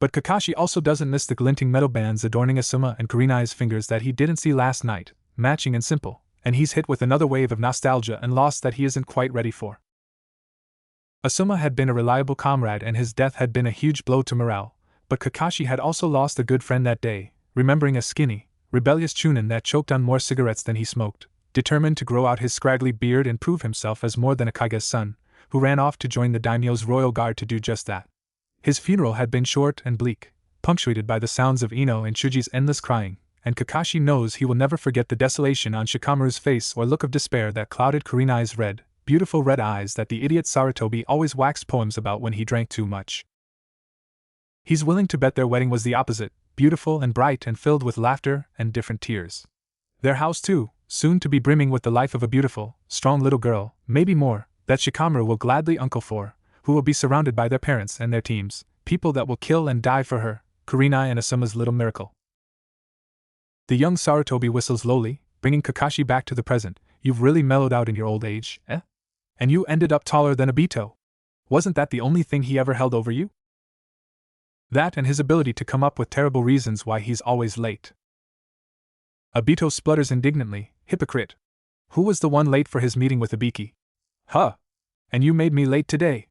But Kakashi also doesn't miss the glinting metal bands adorning Asuma and Kurenai's fingers that he didn't see last night, matching and simple, and he's hit with another wave of nostalgia and loss that he isn't quite ready for. Asuma had been a reliable comrade and his death had been a huge blow to morale, but Kakashi had also lost a good friend that day, remembering a skinny, rebellious Chunin that choked on more cigarettes than he smoked, determined to grow out his scraggly beard and prove himself as more than a Kage's son, who ran off to join the daimyo's royal guard to do just that. His funeral had been short and bleak, punctuated by the sounds of Ino and Shuji's endless crying, and Kakashi knows he will never forget the desolation on Shikamaru's face or look of despair that clouded Kurenai's beautiful red eyes that the idiot Sarutobi always waxed poems about when he drank too much. He's willing to bet their wedding was the opposite, beautiful and bright and filled with laughter and different tears. Their house too, soon to be brimming with the life of a beautiful, strong little girl, maybe more, that Shikamaru will gladly uncle for, who will be surrounded by their parents and their teams, people that will kill and die for her, Kurenai and Asuma's little miracle. The young Sarutobi whistles lowly, bringing Kakashi back to the present. You've really mellowed out in your old age, eh? And you ended up taller than Obito. Wasn't that the only thing he ever held over you? That and his ability to come up with terrible reasons why he's always late. Obito splutters indignantly, hypocrite. Who was the one late for his meeting with Ibiki? Huh. And you made me late today.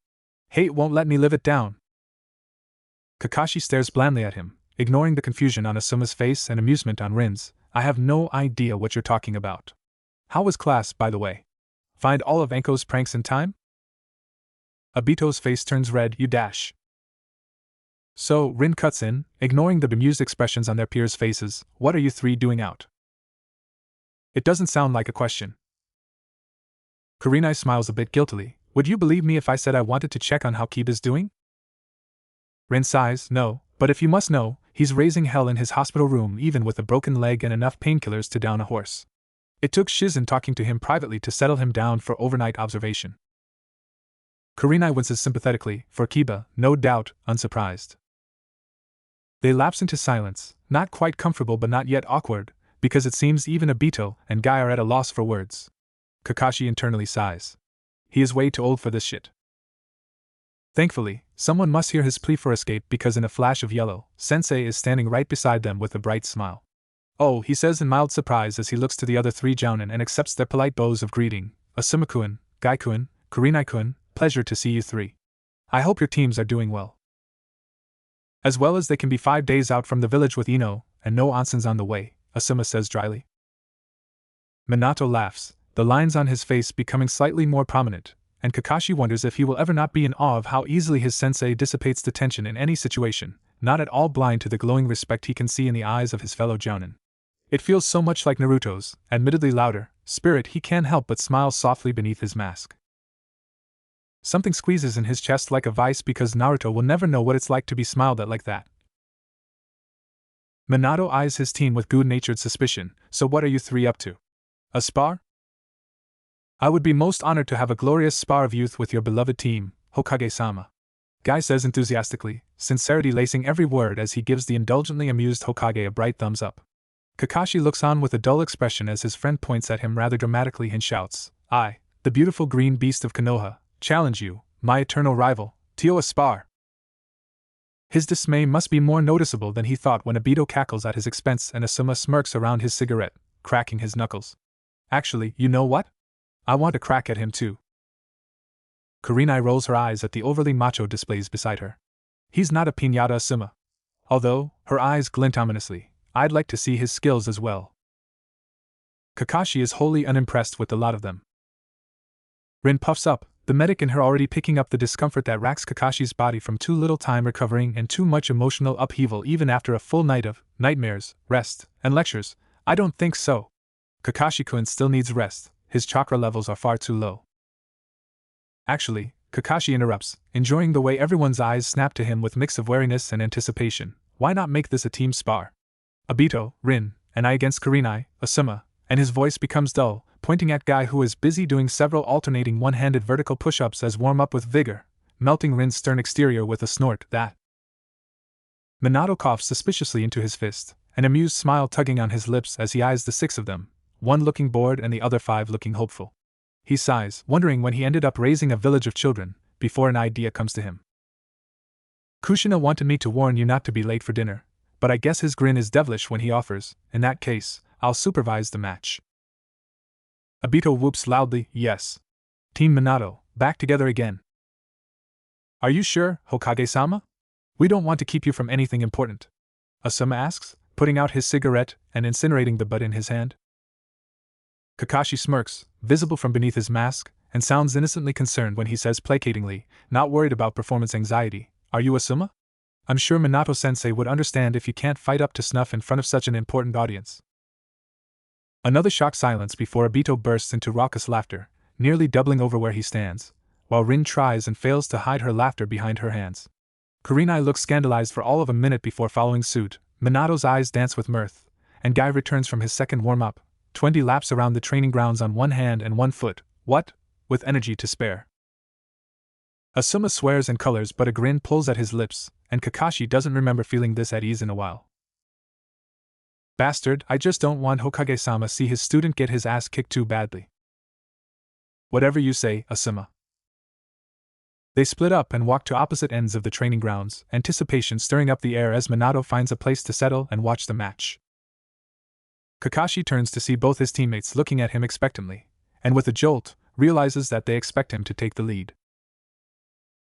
Hate won't let me live it down. Kakashi stares blandly at him, ignoring the confusion on Asuma's face and amusement on Rin's. I have no idea what you're talking about. How was class, by the way? Find all of Anko's pranks in time? Obito's face turns red, you dash. So, Rin cuts in, ignoring the bemused expressions on their peers' faces. What are you three doing out? It doesn't sound like a question. Kurenai smiles a bit guiltily. Would you believe me if I said I wanted to check on how Kiba's doing? Rin sighs, no, but if you must know, he's raising hell in his hospital room even with a broken leg and enough painkillers to down a horse. It took Shizen talking to him privately to settle him down for overnight observation. Kurenai winces sympathetically, for Kiba, no doubt, unsurprised. They lapse into silence, not quite comfortable but not yet awkward, because it seems even Obito and Guy are at a loss for words. Kakashi internally sighs. He is way too old for this shit. Thankfully, someone must hear his plea for escape because in a flash of yellow, Sensei is standing right beside them with a bright smile. Oh, he says in mild surprise as he looks to the other three jounin and accepts their polite bows of greeting. Asuma-kun, Guy-kun, Kurenai-kun, pleasure to see you three. I hope your teams are doing well. As well as they can be 5 days out from the village with Ino, and no onsens on the way, Asuma says dryly. Minato laughs, the lines on his face becoming slightly more prominent, and Kakashi wonders if he will ever not be in awe of how easily his sensei dissipates the tension in any situation, not at all blind to the glowing respect he can see in the eyes of his fellow jounin. It feels so much like Naruto's, admittedly louder, spirit he can't help but smile softly beneath his mask. Something squeezes in his chest like a vice because Naruto will never know what it's like to be smiled at like that. Minato eyes his team with good-natured suspicion. So what are you three up to? A spar? I would be most honored to have a glorious spar of youth with your beloved team, Hokage-sama. Guy says enthusiastically, sincerity lacing every word as he gives the indulgently amused Hokage a bright thumbs up. Kakashi looks on with a dull expression as his friend points at him rather dramatically and shouts, I, the beautiful green beast of Konoha, challenge you, my eternal rival, to a spar. His dismay must be more noticeable than he thought when Obito cackles at his expense and Asuma smirks around his cigarette, cracking his knuckles. Actually, you know what? I want to crack at him too. Kurenai rolls her eyes at the overly macho displays beside her. He's not a piñata, Asuma. Although, her eyes glint ominously, I'd like to see his skills as well. Kakashi is wholly unimpressed with the lot of them. Rin puffs up, the medic in her already picking up the discomfort that racks Kakashi's body from too little time recovering and too much emotional upheaval even after a full night of nightmares, rest, and lectures. I don't think so. Kakashi-kun still needs rest, his chakra levels are far too low. Actually, Kakashi interrupts, enjoying the way everyone's eyes snap to him with mix of wariness and anticipation. Why not make this a team spar? Obito, Rin, and I against Kurenai, Asuma, and his voice becomes dull, pointing at Guy who is busy doing several alternating one-handed vertical push-ups as warm-up with vigor, melting Rin's stern exterior with a snort that. Minato coughs suspiciously into his fist, an amused smile tugging on his lips as he eyes the 6 of them, one looking bored and the other 5 looking hopeful. He sighs, wondering when he ended up raising a village of children, before an idea comes to him. Kushina wanted me to warn you not to be late for dinner, but I guess his grin is devilish when he offers, in that case, I'll supervise the match. Obito whoops loudly, yes. Team Minato, back together again. Are you sure, Hokage-sama? We don't want to keep you from anything important. Asuma asks, putting out his cigarette and incinerating the butt in his hand. Kakashi smirks, visible from beneath his mask, and sounds innocently concerned when he says placatingly, not worried about performance anxiety, are you Asuma? I'm sure Minato-sensei would understand if you can't fight up to snuff in front of such an important audience. Another shocked silence before Obito bursts into raucous laughter, nearly doubling over where he stands, while Rin tries and fails to hide her laughter behind her hands. Kurenai looks scandalized for all of a minute before following suit, Minato's eyes dance with mirth, and Guy returns from his second warm-up, 20 laps around the training grounds on one hand and one foot, what? With energy to spare. Asuma swears and colors but a grin pulls at his lips, and Kakashi doesn't remember feeling this at ease in a while. Bastard, I just don't want Hokage-sama see his student get his ass kicked too badly. Whatever you say, Asuma. They split up and walk to opposite ends of the training grounds, anticipation stirring up the air as Minato finds a place to settle and watch the match. Kakashi turns to see both his teammates looking at him expectantly, and with a jolt, realizes that they expect him to take the lead.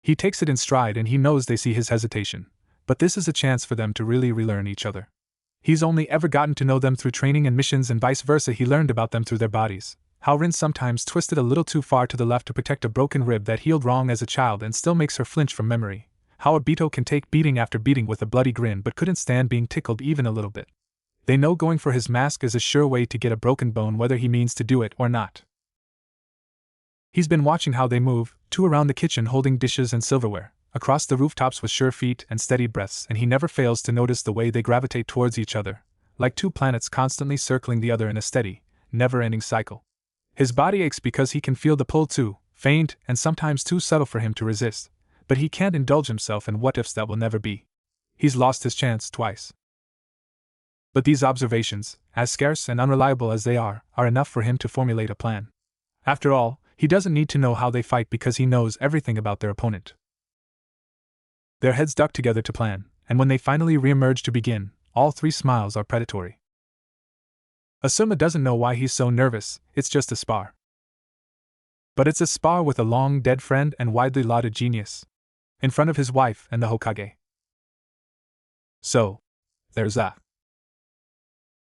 He takes it in stride and he knows they see his hesitation, but this is a chance for them to really relearn each other. He's only ever gotten to know them through training and missions, and vice versa he learned about them through their bodies. How Rin sometimes twisted a little too far to the left to protect a broken rib that healed wrong as a child and still makes her flinch from memory. How Obito can take beating after beating with a bloody grin but couldn't stand being tickled even a little bit. They know going for his mask is a sure way to get a broken bone whether he means to do it or not. He's been watching how they move, 2 around the kitchen holding dishes and silverware, across the rooftops with sure feet and steady breaths, and he never fails to notice the way they gravitate towards each other, like 2 planets constantly circling the other in a steady, never-ending cycle. His body aches because he can feel the pull too, faint and sometimes too subtle for him to resist, but he can't indulge himself in what-ifs that will never be. He's lost his chance twice. But these observations, as scarce and unreliable as they are enough for him to formulate a plan. After all, he doesn't need to know how they fight because he knows everything about their opponent. Their heads duck together to plan, and when they finally re-emerge to begin, all 3 smiles are predatory. Asuma doesn't know why he's so nervous, it's just a spar. But it's a spar with a long-dead friend and widely lauded genius. In front of his wife and the Hokage. So, there's that.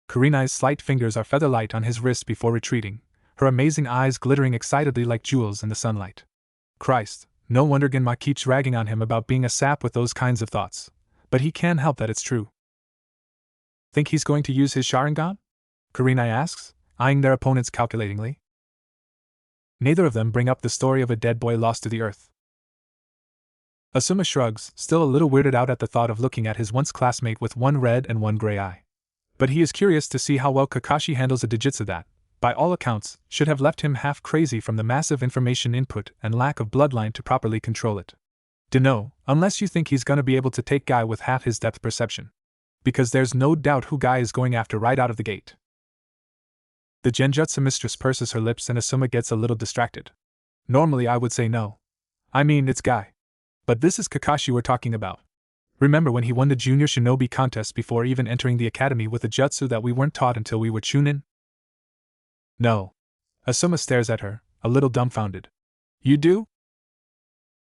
Kurenai's slight fingers are feather-light on his wrist before retreating, her amazing eyes glittering excitedly like jewels in the sunlight. Christ, no wonder Genma keeps ragging on him about being a sap with those kinds of thoughts, but he can't help that it's true. Think he's going to use his Sharingan? Kurenai asks, eyeing their opponents calculatingly. Neither of them bring up the story of a dead boy lost to the earth. Asuma shrugs, still a little weirded out at the thought of looking at his once classmate with one red and one gray eye. But he is curious to see how well Kakashi handles a dijutsu that, by all accounts, should have left him half crazy from the massive information input and lack of bloodline to properly control it. Dunno, unless you think he's gonna be able to take Guy with half his depth perception. Because there's no doubt who Guy is going after right out of the gate. The Genjutsu mistress purses her lips and Asuma gets a little distracted. Normally I would say no. I mean, it's Guy. But this is Kakashi we're talking about. Remember when he won the junior shinobi contest before even entering the academy with a jutsu that we weren't taught until we were Chunin? No. Asuma stares at her, a little dumbfounded. You do?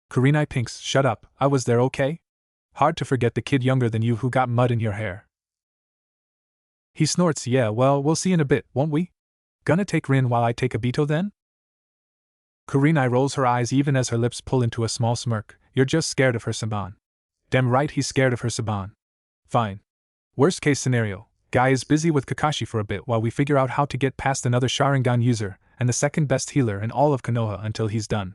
Kurenai pinks, shut up, I was there, okay? Hard to forget the kid younger than you who got mud in your hair. He snorts, yeah, well, we'll see in a bit, won't we? Gonna take Rin while I take Obito then? Kurenai rolls her eyes even as her lips pull into a small smirk. You're just scared of her Saban. Damn right he's scared of her Saban. Fine. Worst case scenario, Guy is busy with Kakashi for a bit while we figure out how to get past another Sharingan user and the second best healer in all of Konoha until he's done.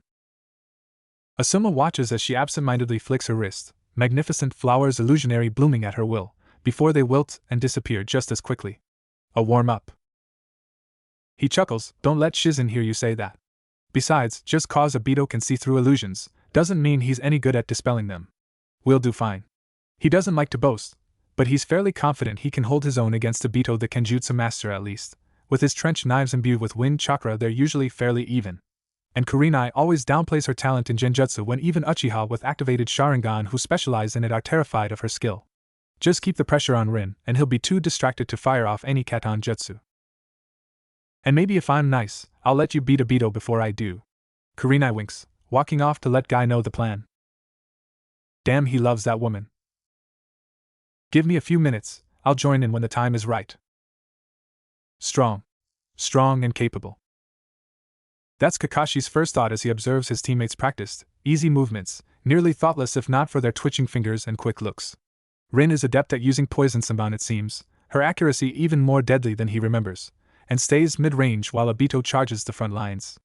Asuma watches as she absent-mindedly flicks her wrist, magnificent flowers illusionary blooming at her will, before they wilt and disappear just as quickly. A warm-up. He chuckles, don't let Shizen hear you say that. Besides, just cause Obito can see through illusions, doesn't mean he's any good at dispelling them. We'll do fine. He doesn't like to boast, but he's fairly confident he can hold his own against Obito the Kenjutsu master at least. With his trench knives imbued with wind chakra they're usually fairly even. And Kurenai always downplays her talent in Genjutsu when even Uchiha with activated Sharingan who specialize in it are terrified of her skill. Just keep the pressure on Rin, and he'll be too distracted to fire off any Katon Jutsu. And maybe if I'm nice, I'll let you beat Obito before I do. Kurenai winks, walking off to let Guy know the plan. Damn, he loves that woman. Give me a few minutes, I'll join in when the time is right. Strong. Strong and capable. That's Kakashi's first thought as he observes his teammates' practiced, easy movements, nearly thoughtless if not for their twitching fingers and quick looks. Rin is adept at using poison Sanban, it seems, her accuracy even more deadly than he remembers, and stays mid-range while Obito charges the front lines.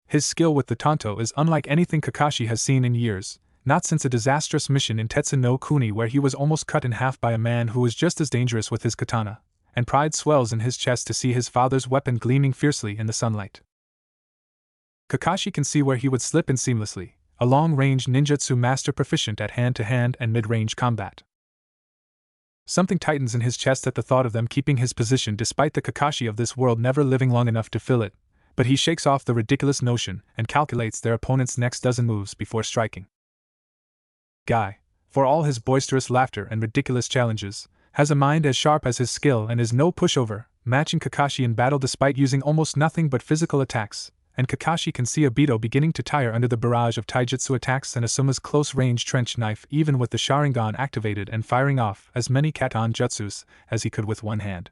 His skill with the Tanto is unlike anything Kakashi has seen in years, not since a disastrous mission in Tetsu no Kuni where he was almost cut in half by a man who was just as dangerous with his katana, and pride swells in his chest to see his father's weapon gleaming fiercely in the sunlight. Kakashi can see where he would slip in seamlessly, a long-range ninjutsu master proficient at hand-to-hand and mid-range combat. Something tightens in his chest at the thought of them keeping his position despite the Kakashi of this world never living long enough to fill it, but he shakes off the ridiculous notion and calculates their opponent's next dozen moves before striking. Guy, for all his boisterous laughter and ridiculous challenges, has a mind as sharp as his skill and is no pushover, matching Kakashi in battle despite using almost nothing but physical attacks, and Kakashi can see Obito beginning to tire under the barrage of taijutsu attacks and Asuma's close-range trench knife even with the Sharingan activated and firing off as many Katon Jutsus as he could with one hand.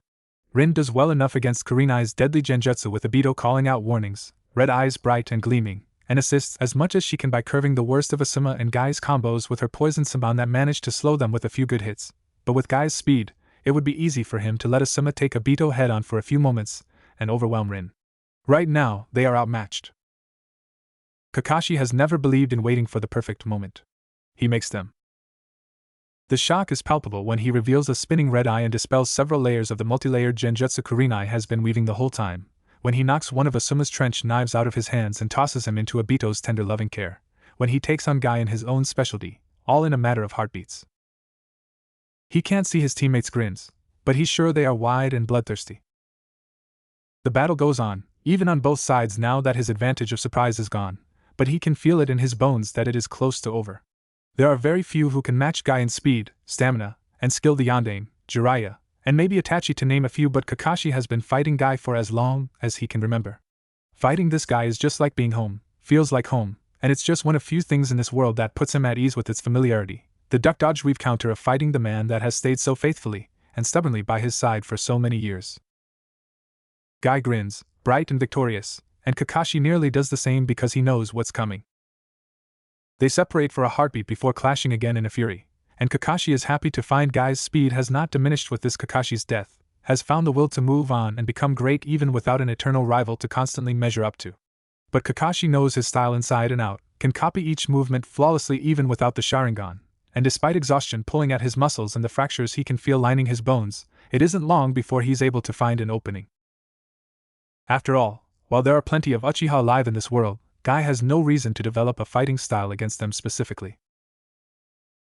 Rin does well enough against Kurenai's deadly Genjutsu with Obito calling out warnings, red eyes bright and gleaming, and assists as much as she can by curving the worst of Asuma and Guy's combos with her poison Sanban that managed to slow them with a few good hits, but with Guy's speed, it would be easy for him to let Asuma take Obito head-on for a few moments and overwhelm Rin. Right now, they are outmatched. Kakashi has never believed in waiting for the perfect moment. He makes them. The shock is palpable when he reveals a spinning red eye and dispels several layers of the multi-layered Genjutsu Kurenai has been weaving the whole time, when he knocks one of Asuma's trench knives out of his hands and tosses him into Obito's tender loving care, when he takes on Guy in his own specialty, all in a matter of heartbeats. He can't see his teammates' grins, but he's sure they are wide and bloodthirsty. The battle goes on, even on both sides now that his advantage of surprise is gone, but he can feel it in his bones that it is close to over. There are very few who can match Guy in speed, stamina, and skill the Yondaime, Jiraiya, and maybe Itachi to name a few, but Kakashi has been fighting Guy for as long as he can remember. Fighting this guy is just like being home, feels like home, and it's just one of few things in this world that puts him at ease with its familiarity, the duck-dodge-weave counter of fighting the man that has stayed so faithfully and stubbornly by his side for so many years. Guy grins, bright and victorious, and Kakashi nearly does the same because he knows what's coming. They separate for a heartbeat before clashing again in a fury, and Kakashi is happy to find Guy's speed has not diminished with this Kakashi's death, has found the will to move on and become great even without an eternal rival to constantly measure up to. But Kakashi knows his style inside and out, can copy each movement flawlessly even without the Sharingan, and despite exhaustion pulling at his muscles and the fractures he can feel lining his bones, it isn't long before he's able to find an opening. After all, while there are plenty of Uchiha alive in this world, Guy has no reason to develop a fighting style against them specifically.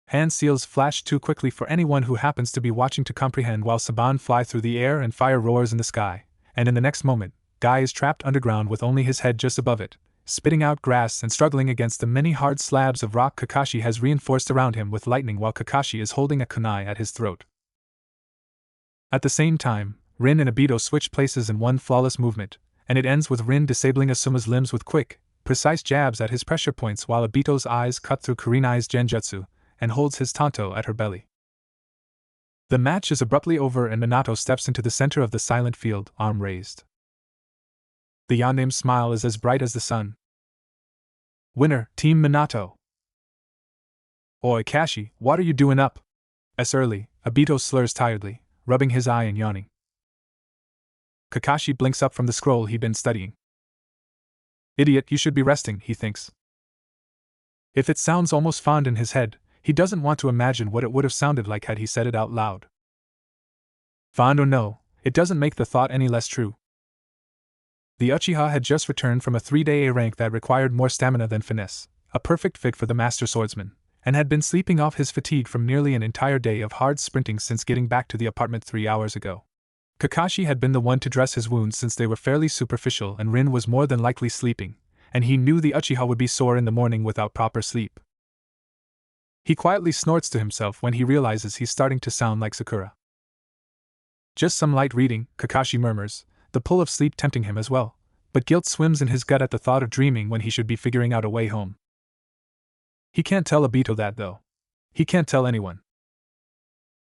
Hand seals flash too quickly for anyone who happens to be watching to comprehend while Saban fly through the air and fire roars in the sky, and in the next moment, Guy is trapped underground with only his head just above it, spitting out grass and struggling against the many hard slabs of rock Kakashi has reinforced around him with lightning while Kakashi is holding a kunai at his throat. At the same time, Rin and Obito switch places in one flawless movement, and it ends with Rin disabling Asuma's limbs with quick, precise jabs at his pressure points while Obito's eyes cut through Kurenai's Genjutsu and holds his Tanto at her belly. The match is abruptly over and Minato steps into the center of the silent field, arm raised. The Yondaime's smile is as bright as the sun. Winner, Team Minato. Oi Kashi, what are you doing up? As early, Obito slurs tiredly, rubbing his eye and yawning. Kakashi blinks up from the scroll he'd been studying. Idiot, you should be resting, he thinks. If it sounds almost fond in his head, he doesn't want to imagine what it would have sounded like had he said it out loud. Fond or no, it doesn't make the thought any less true. The Uchiha had just returned from a 3-day A rank that required more stamina than finesse, a perfect fit for the master swordsman, and had been sleeping off his fatigue from nearly an entire day of hard sprinting since getting back to the apartment 3 hours ago. Kakashi had been the one to dress his wounds since they were fairly superficial and Rin was more than likely sleeping, and he knew the Uchiha would be sore in the morning without proper sleep. He quietly snorts to himself when he realizes he's starting to sound like Sakura. Just some light reading, Kakashi murmurs, the pull of sleep tempting him as well, but guilt swims in his gut at the thought of dreaming when he should be figuring out a way home. He can't tell Obito that though. He can't tell anyone.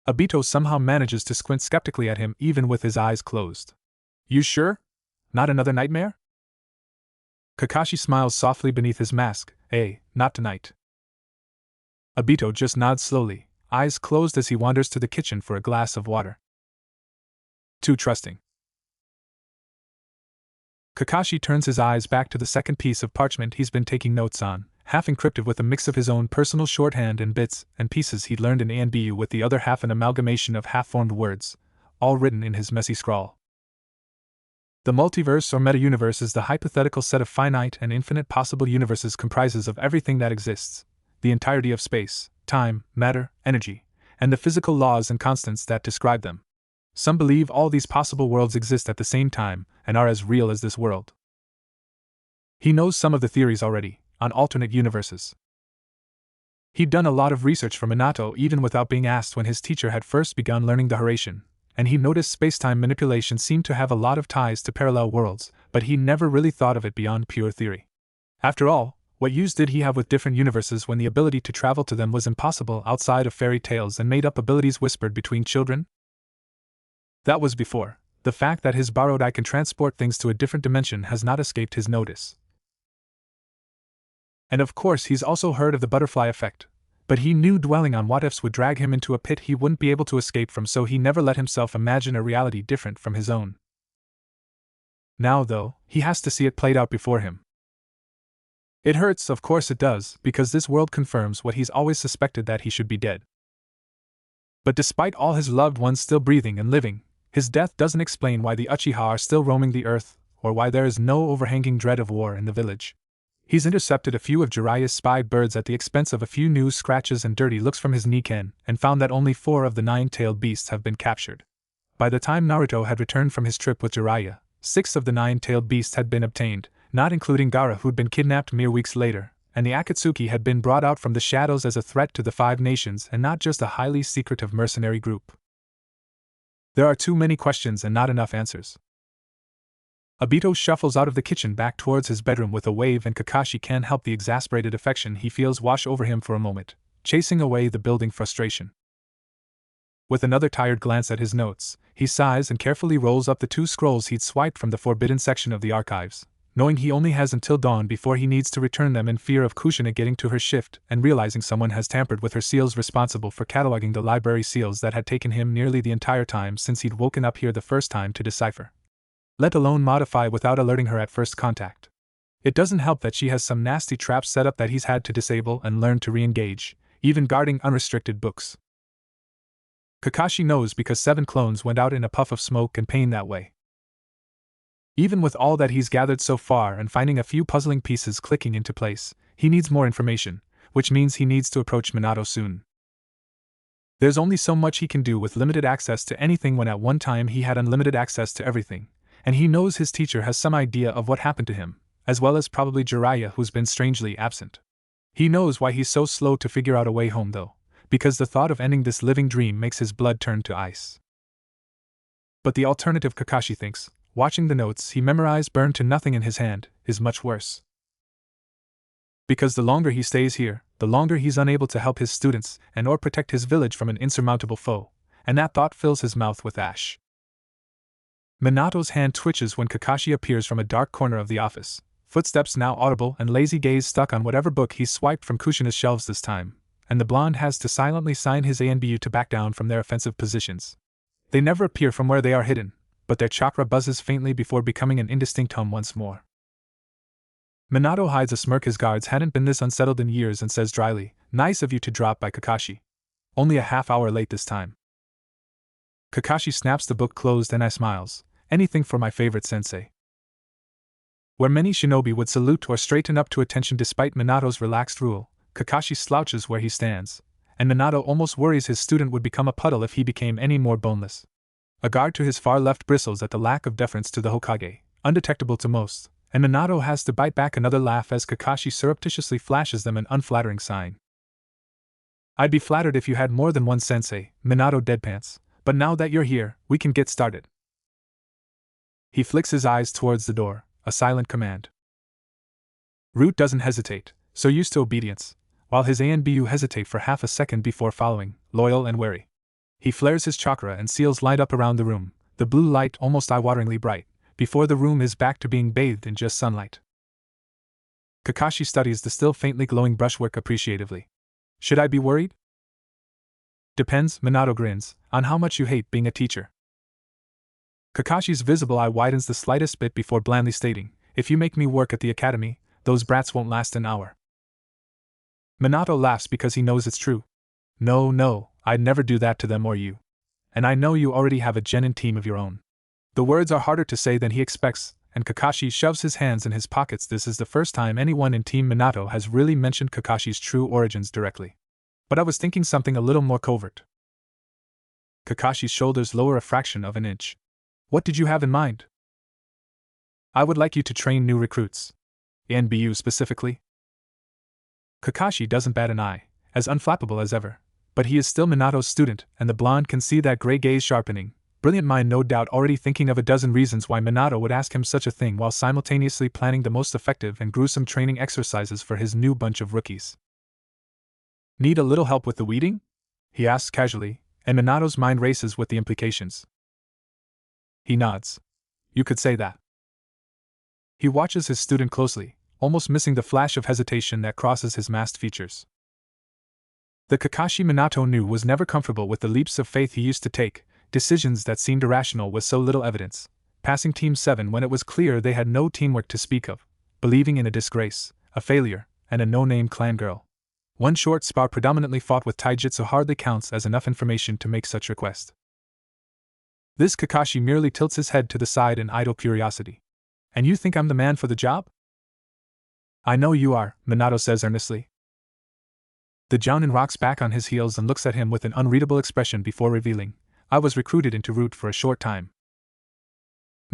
Obito somehow manages to squint skeptically at him even with his eyes closed. You sure? Not another nightmare? Kakashi smiles softly beneath his mask. Not tonight. Obito just nods slowly, eyes closed as he wanders to the kitchen for a glass of water. Too trusting. Kakashi turns his eyes back to the second piece of parchment he's been taking notes on, half encrypted with a mix of his own personal shorthand and bits and pieces he'd learned in ANBU, with the other half an amalgamation of half-formed words, all written in his messy scrawl. The multiverse or meta-universe is the hypothetical set of finite and infinite possible universes comprises of everything that exists, the entirety of space, time, matter, energy, and the physical laws and constants that describe them. Some believe all these possible worlds exist at the same time and are as real as this world. He knows some of the theories already, on alternate universes. He'd done a lot of research for Minato even without being asked when his teacher had first begun learning the Hiraishin, and he noticed space-time manipulation seemed to have a lot of ties to parallel worlds, but he never really thought of it beyond pure theory. After all, what use did he have with different universes when the ability to travel to them was impossible outside of fairy tales and made-up abilities whispered between children? That was before. The fact that his borrowed eye can transport things to a different dimension has not escaped his notice. And of course he's also heard of the butterfly effect, but he knew dwelling on what-ifs would drag him into a pit he wouldn't be able to escape from, so he never let himself imagine a reality different from his own. Now, though, he has to see it played out before him. It hurts, of course it does, because this world confirms what he's always suspected, that he should be dead. But despite all his loved ones still breathing and living, his death doesn't explain why the Uchiha are still roaming the earth, or why there is no overhanging dread of war in the village. He's intercepted a few of Jiraiya's spied birds at the expense of a few new scratches and dirty looks from his Niken, and found that only 4 of the 9-tailed beasts have been captured. By the time Naruto had returned from his trip with Jiraiya, 6 of the 9-tailed beasts had been obtained, not including Gaara, who'd been kidnapped mere weeks later, and the Akatsuki had been brought out from the shadows as a threat to the 5 nations and not just a highly secretive mercenary group. There are too many questions and not enough answers. Obito shuffles out of the kitchen back towards his bedroom with a wave, and Kakashi can't help the exasperated affection he feels wash over him for a moment, chasing away the building frustration. With another tired glance at his notes, he sighs and carefully rolls up the 2 scrolls he'd swiped from the forbidden section of the archives, knowing he only has until dawn before he needs to return them, in fear of Kushina getting to her shift and realizing someone has tampered with her seals responsible for cataloging the library seals that had taken him nearly the entire time since he'd woken up here the first time to decipher. Let alone modify without alerting her at first contact. It doesn't help that she has some nasty traps set up that he's had to disable and learn to re-engage, even guarding unrestricted books. Kakashi knows because 7 clones went out in a puff of smoke and pain that way. Even with all that he's gathered so far and finding a few puzzling pieces clicking into place, he needs more information, which means he needs to approach Minato soon. There's only so much he can do with limited access to anything when at one time he had unlimited access to everything, and he knows his teacher has some idea of what happened to him, as well as probably Jiraiya, who's been strangely absent. He knows why he's so slow to figure out a way home though, because the thought of ending this living dream makes his blood turn to ice. But the alternative, Kakashi thinks, watching the notes he memorized burned to nothing in his hand, is much worse. Because the longer he stays here, the longer he's unable to help his students and or protect his village from an insurmountable foe, and that thought fills his mouth with ash. Minato's hand twitches when Kakashi appears from a dark corner of the office, footsteps now audible and lazy gaze stuck on whatever book he's swiped from Kushina's shelves this time, and the blonde has to silently sign his ANBU to back down from their offensive positions. They never appear from where they are hidden, but their chakra buzzes faintly before becoming an indistinct hum once more. Minato hides a smirk. His guards hadn't been this unsettled in years and says dryly, "Nice of you to drop by, Kakashi. Only a half hour late this time." Kakashi snaps the book closed and I smiles. Anything for my favorite sensei. Where many shinobi would salute or straighten up to attention despite Minato's relaxed rule, Kakashi slouches where he stands, and Minato almost worries his student would become a puddle if he became any more boneless. A guard to his far left bristles at the lack of deference to the Hokage, undetectable to most, and Minato has to bite back another laugh as Kakashi surreptitiously flashes them an unflattering sign. I'd be flattered if you had more than one sensei, Minato deadpants, but now that you're here, we can get started. He flicks his eyes towards the door, a silent command. Root doesn't hesitate, so used to obedience, while his ANBU hesitate for half a second before following, loyal and wary. He flares his chakra and seals light up around the room, the blue light almost eye-wateringly bright, before the room is back to being bathed in just sunlight. Kakashi studies the still faintly glowing brushwork appreciatively. Should I be worried? Depends, Minato grins, on how much you hate being a teacher. Kakashi's visible eye widens the slightest bit before blandly stating, if you make me work at the academy, those brats won't last an hour. Minato laughs because he knows it's true. No, I'd never do that to them or you. And I know you already have a genin team of your own. The words are harder to say than he expects, and Kakashi shoves his hands in his pockets. This is the first time anyone in Team Minato has really mentioned Kakashi's true origins directly. But I was thinking something a little more covert. Kakashi's shoulders lower a fraction of an inch. What did you have in mind? I would like you to train new recruits. NBU specifically. Kakashi doesn't bat an eye, as unflappable as ever, but he is still Minato's student, and the blonde can see that gray gaze sharpening, brilliant mind no doubt already thinking of a dozen reasons why Minato would ask him such a thing while simultaneously planning the most effective and gruesome training exercises for his new bunch of rookies. Need a little help with the weeding? He asks casually, and Minato's mind races with the implications. He nods. You could say that. He watches his student closely, almost missing the flash of hesitation that crosses his masked features. The Kakashi Minato knew was never comfortable with the leaps of faith he used to take, decisions that seemed irrational with so little evidence, passing Team 7 when it was clear they had no teamwork to speak of, believing in a disgrace, a failure, and a no-name clan girl. One short spar predominantly fought with taijutsu hardly counts as enough information to make such request. This Kakashi merely tilts his head to the side in idle curiosity. And you think I'm the man for the job? I know you are, Minato says earnestly. The Jounin rocks back on his heels and looks at him with an unreadable expression before revealing, I was recruited into Root for a short time.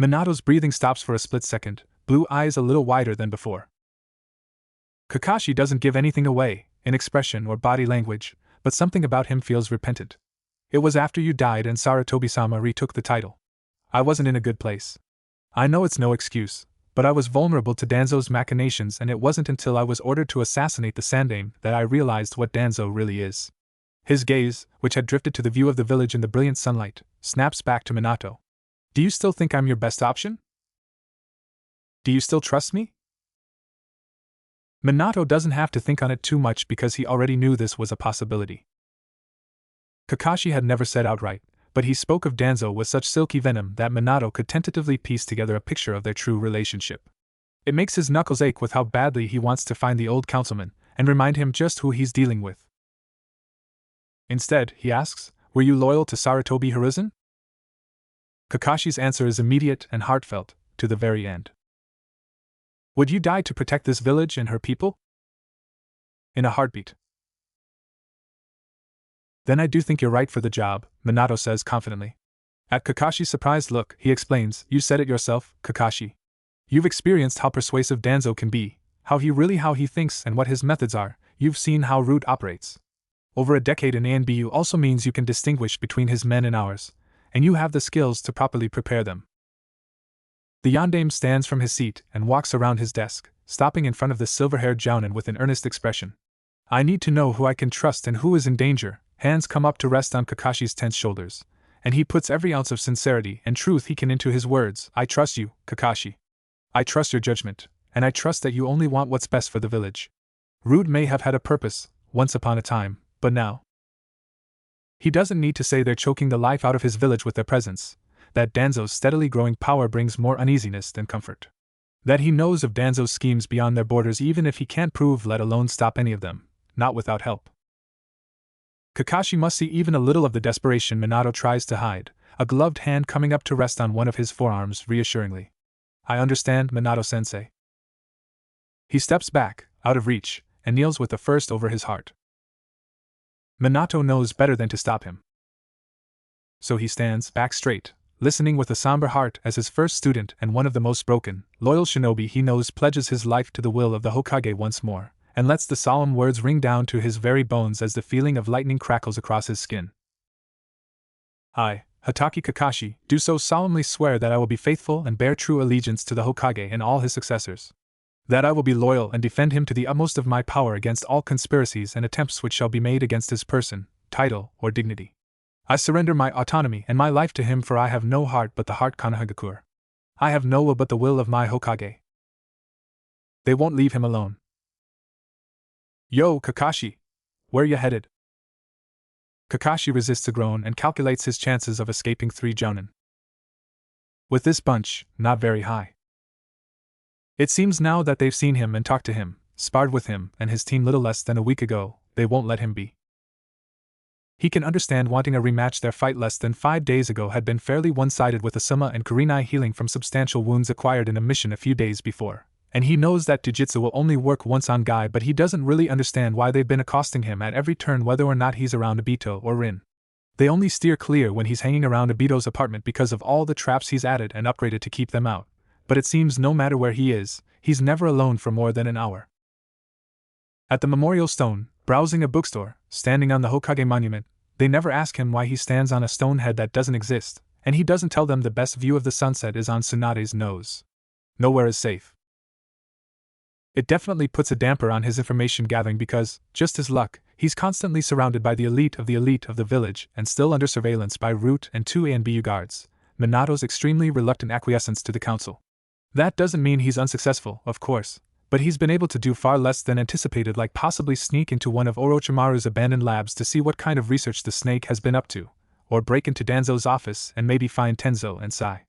Minato's breathing stops for a split second, blue eyes a little wider than before. Kakashi doesn't give anything away, in expression or body language, but something about him feels repentant. It was after you died and Sarutobi-sama retook the title. I wasn't in a good place. I know it's no excuse, but I was vulnerable to Danzo's machinations, and it wasn't until I was ordered to assassinate the Sandaime that I realized what Danzo really is. His gaze, which had drifted to the view of the village in the brilliant sunlight, snaps back to Minato. Do you still think I'm your best option? Do you still trust me? Minato doesn't have to think on it too much because he already knew this was a possibility. Kakashi had never said outright, but he spoke of Danzo with such silky venom that Minato could tentatively piece together a picture of their true relationship. It makes his knuckles ache with how badly he wants to find the old councilman and remind him just who he's dealing with. Instead, he asks, were you loyal to Sarutobi Hiruzen? Kakashi's answer is immediate and heartfelt, to the very end. Would you die to protect this village and her people? In a heartbeat. Then I do think you're right for the job, Minato says confidently. At Kakashi's surprised look, he explains, you said it yourself, Kakashi. You've experienced how persuasive Danzo can be, how he thinks and what his methods are, you've seen how Root operates. Over a decade in ANBU also means you can distinguish between his men and ours, and you have the skills to properly prepare them. The Yondaime stands from his seat and walks around his desk, stopping in front of the silver-haired Jounin with an earnest expression. I need to know who I can trust and who is in danger. Hands come up to rest on Kakashi's tense shoulders, and he puts every ounce of sincerity and truth he can into his words. I trust you, Kakashi. I trust your judgment, and I trust that you only want what's best for the village. Root may have had a purpose, once upon a time, but now. He doesn't need to say they're choking the life out of his village with their presence, that Danzo's steadily growing power brings more uneasiness than comfort. That he knows of Danzo's schemes beyond their borders even if he can't prove let alone stop any of them, not without help. Kakashi must see even a little of the desperation Minato tries to hide, a gloved hand coming up to rest on one of his forearms reassuringly. I understand, Minato-sensei. He steps back, out of reach, and kneels with the first over his heart. Minato knows better than to stop him. So he stands back straight, listening with a somber heart as his first student and one of the most broken, loyal shinobi he knows pledges his life to the will of the Hokage once more, and lets the solemn words ring down to his very bones as the feeling of lightning crackles across his skin. I, Hatake Kakashi, do so solemnly swear that I will be faithful and bear true allegiance to the Hokage and all his successors. That I will be loyal and defend him to the utmost of my power against all conspiracies and attempts which shall be made against his person, title, or dignity. I surrender my autonomy and my life to him, for I have no heart but the heart Konohagakure. I have no will but the will of my Hokage. They won't leave him alone. Yo, Kakashi! Where ya headed? Kakashi resists a groan and calculates his chances of escaping 3 jounin. With this bunch, not very high. It seems now that they've seen him and talked to him, sparred with him and his team little less than a week ago, they won't let him be. He can understand wanting a rematch. Their fight less than 5 days ago had been fairly one-sided, with Asuma and Kurenai healing from substantial wounds acquired in a mission a few days before, and he knows that Jujutsu will only work once on Guy, but he doesn't really understand why they've been accosting him at every turn whether or not he's around Obito or Rin. They only steer clear when he's hanging around Obito's apartment because of all the traps he's added and upgraded to keep them out, but it seems no matter where he is, he's never alone for more than an hour. At the memorial stone, browsing a bookstore, standing on the Hokage monument, they never ask him why he stands on a stone head that doesn't exist, and he doesn't tell them the best view of the sunset is on Tsunade's nose. Nowhere is safe. It definitely puts a damper on his information gathering because, just as luck, he's constantly surrounded by the elite of the village and still under surveillance by Root and 2 ANBU guards, Minato's extremely reluctant acquiescence to the council. That doesn't mean he's unsuccessful, of course, but he's been able to do far less than anticipated, like possibly sneak into one of Orochimaru's abandoned labs to see what kind of research the snake has been up to, or break into Danzo's office and maybe find Tenzo and Sai.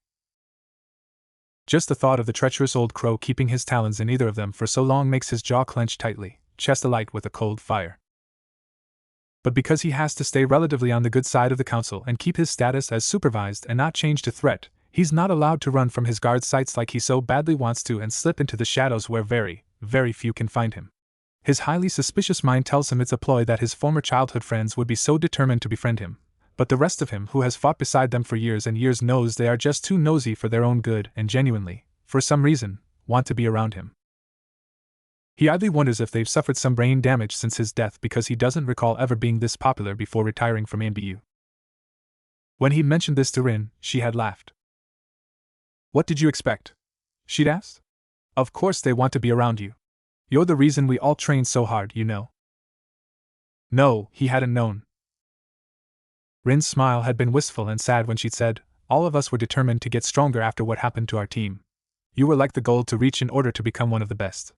Just the thought of the treacherous old crow keeping his talons in either of them for so long makes his jaw clench tightly, chest alight with a cold fire. But because he has to stay relatively on the good side of the council and keep his status as supervised and not change to threat, he's not allowed to run from his guard's sights like he so badly wants to and slip into the shadows where very, very few can find him. His highly suspicious mind tells him it's a ploy that his former childhood friends would be so determined to befriend him, but the rest of him, who has fought beside them for years and years, knows they are just too nosy for their own good and genuinely, for some reason, want to be around him. He idly wonders if they've suffered some brain damage since his death, because he doesn't recall ever being this popular before retiring from ANBU. When he mentioned this to Rin, she had laughed. "What did you expect?" she'd asked. "Of course they want to be around you. You're the reason we all trained so hard, you know." No, he hadn't known. Rin's smile had been wistful and sad when she'd said, "All of us were determined to get stronger after what happened to our team. You were like the goal to reach in order to become one of the best.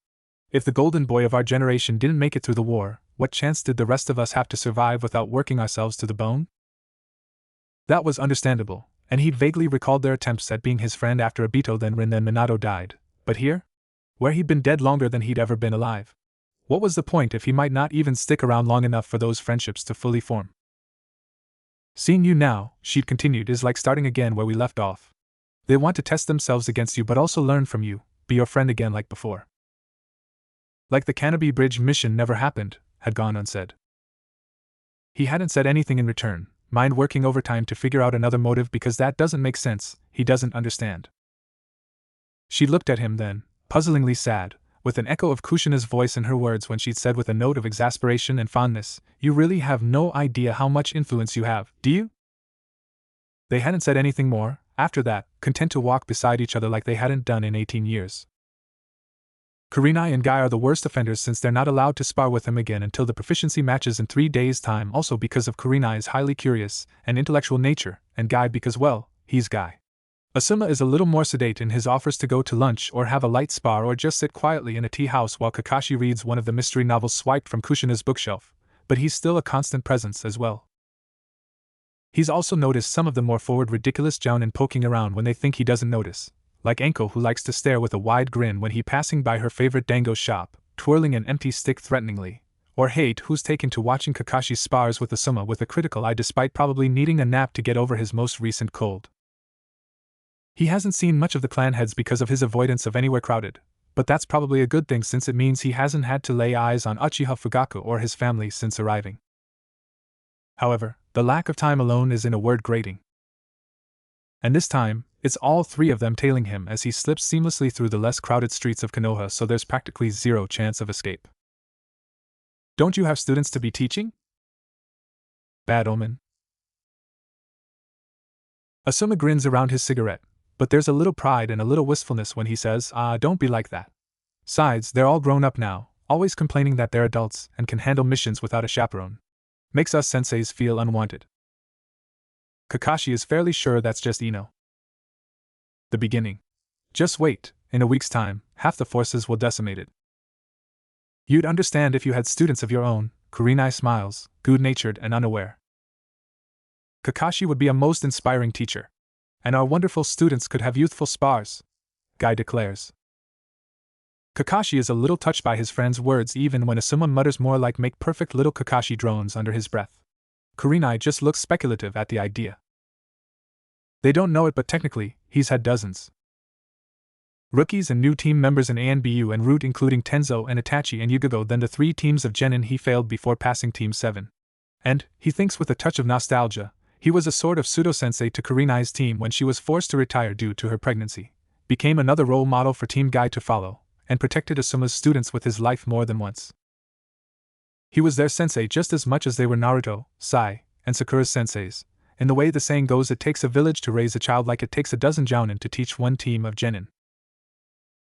If the golden boy of our generation didn't make it through the war, what chance did the rest of us have to survive without working ourselves to the bone?" That was understandable, and he'd vaguely recalled their attempts at being his friend after Obito, then Rin, then Minato died. But here? Where he'd been dead longer than he'd ever been alive. What was the point if he might not even stick around long enough for those friendships to fully form? "Seeing you now," she'd continued, "is like starting again where we left off. They want to test themselves against you but also learn from you, be your friend again like before." Like the Canopy Bridge mission never happened, had gone unsaid. He hadn't said anything in return, mind working overtime to figure out another motive because that doesn't make sense, he doesn't understand. She looked at him then, puzzlingly sad, with an echo of Kushina's voice in her words when she'd said with a note of exasperation and fondness, "You really have no idea how much influence you have, do you?" They hadn't said anything more, after that, content to walk beside each other like they hadn't done in 18 years. Kurenai and Guy are the worst offenders since they're not allowed to spar with him again until the proficiency matches in 3 days' time, also because of Kurenai's highly curious and intellectual nature, and Guy because, well, he's Guy. Asuma is a little more sedate in his offers to go to lunch or have a light spar or just sit quietly in a tea house while Kakashi reads one of the mystery novels swiped from Kushina's bookshelf, but he's still a constant presence as well. He's also noticed some of the more forward ridiculous jounin poking around when they think he doesn't notice, like Enko, who likes to stare with a wide grin when he passing by her favorite dango shop, twirling an empty stick threateningly, or hate who's taken to watching Kakashi's spars with Asuma with a critical eye despite probably needing a nap to get over his most recent cold. He hasn't seen much of the clan heads because of his avoidance of anywhere crowded, but that's probably a good thing since it means he hasn't had to lay eyes on Uchiha Fugaku or his family since arriving. However, the lack of time alone is in a word grating. And this time, it's all three of them tailing him as he slips seamlessly through the less crowded streets of Konoha, so there's practically zero chance of escape. Don't you have students to be teaching? Bad omen. Asuma grins around his cigarette, but there's a little pride and a little wistfulness when he says, don't be like that. Besides, they're all grown up now, always complaining that they're adults and can handle missions without a chaperone. Makes us senseis feel unwanted. Kakashi is fairly sure that's just Ino. The beginning. Just wait, in a week's time, half the forces will decimate it. You'd understand if you had students of your own, Kurenai smiles, good-natured and unaware. Kakashi would be a most inspiring teacher. And our wonderful students could have youthful spars, Guy declares. Kakashi is a little touched by his friend's words even when Asuma mutters more like make perfect little Kakashi drones under his breath. Kurenai just looks speculative at the idea. They don't know it, but technically, he's had dozens. Rookies and new team members in ANBU en route, including Tenzo and Itachi and Yugago, then the 3 teams of Genin he failed before passing Team 7. And, he thinks with a touch of nostalgia, he was a sort of pseudo-sensei to Kurenai's team when she was forced to retire due to her pregnancy, became another role model for Team Guy to follow, and protected Asuma's students with his life more than once. He was their sensei just as much as they were Naruto, Sai, and Sakura's senseis. In the way the saying goes, it takes a village to raise a child like it takes a dozen jounin to teach one team of genin.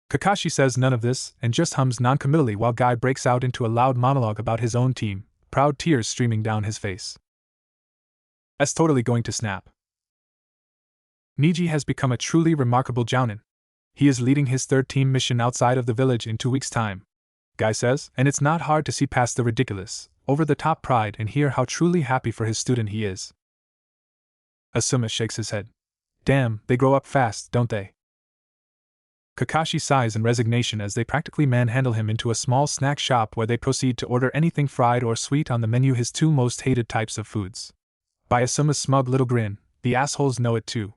Kakashi says none of this and just hums noncommittally while Guy breaks out into a loud monologue about his own team, proud tears streaming down his face. That's totally going to snap. Niji has become a truly remarkable jounin. He is leading his 3rd team mission outside of the village in 2 weeks' time, Guy says, and it's not hard to see past the ridiculous, over-the-top pride and hear how truly happy for his student he is. Asuma shakes his head. Damn, they grow up fast, don't they? Kakashi sighs in resignation as they practically manhandle him into a small snack shop where they proceed to order anything fried or sweet on the menu, his 2 most hated types of foods. By Asuma's smug little grin, the assholes know it too.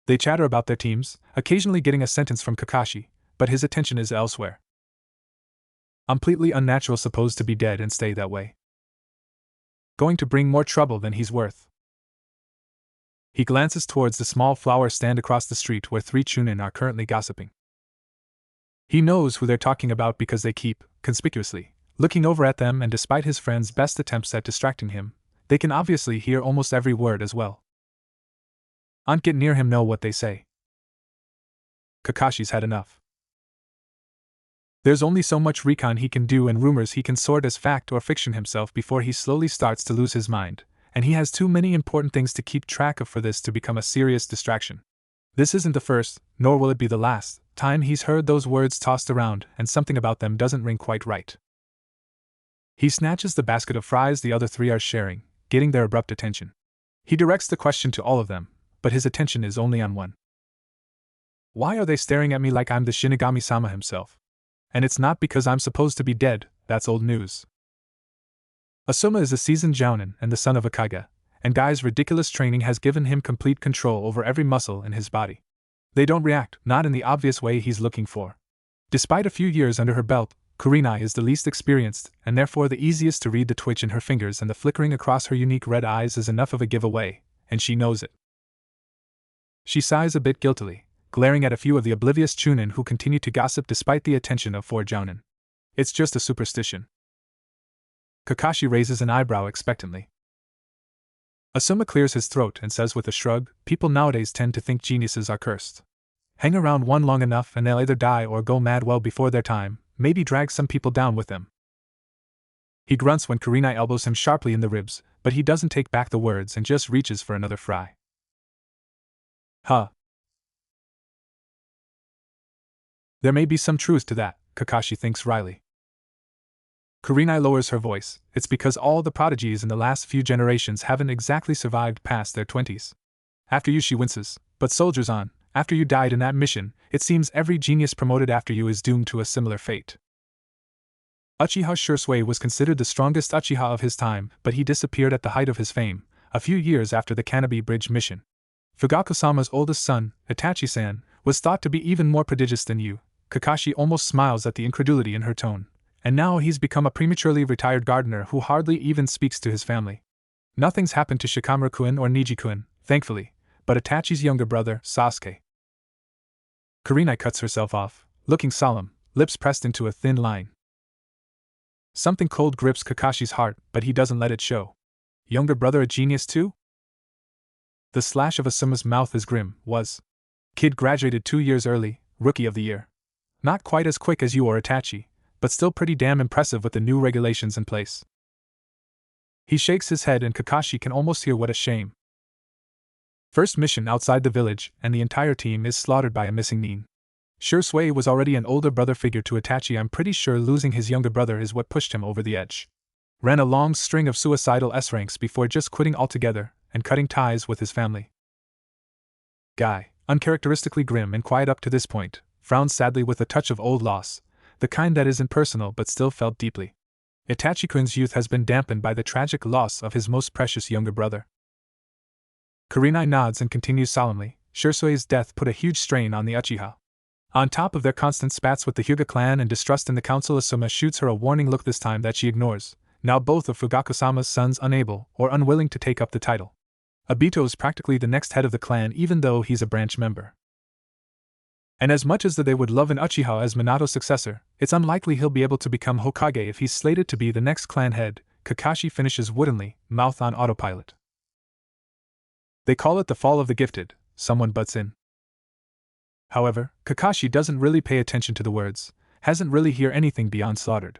They chatter about their teams, occasionally getting a sentence from Kakashi, but his attention is elsewhere. Completely unnatural, supposed to be dead and stay that way. Going to bring more trouble than he's worth. He glances towards the small flower stand across the street where 3 chunin are currently gossiping. He knows who they're talking about because they keep, conspicuously, looking over at them, and despite his friend's best attempts at distracting him, they can obviously hear almost every word as well. Don't get near him, know what they say. Kakashi's had enough. There's only so much recon he can do and rumors he can sort as fact or fiction himself before he slowly starts to lose his mind, and he has too many important things to keep track of for this to become a serious distraction. This isn't the first, nor will it be the last, time he's heard those words tossed around, and something about them doesn't ring quite right. He snatches the basket of fries the other 3 are sharing, getting their abrupt attention. He directs the question to all of them, but his attention is only on one. Why are they staring at me like I'm the Shinigami-sama himself? And it's not because I'm supposed to be dead, that's old news. Asuma is a seasoned jounin and the son of a kage, and Guy's ridiculous training has given him complete control over every muscle in his body. They don't react, not in the obvious way he's looking for. Despite a few years under her belt, Kurenai is the least experienced, and therefore the easiest to read. The twitch in her fingers and the flickering across her unique red eyes is enough of a giveaway, and she knows it. She sighs a bit guiltily, glaring at a few of the oblivious chunin who continue to gossip despite the attention of 4 jounin. It's just a superstition. Kakashi raises an eyebrow expectantly. Asuma clears his throat and says with a shrug, people nowadays tend to think geniuses are cursed. Hang around one long enough and they'll either die or go mad well before their time, maybe drag some people down with them. He grunts when Kurenai elbows him sharply in the ribs, but he doesn't take back the words and just reaches for another fry. Huh. There may be some truth to that, Kakashi thinks wryly. Kurenai lowers her voice. It's because all the prodigies in the last few generations haven't exactly survived past their 20s. After you, she winces, but soldiers on, after you died in that mission, it seems every genius promoted after you is doomed to a similar fate. Uchiha Shursui was considered the strongest Uchiha of his time, but he disappeared at the height of his fame, a few years after the Kanabi Bridge mission. Fugaku-sama's oldest son, Itachi-san, was thought to be even more prodigious than you. Kakashi almost smiles at the incredulity in her tone. And now he's become a prematurely retired gardener who hardly even speaks to his family. Nothing's happened to Shikamaru-kun or Niji-kun, thankfully, but Itachi's younger brother, Sasuke. Kurenai cuts herself off, looking solemn, lips pressed into a thin line. Something cold grips Kakashi's heart, but he doesn't let it show. Younger brother a genius too? The slash of Asuma's mouth is grim. Kid graduated 2 years early, rookie of the year. Not quite as quick as you or Itachi, but still pretty damn impressive with the new regulations in place. He shakes his head and Kakashi can almost hear what a shame. First mission outside the village, and the entire team is slaughtered by a missing nin. Shursui was already an older brother figure to Itachi. I'm pretty sure losing his younger brother is what pushed him over the edge. Ran a long string of suicidal S-ranks before just quitting altogether and cutting ties with his family. Guy, uncharacteristically grim and quiet up to this point, frowns sadly with a touch of old loss, the kind that isn't personal but still felt deeply. Itachi-kun's youth has been dampened by the tragic loss of his most precious younger brother. Kurenai nods and continues solemnly. Shursui's death put a huge strain on the Uchiha. On top of their constant spats with the Hyuga clan and distrust in the council, Asuma shoots her a warning look this time that she ignores, now both of Fugaku-sama's sons unable or unwilling to take up the title. Obito's practically the next head of the clan even though he's a branch member. And as much as they would love an Uchiha as Minato's successor, it's unlikely he'll be able to become Hokage if he's slated to be the next clan head. Kakashi finishes woodenly, mouth on autopilot. They call it the fall of the gifted, someone butts in. However, Kakashi doesn't really pay attention to the words, hasn't really hear anything beyond slaughtered.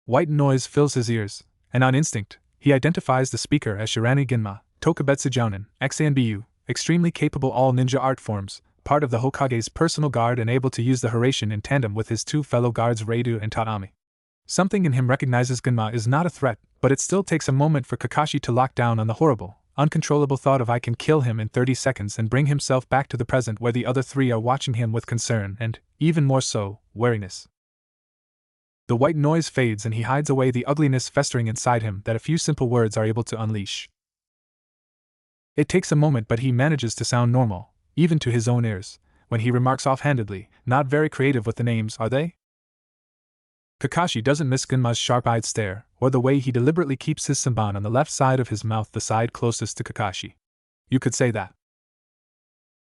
White noise fills his ears, and on instinct, he identifies the speaker as Shirani Ginma, Tokubetsu Jounin, XANBU, extremely capable all ninja art forms, part of the Hokage's personal guard and able to use the Hiraishin in tandem with his two fellow guards Reidu and Tatami. Something in him recognizes Ginma is not a threat, but it still takes a moment for Kakashi to lock down on the horrible, uncontrollable thought of I can kill him in 30 seconds and bring himself back to the present where the other three are watching him with concern and, even more so, wariness. The white noise fades and he hides away the ugliness festering inside him that a few simple words are able to unleash. It takes a moment but he manages to sound normal, even to his own ears, when he remarks offhandedly, not very creative with the names, are they? Kakashi doesn't miss Ginma's sharp-eyed stare, or the way he deliberately keeps his sanban on the left side of his mouth, the side closest to Kakashi. You could say that.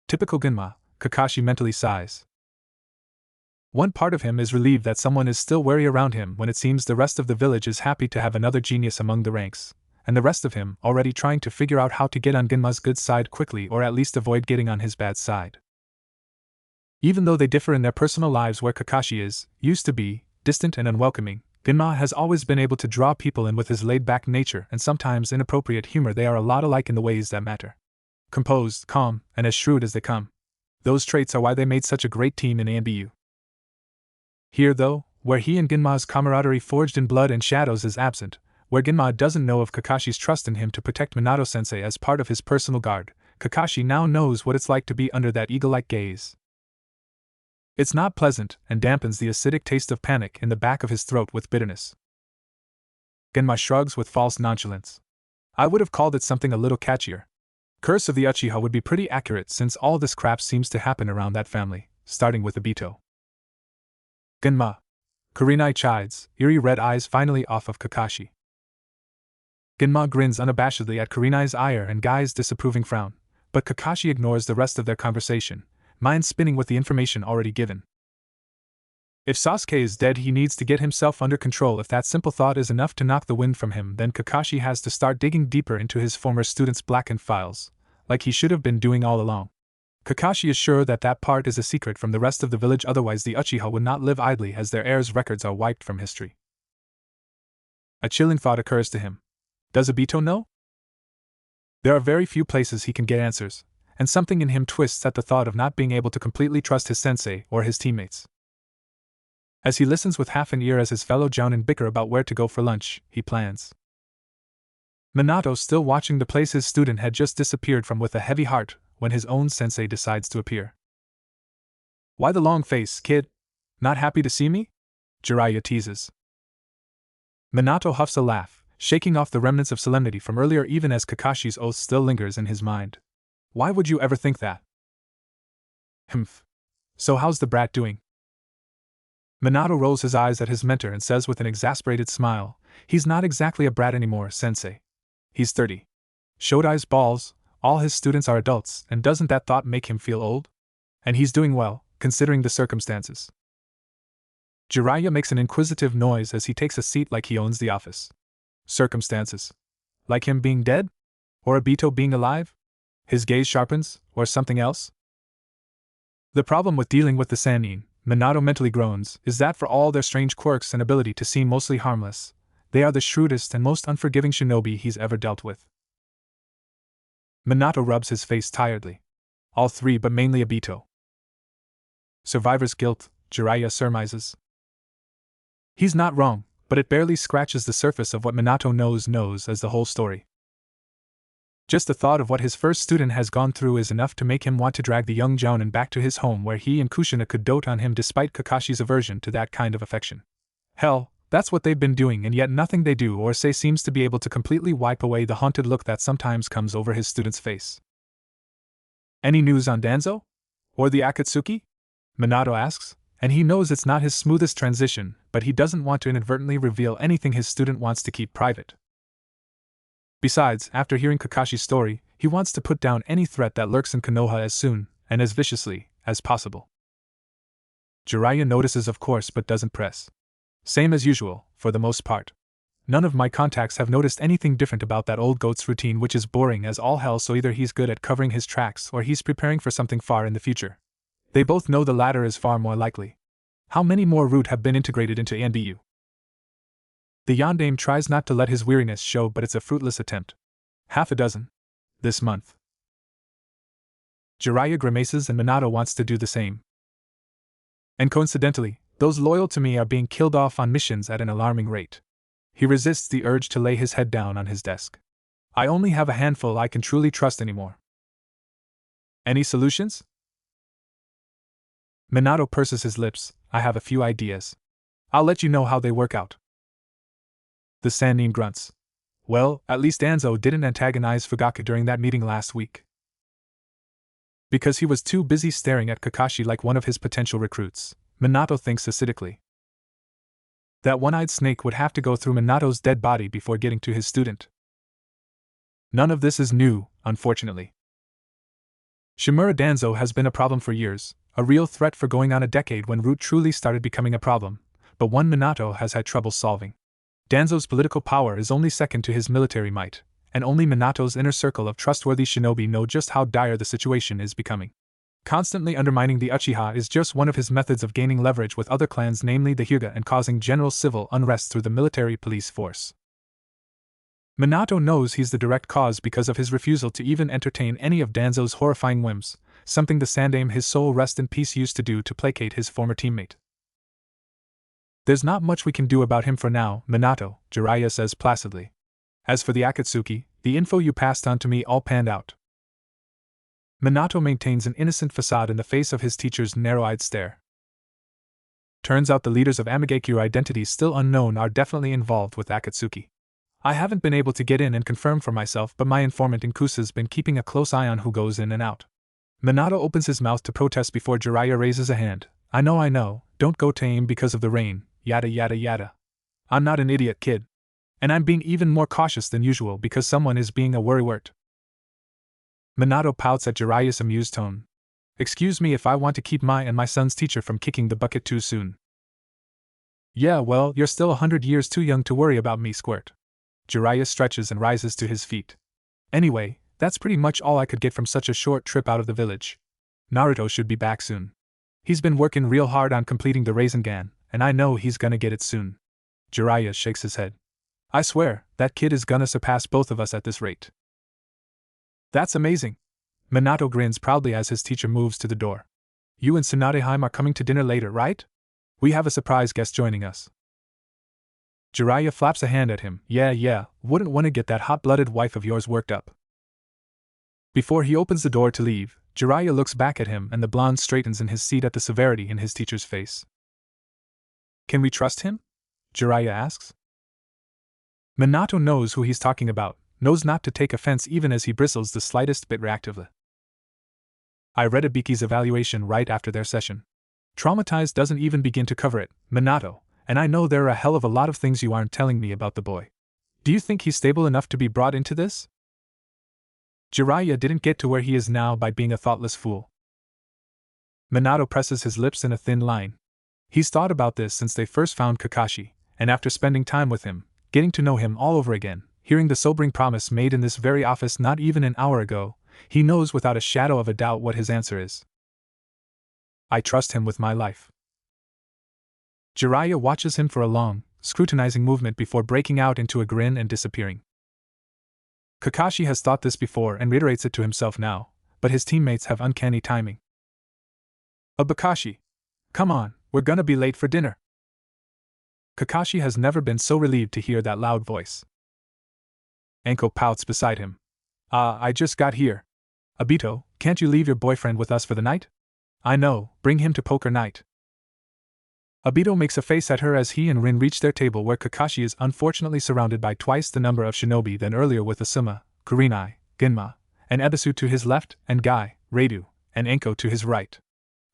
Typical Ginma, Kakashi mentally sighs. One part of him is relieved that someone is still wary around him when it seems the rest of the village is happy to have another genius among the ranks, and the rest of him already trying to figure out how to get on Ginma's good side quickly or at least avoid getting on his bad side. Even though they differ in their personal lives where Kakashi is, used to be, distant and unwelcoming, Ginma has always been able to draw people in with his laid-back nature and sometimes inappropriate humor. They are a lot alike in the ways that matter. Composed, calm, and as shrewd as they come. Those traits are why they made such a great team in ANBU. Here though, where he and Ginma's camaraderie forged in blood and shadows is absent, where Ginma doesn't know of Kakashi's trust in him to protect Minato-sensei as part of his personal guard, Kakashi now knows what it's like to be under that eagle-like gaze. It's not pleasant and dampens the acidic taste of panic in the back of his throat with bitterness. Ginma shrugs with false nonchalance. I would have called it something a little catchier. Curse of the Uchiha would be pretty accurate since all this crap seems to happen around that family, starting with Obito. Ginma. Kurenai chides, eerie red eyes finally off of Kakashi. Ginma grins unabashedly at Kurenai's ire and Guy's disapproving frown, but Kakashi ignores the rest of their conversation, mind spinning with the information already given. If Sasuke is dead, he needs to get himself under control. If that simple thought is enough to knock the wind from him, then Kakashi has to start digging deeper into his former students' blackened files, like he should have been doing all along. Kakashi is sure that that part is a secret from the rest of the village, otherwise the Uchiha would not live idly as their heirs' records are wiped from history. A chilling thought occurs to him. Does Obito know? There are very few places he can get answers, and something in him twists at the thought of not being able to completely trust his sensei or his teammates. As he listens with half an ear as his fellow jounin bicker about where to go for lunch, he plans. Minato, still watching the place his student had just disappeared from with a heavy heart, when his own sensei decides to appear. Why the long face, kid? Not happy to see me? Jiraiya teases. Minato huffs a laugh, shaking off the remnants of solemnity from earlier even as Kakashi's oath still lingers in his mind. Why would you ever think that? Humph. So how's the brat doing? Minato rolls his eyes at his mentor and says with an exasperated smile, he's not exactly a brat anymore, sensei. He's 30. Shodai's balls, all his students are adults, and doesn't that thought make him feel old? And he's doing well, considering the circumstances. Jiraiya makes an inquisitive noise as he takes a seat like he owns the office. Circumstances? Like him being dead? Or Obito being alive? His gaze sharpens, or something else? The problem with dealing with the Sannin, Minato mentally groans, is that for all their strange quirks and ability to seem mostly harmless, they are the shrewdest and most unforgiving shinobi he's ever dealt with. Minato rubs his face tiredly. All three, but mainly Obito. Survivor's guilt, Jiraiya surmises. He's not wrong, but it barely scratches the surface of what Minato knows as the whole story. Just the thought of what his first student has gone through is enough to make him want to drag the young Jounin back to his home where he and Kushina could dote on him despite Kakashi's aversion to that kind of affection. Hell, that's what they've been doing, and yet nothing they do or say seems to be able to completely wipe away the haunted look that sometimes comes over his student's face. Any news on Danzo? Or the Akatsuki? Minato asks, and he knows it's not his smoothest transition, but he doesn't want to inadvertently reveal anything his student wants to keep private. Besides, after hearing Kakashi's story, he wants to put down any threat that lurks in Konoha as soon, and as viciously, as possible. Jiraiya notices of course but doesn't press. Same as usual, for the most part. None of my contacts have noticed anything different about that old goat's routine, which is boring as all hell, so either he's good at covering his tracks or he's preparing for something far in the future. They both know the latter is far more likely. How many more root have been integrated into ANBU? The yondaime tries not to let his weariness show, but it's a fruitless attempt. Half a dozen. This month. Jiraiya grimaces and Minato wants to do the same. And coincidentally, those loyal to me are being killed off on missions at an alarming rate. He resists the urge to lay his head down on his desk. I only have a handful I can truly trust anymore. Any solutions? Minato purses his lips. I have a few ideas. I'll let you know how they work out. The Sannin grunts. Well, at least Danzo didn't antagonize Fugaku during that meeting last week. Because he was too busy staring at Kakashi like one of his potential recruits, Minato thinks acidically. That one-eyed snake would have to go through Minato's dead body before getting to his student. None of this is new, unfortunately. Shimura Danzo has been a problem for years, a real threat for going on a decade when Root truly started becoming a problem, but one Minato has had trouble solving. Danzo's political power is only second to his military might, and only Minato's inner circle of trustworthy shinobi know just how dire the situation is becoming. Constantly undermining the Uchiha is just one of his methods of gaining leverage with other clans, namely the Hyuga, and causing general civil unrest through the military police force. Minato knows he's the direct cause because of his refusal to even entertain any of Danzo's horrifying whims, something the Sandaime his soul rest in peace used to do to placate his former teammate. There's not much we can do about him for now, Minato, Jiraiya says placidly. As for the Akatsuki, the info you passed on to me all panned out. Minato maintains an innocent facade in the face of his teacher's narrow-eyed stare. Turns out the leaders of Amigekyo, identities still unknown, are definitely involved with Akatsuki. I haven't been able to get in and confirm for myself, but my informant Inkusa's been keeping a close eye on who goes in and out. Minato opens his mouth to protest before Jiraiya raises a hand. I know, don't go to aim because of the rain, yada yada yada. I'm not an idiot, kid. And I'm being even more cautious than usual because someone is being a worrywart. Minato pouts at Jiraiya's amused tone. Excuse me if I want to keep my and my son's teacher from kicking the bucket too soon. Yeah, well, you're still 100 years too young to worry about me, Squirt. Jiraiya stretches and rises to his feet. Anyway, that's pretty much all I could get from such a short trip out of the village. Naruto should be back soon. He's been working real hard on completing the Rasengan, and I know he's gonna get it soon. Jiraiya shakes his head. I swear, that kid is gonna surpass both of us at this rate. That's amazing. Minato grins proudly as his teacher moves to the door. You and Tsunadeheim are coming to dinner later, right? We have a surprise guest joining us. Jiraiya flaps a hand at him. Yeah, wouldn't want to get that hot-blooded wife of yours worked up. Before he opens the door to leave, Jiraiya looks back at him and the blonde straightens in his seat at the severity in his teacher's face. Can we trust him? Jiraiya asks. Minato knows who he's talking about, knows not to take offense even as he bristles the slightest bit reactively. I read Ibiki's evaluation right after their session. Traumatized doesn't even begin to cover it, Minato, and I know there are a hell of a lot of things you aren't telling me about the boy. Do you think he's stable enough to be brought into this? Jiraiya didn't get to where he is now by being a thoughtless fool. Minato presses his lips in a thin line. He's thought about this since they first found Kakashi, and after spending time with him, getting to know him all over again, hearing the sobering promise made in this very office not even an hour ago, he knows without a shadow of a doubt what his answer is. I trust him with my life. Jiraiya watches him for a long, scrutinizing movement before breaking out into a grin and disappearing. Kakashi has thought this before and reiterates it to himself now, but his teammates have uncanny timing. Kakashi, come on, we're gonna be late for dinner. Kakashi has never been so relieved to hear that loud voice. Anko pouts beside him. I just got here. Obito, can't you leave your boyfriend with us for the night? I know, bring him to poker night. Obito makes a face at her as he and Rin reach their table where Kakashi is unfortunately surrounded by twice the number of shinobi than earlier with Asuma, Kurenai, Ginma, and Ebisu to his left, and Guy, Reidu, and Anko to his right.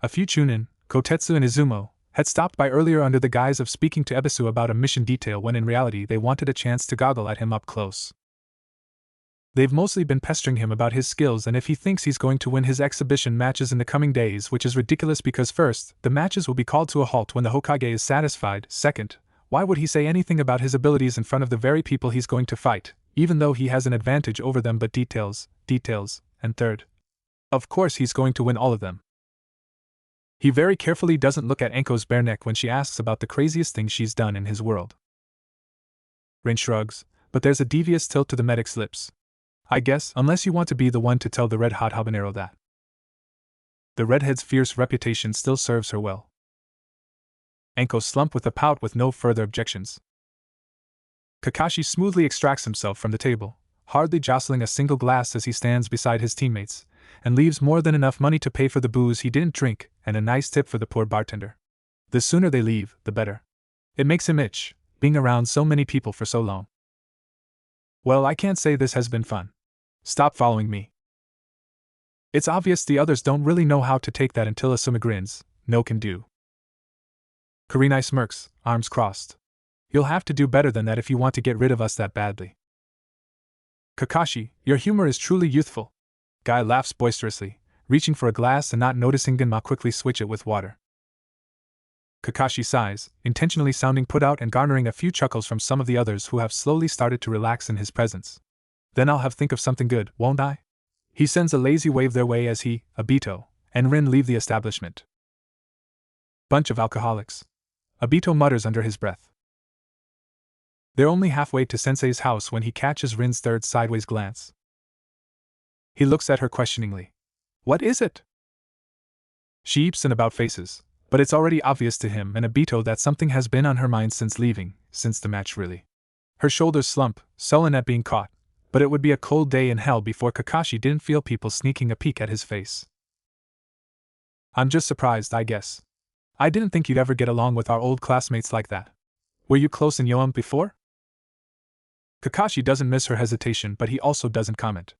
A few Chunin, Kotetsu and Izumo, had stopped by earlier under the guise of speaking to Ebisu about a mission detail when in reality they wanted a chance to goggle at him up close. They've mostly been pestering him about his skills and if he thinks he's going to win his exhibition matches in the coming days, which is ridiculous because first, the matches will be called to a halt when the Hokage is satisfied, second, why would he say anything about his abilities in front of the very people he's going to fight, even though he has an advantage over them but details, and third, of course he's going to win all of them. He very carefully doesn't look at Anko's bare neck when she asks about the craziest thing she's done in his world. Rin shrugs, but there's a devious tilt to the medic's lips. I guess, unless you want to be the one to tell the red-hot habanero that. The redhead's fierce reputation still serves her well. Anko slumped with a pout with no further objections. Kakashi smoothly extracts himself from the table, hardly jostling a single glass as he stands beside his teammates, and leaves more than enough money to pay for the booze he didn't drink and a nice tip for the poor bartender. The sooner they leave, the better. It makes him itch, being around so many people for so long. Well, I can't say this has been fun. Stop following me. It's obvious the others don't really know how to take that until Asuma grins, no can do. Kurenai smirks, arms crossed. You'll have to do better than that if you want to get rid of us that badly. Kakashi, your humor is truly youthful. Guy laughs boisterously, reaching for a glass and not noticing Ginma quickly switch it with water. Kakashi sighs, intentionally sounding put out and garnering a few chuckles from some of the others who have slowly started to relax in his presence. Then I'll have think of something good, won't I? He sends a lazy wave their way as he, Obito, and Rin leave the establishment. Bunch of alcoholics. Obito mutters under his breath. They're only halfway to Sensei's house when he catches Rin's third sideways glance. He looks at her questioningly. What is it? She eeps in about faces, but it's already obvious to him and Obito that something has been on her mind since leaving, since the match really. Her shoulders slump, sullen at being caught, but it would be a cold day in hell before Kakashi didn't feel people sneaking a peek at his face. I'm just surprised, I guess. I didn't think you'd ever get along with our old classmates like that. Were you close in Yoam before? Kakashi doesn't miss her hesitation, but he also doesn't comment.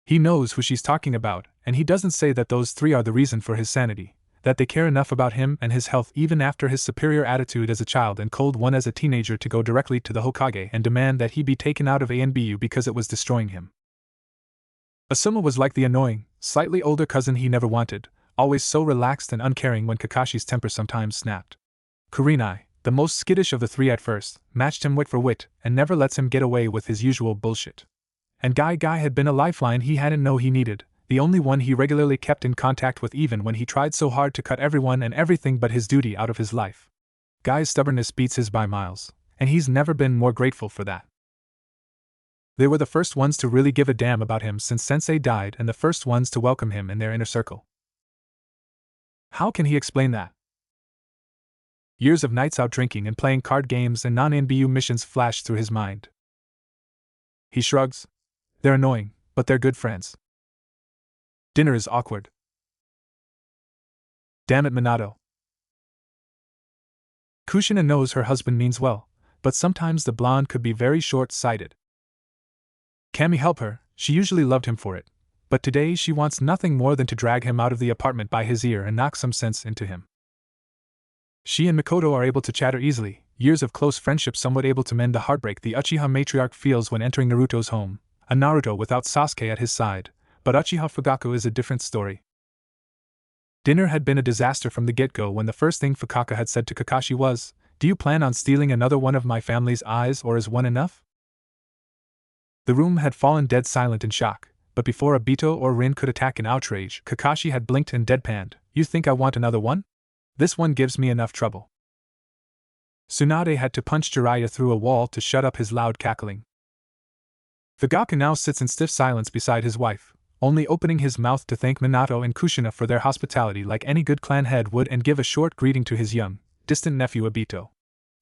He knows who she's talking about, and he doesn't say that those three are the reason for his sanity, that they care enough about him and his health even after his superior attitude as a child and cold one as a teenager to go directly to the Hokage and demand that he be taken out of ANBU because it was destroying him. Asuma was like the annoying, slightly older cousin he never wanted, always so relaxed and uncaring when Kakashi's temper sometimes snapped. Kurenai, the most skittish of the three at first, matched him wit for wit and never lets him get away with his usual bullshit. And Guy had been a lifeline he hadn't known he needed, the only one he regularly kept in contact with even when he tried so hard to cut everyone and everything but his duty out of his life. Guy's stubbornness beats his by miles, and he's never been more grateful for that. They were the first ones to really give a damn about him since Sensei died and the first ones to welcome him in their inner circle. How can he explain that? Years of nights out drinking and playing card games and non-NBU missions flash through his mind. He shrugs. They're annoying, but they're good friends. Dinner is awkward. Damn it, Minato. Kushina knows her husband means well, but sometimes the blonde could be very short-sighted. Kami help her, she usually loved him for it, but today she wants nothing more than to drag him out of the apartment by his ear and knock some sense into him. She and Mikoto are able to chatter easily, years of close friendship somewhat able to mend the heartbreak the Uchiha matriarch feels when entering Naruto's home, a Naruto without Sasuke at his side, but Uchiha Fugaku is a different story. Dinner had been a disaster from the get-go when the first thing Fugaku had said to Kakashi was, "Do you plan on stealing another one of my family's eyes, or is one enough?" The room had fallen dead silent in shock, but before Obito or Rin could attack in outrage, Kakashi had blinked and deadpanned, "You think I want another one? This one gives me enough trouble." Tsunade had to punch Jiraiya through a wall to shut up his loud cackling. Fugaku now sits in stiff silence beside his wife, only opening his mouth to thank Minato and Kushina for their hospitality like any good clan head would and give a short greeting to his young, distant nephew Obito.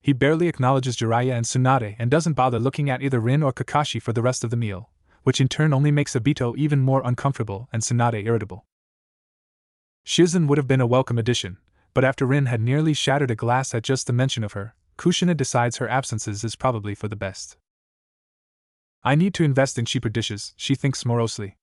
He barely acknowledges Jiraiya and Tsunade and doesn't bother looking at either Rin or Kakashi for the rest of the meal, which in turn only makes Obito even more uncomfortable and Tsunade irritable. Shizen would have been a welcome addition, but after Rin had nearly shattered a glass at just the mention of her, Kushina decides her absences is probably for the best. I need to invest in cheaper dishes, she thinks morosely.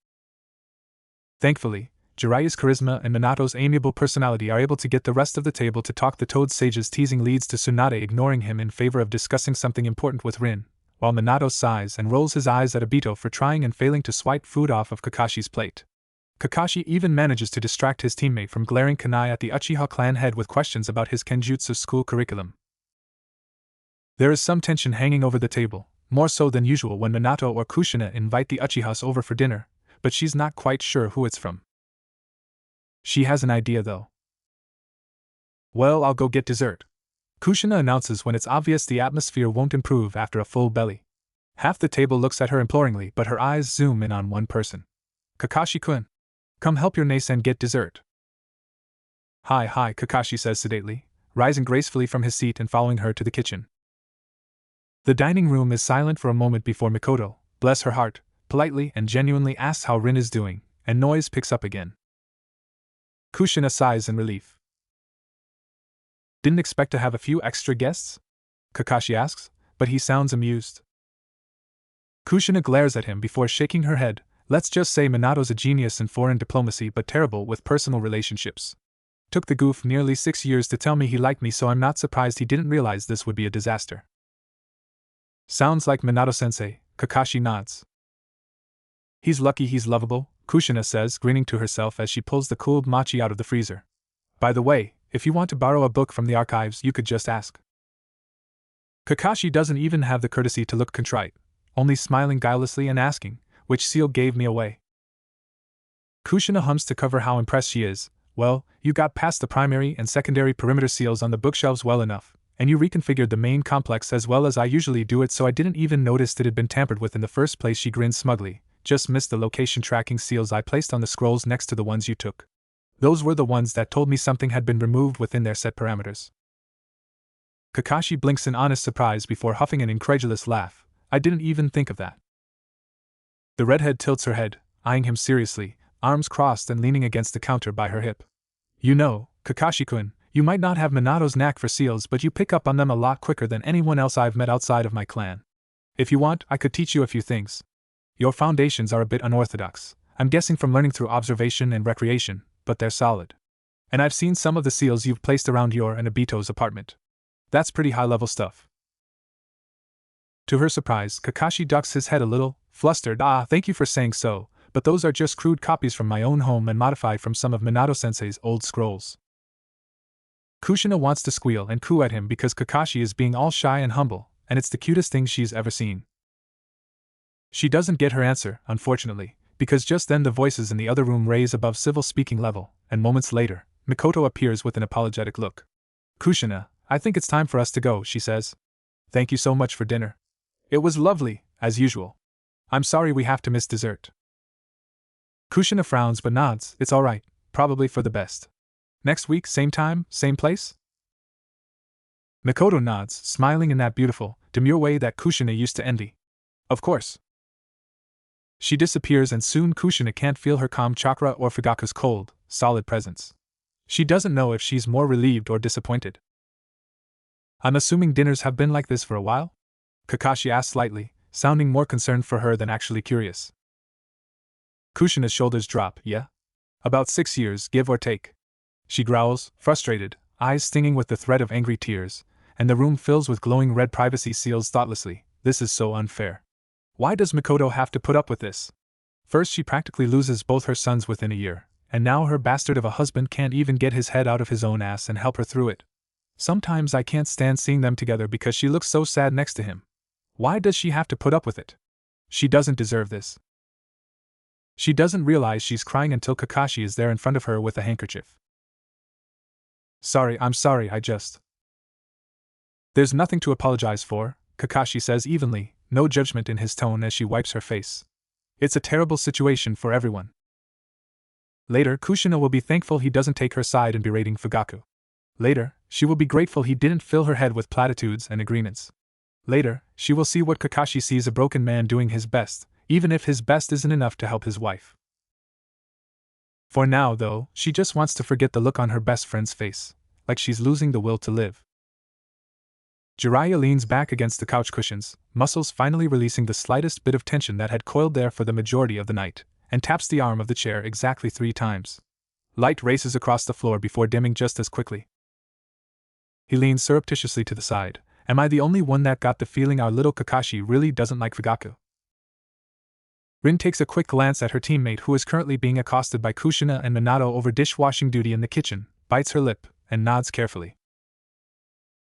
Thankfully, Jiraiya's charisma and Minato's amiable personality are able to get the rest of the table to talk. The Toad Sage's teasing leads to Tsunade ignoring him in favor of discussing something important with Rin, while Minato sighs and rolls his eyes at Obito for trying and failing to swipe food off of Kakashi's plate. Kakashi even manages to distract his teammate from glaring kunai at the Uchiha clan head with questions about his Kenjutsu school curriculum. There is some tension hanging over the table, more so than usual when Minato or Kushina invite the Uchihas over for dinner, but she's not quite sure who it's from. She has an idea though. "Well, I'll go get dessert," Kushina announces when it's obvious the atmosphere won't improve after a full belly. Half the table looks at her imploringly, but her eyes zoom in on one person. "Kakashi-kun, come help your Nasen get dessert." Hi, Kakashi says sedately, rising gracefully from his seat and following her to the kitchen. The dining room is silent for a moment before Mikoto, bless her heart, politely and genuinely asks how Rin is doing, and noise picks up again. Kushina sighs in relief. "Didn't expect to have a few extra guests?" Kakashi asks, but he sounds amused. Kushina glares at him before shaking her head. "Let's just say Minato's a genius in foreign diplomacy but terrible with personal relationships. Took the goof nearly 6 years to tell me he liked me, so I'm not surprised he didn't realize this would be a disaster." "Sounds like Minato-sensei," Kakashi nods. "He's lucky he's lovable," Kushina says, grinning to herself as she pulls the cooled mochi out of the freezer. "By the way, if you want to borrow a book from the archives, you could just ask." Kakashi doesn't even have the courtesy to look contrite, only smiling guilelessly and asking, "Which seal gave me away?" Kushina hums to cover how impressed she is. "Well, you got past the primary and secondary perimeter seals on the bookshelves well enough, and you reconfigured the main complex as well as I usually do it, so I didn't even notice it had been tampered with in the first place." She grins smugly. "Just missed the location tracking seals I placed on the scrolls next to the ones you took. Those were the ones that told me something had been removed within their set parameters." Kakashi blinks in honest surprise before huffing an incredulous laugh. "I didn't even think of that." The redhead tilts her head, eyeing him seriously, arms crossed and leaning against the counter by her hip. "You know, Kakashi-kun, you might not have Minato's knack for seals, but you pick up on them a lot quicker than anyone else I've met outside of my clan. If you want, I could teach you a few things. Your foundations are a bit unorthodox, I'm guessing from learning through observation and recreation, but they're solid. And I've seen some of the seals you've placed around your and Obito's apartment. That's pretty high-level stuff." To her surprise, Kakashi ducks his head a little, flustered. "Thank you for saying so, but those are just crude copies from my own home and modified from some of Minato-sensei's old scrolls." Kushina wants to squeal and coo at him because Kakashi is being all shy and humble, and it's the cutest thing she's ever seen. She doesn't get her answer, unfortunately, because just then the voices in the other room raise above civil speaking level, and moments later, Mikoto appears with an apologetic look. "Kushina, I think it's time for us to go," she says. "Thank you so much for dinner. It was lovely, as usual. I'm sorry we have to miss dessert." Kushina frowns but nods. "It's alright, probably for the best. Next week, same time, same place?" Mikoto nods, smiling in that beautiful, demure way that Kushina used to envy. "Of course." She disappears and soon Kushina can't feel her calm chakra or Fugaku's cold, solid presence. She doesn't know if she's more relieved or disappointed. I'm assuming dinners have been like this for a while? Kakashi asked slightly, sounding more concerned for her than actually curious. Kushina's shoulders drop. Yeah? About 6 years, give or take. She growls, frustrated, eyes stinging with the threat of angry tears, and the room fills with glowing red privacy seals thoughtlessly. This is so unfair. Why does Mikoto have to put up with this? First, she practically loses both her sons within a year, and now her bastard of a husband can't even get his head out of his own ass and help her through it. Sometimes I can't stand seeing them together because she looks so sad next to him. Why does she have to put up with it? She doesn't deserve this. She doesn't realize she's crying until Kakashi is there in front of her with a handkerchief. I'm sorry, There's nothing to apologize for, Kakashi says evenly, no judgment in his tone as she wipes her face. It's a terrible situation for everyone. Later, Kushina will be thankful he doesn't take her side in berating Fugaku. Later, she will be grateful he didn't fill her head with platitudes and agreements. Later, she will see what Kakashi sees: a broken man doing his best, even if his best isn't enough to help his wife. For now, though, she just wants to forget the look on her best friend's face, like she's losing the will to live. Jiraiya leans back against the couch cushions, muscles finally releasing the slightest bit of tension that had coiled there for the majority of the night, and taps the arm of the chair exactly 3 times. Light races across the floor before dimming just as quickly. He leans surreptitiously to the side. Am I the only one that got the feeling our little Kakashi really doesn't like Fugaku? Rin takes a quick glance at her teammate, who is currently being accosted by Kushina and Minato over dishwashing duty in the kitchen, bites her lip, and nods carefully.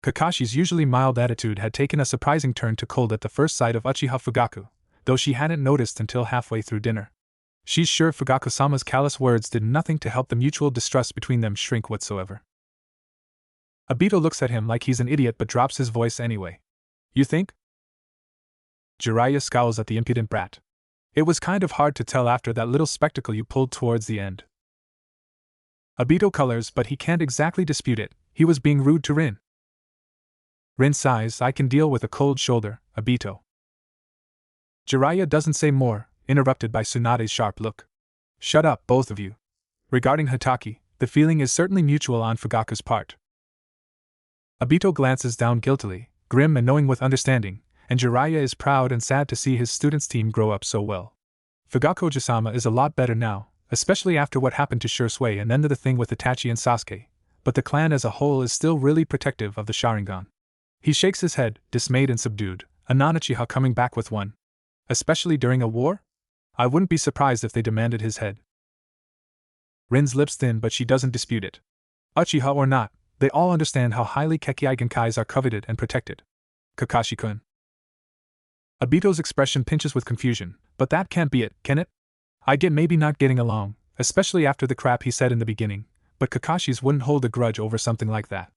Kakashi's usually mild attitude had taken a surprising turn to cold at the first sight of Uchiha Fugaku, though she hadn't noticed until halfway through dinner. She's sure Fugaku-sama's callous words did nothing to help the mutual distrust between them shrink whatsoever. Obito looks at him like he's an idiot but drops his voice anyway. You think? Jiraiya scowls at the impudent brat. It was kind of hard to tell after that little spectacle you pulled towards the end. Obito colors, but he can't exactly dispute it. He was being rude to Rin. Rin sighs. I can deal with a cold shoulder, Obito. Jiraiya doesn't say more, interrupted by Tsunade's sharp look. Shut up, both of you. Regarding Hataki, the feeling is certainly mutual on Fugaku's part. Obito glances down guiltily, grim and knowing with understanding, and Jiraiya is proud and sad to see his students' team grow up so well. Fugaku-sama is a lot better now, especially after what happened to Shursui and then the thing with Itachi and Sasuke, but the clan as a whole is still really protective of the Sharingan. He shakes his head, dismayed and subdued, a non-Uchiha coming back with one. Especially during a war? I wouldn't be surprised if they demanded his head. Rin's lips thin, but she doesn't dispute it. Uchiha or not, they all understand how highly Kekkei Genkais are coveted and protected. Kakashi-kun. Obito's expression pinches with confusion, but that can't be it, can it? I get maybe not getting along, especially after the crap he said in the beginning, but Kakashi's wouldn't hold a grudge over something like that.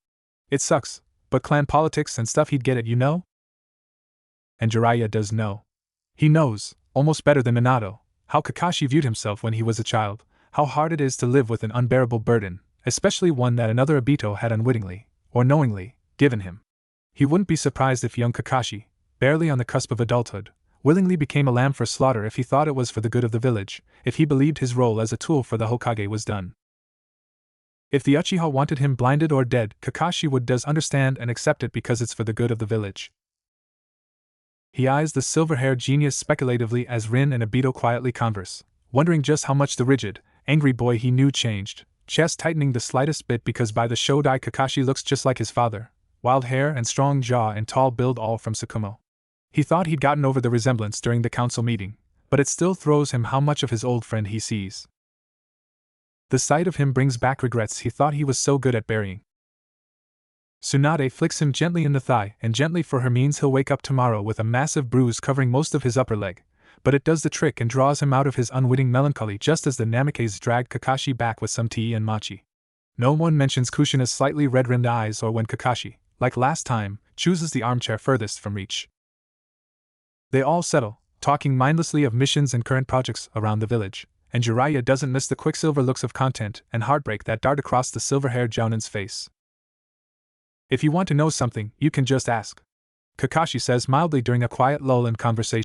It sucks, but clan politics and stuff, he'd get it, you know? And Jiraiya does know. He knows, almost better than Minato, how Kakashi viewed himself when he was a child, how hard it is to live with an unbearable burden, especially one that another Obito had unwittingly, or knowingly, given him. He wouldn't be surprised if young Kakashi, barely on the cusp of adulthood, willingly became a lamb for slaughter if he thought it was for the good of the village, if he believed his role as a tool for the Hokage was done. If the Uchiha wanted him blinded or dead, Kakashi would does understand and accept it because it's for the good of the village. He eyes the silver-haired genius speculatively as Rin and Obito quietly converse, wondering just how much the rigid, angry boy he knew changed, chest tightening the slightest bit because by the Shodai Kakashi looks just like his father, wild hair and strong jaw and tall build all from Tsukumo. He thought he'd gotten over the resemblance during the council meeting, but it still throws him how much of his old friend he sees. The sight of him brings back regrets he thought he was so good at burying. Tsunade flicks him gently in the thigh, and gently for her means he'll wake up tomorrow with a massive bruise covering most of his upper leg, but it does the trick and draws him out of his unwitting melancholy just as the Namikes drag Kakashi back with some tea and mochi. No one mentions Kushina's slightly red-rimmed eyes or when Kakashi, like last time, chooses the armchair furthest from reach. They all settle, talking mindlessly of missions and current projects around the village, and Jiraiya doesn't miss the quicksilver looks of content and heartbreak that dart across the silver-haired Jounin's face. If you want to know something, you can just ask, Kakashi says mildly during a quiet lull in conversation.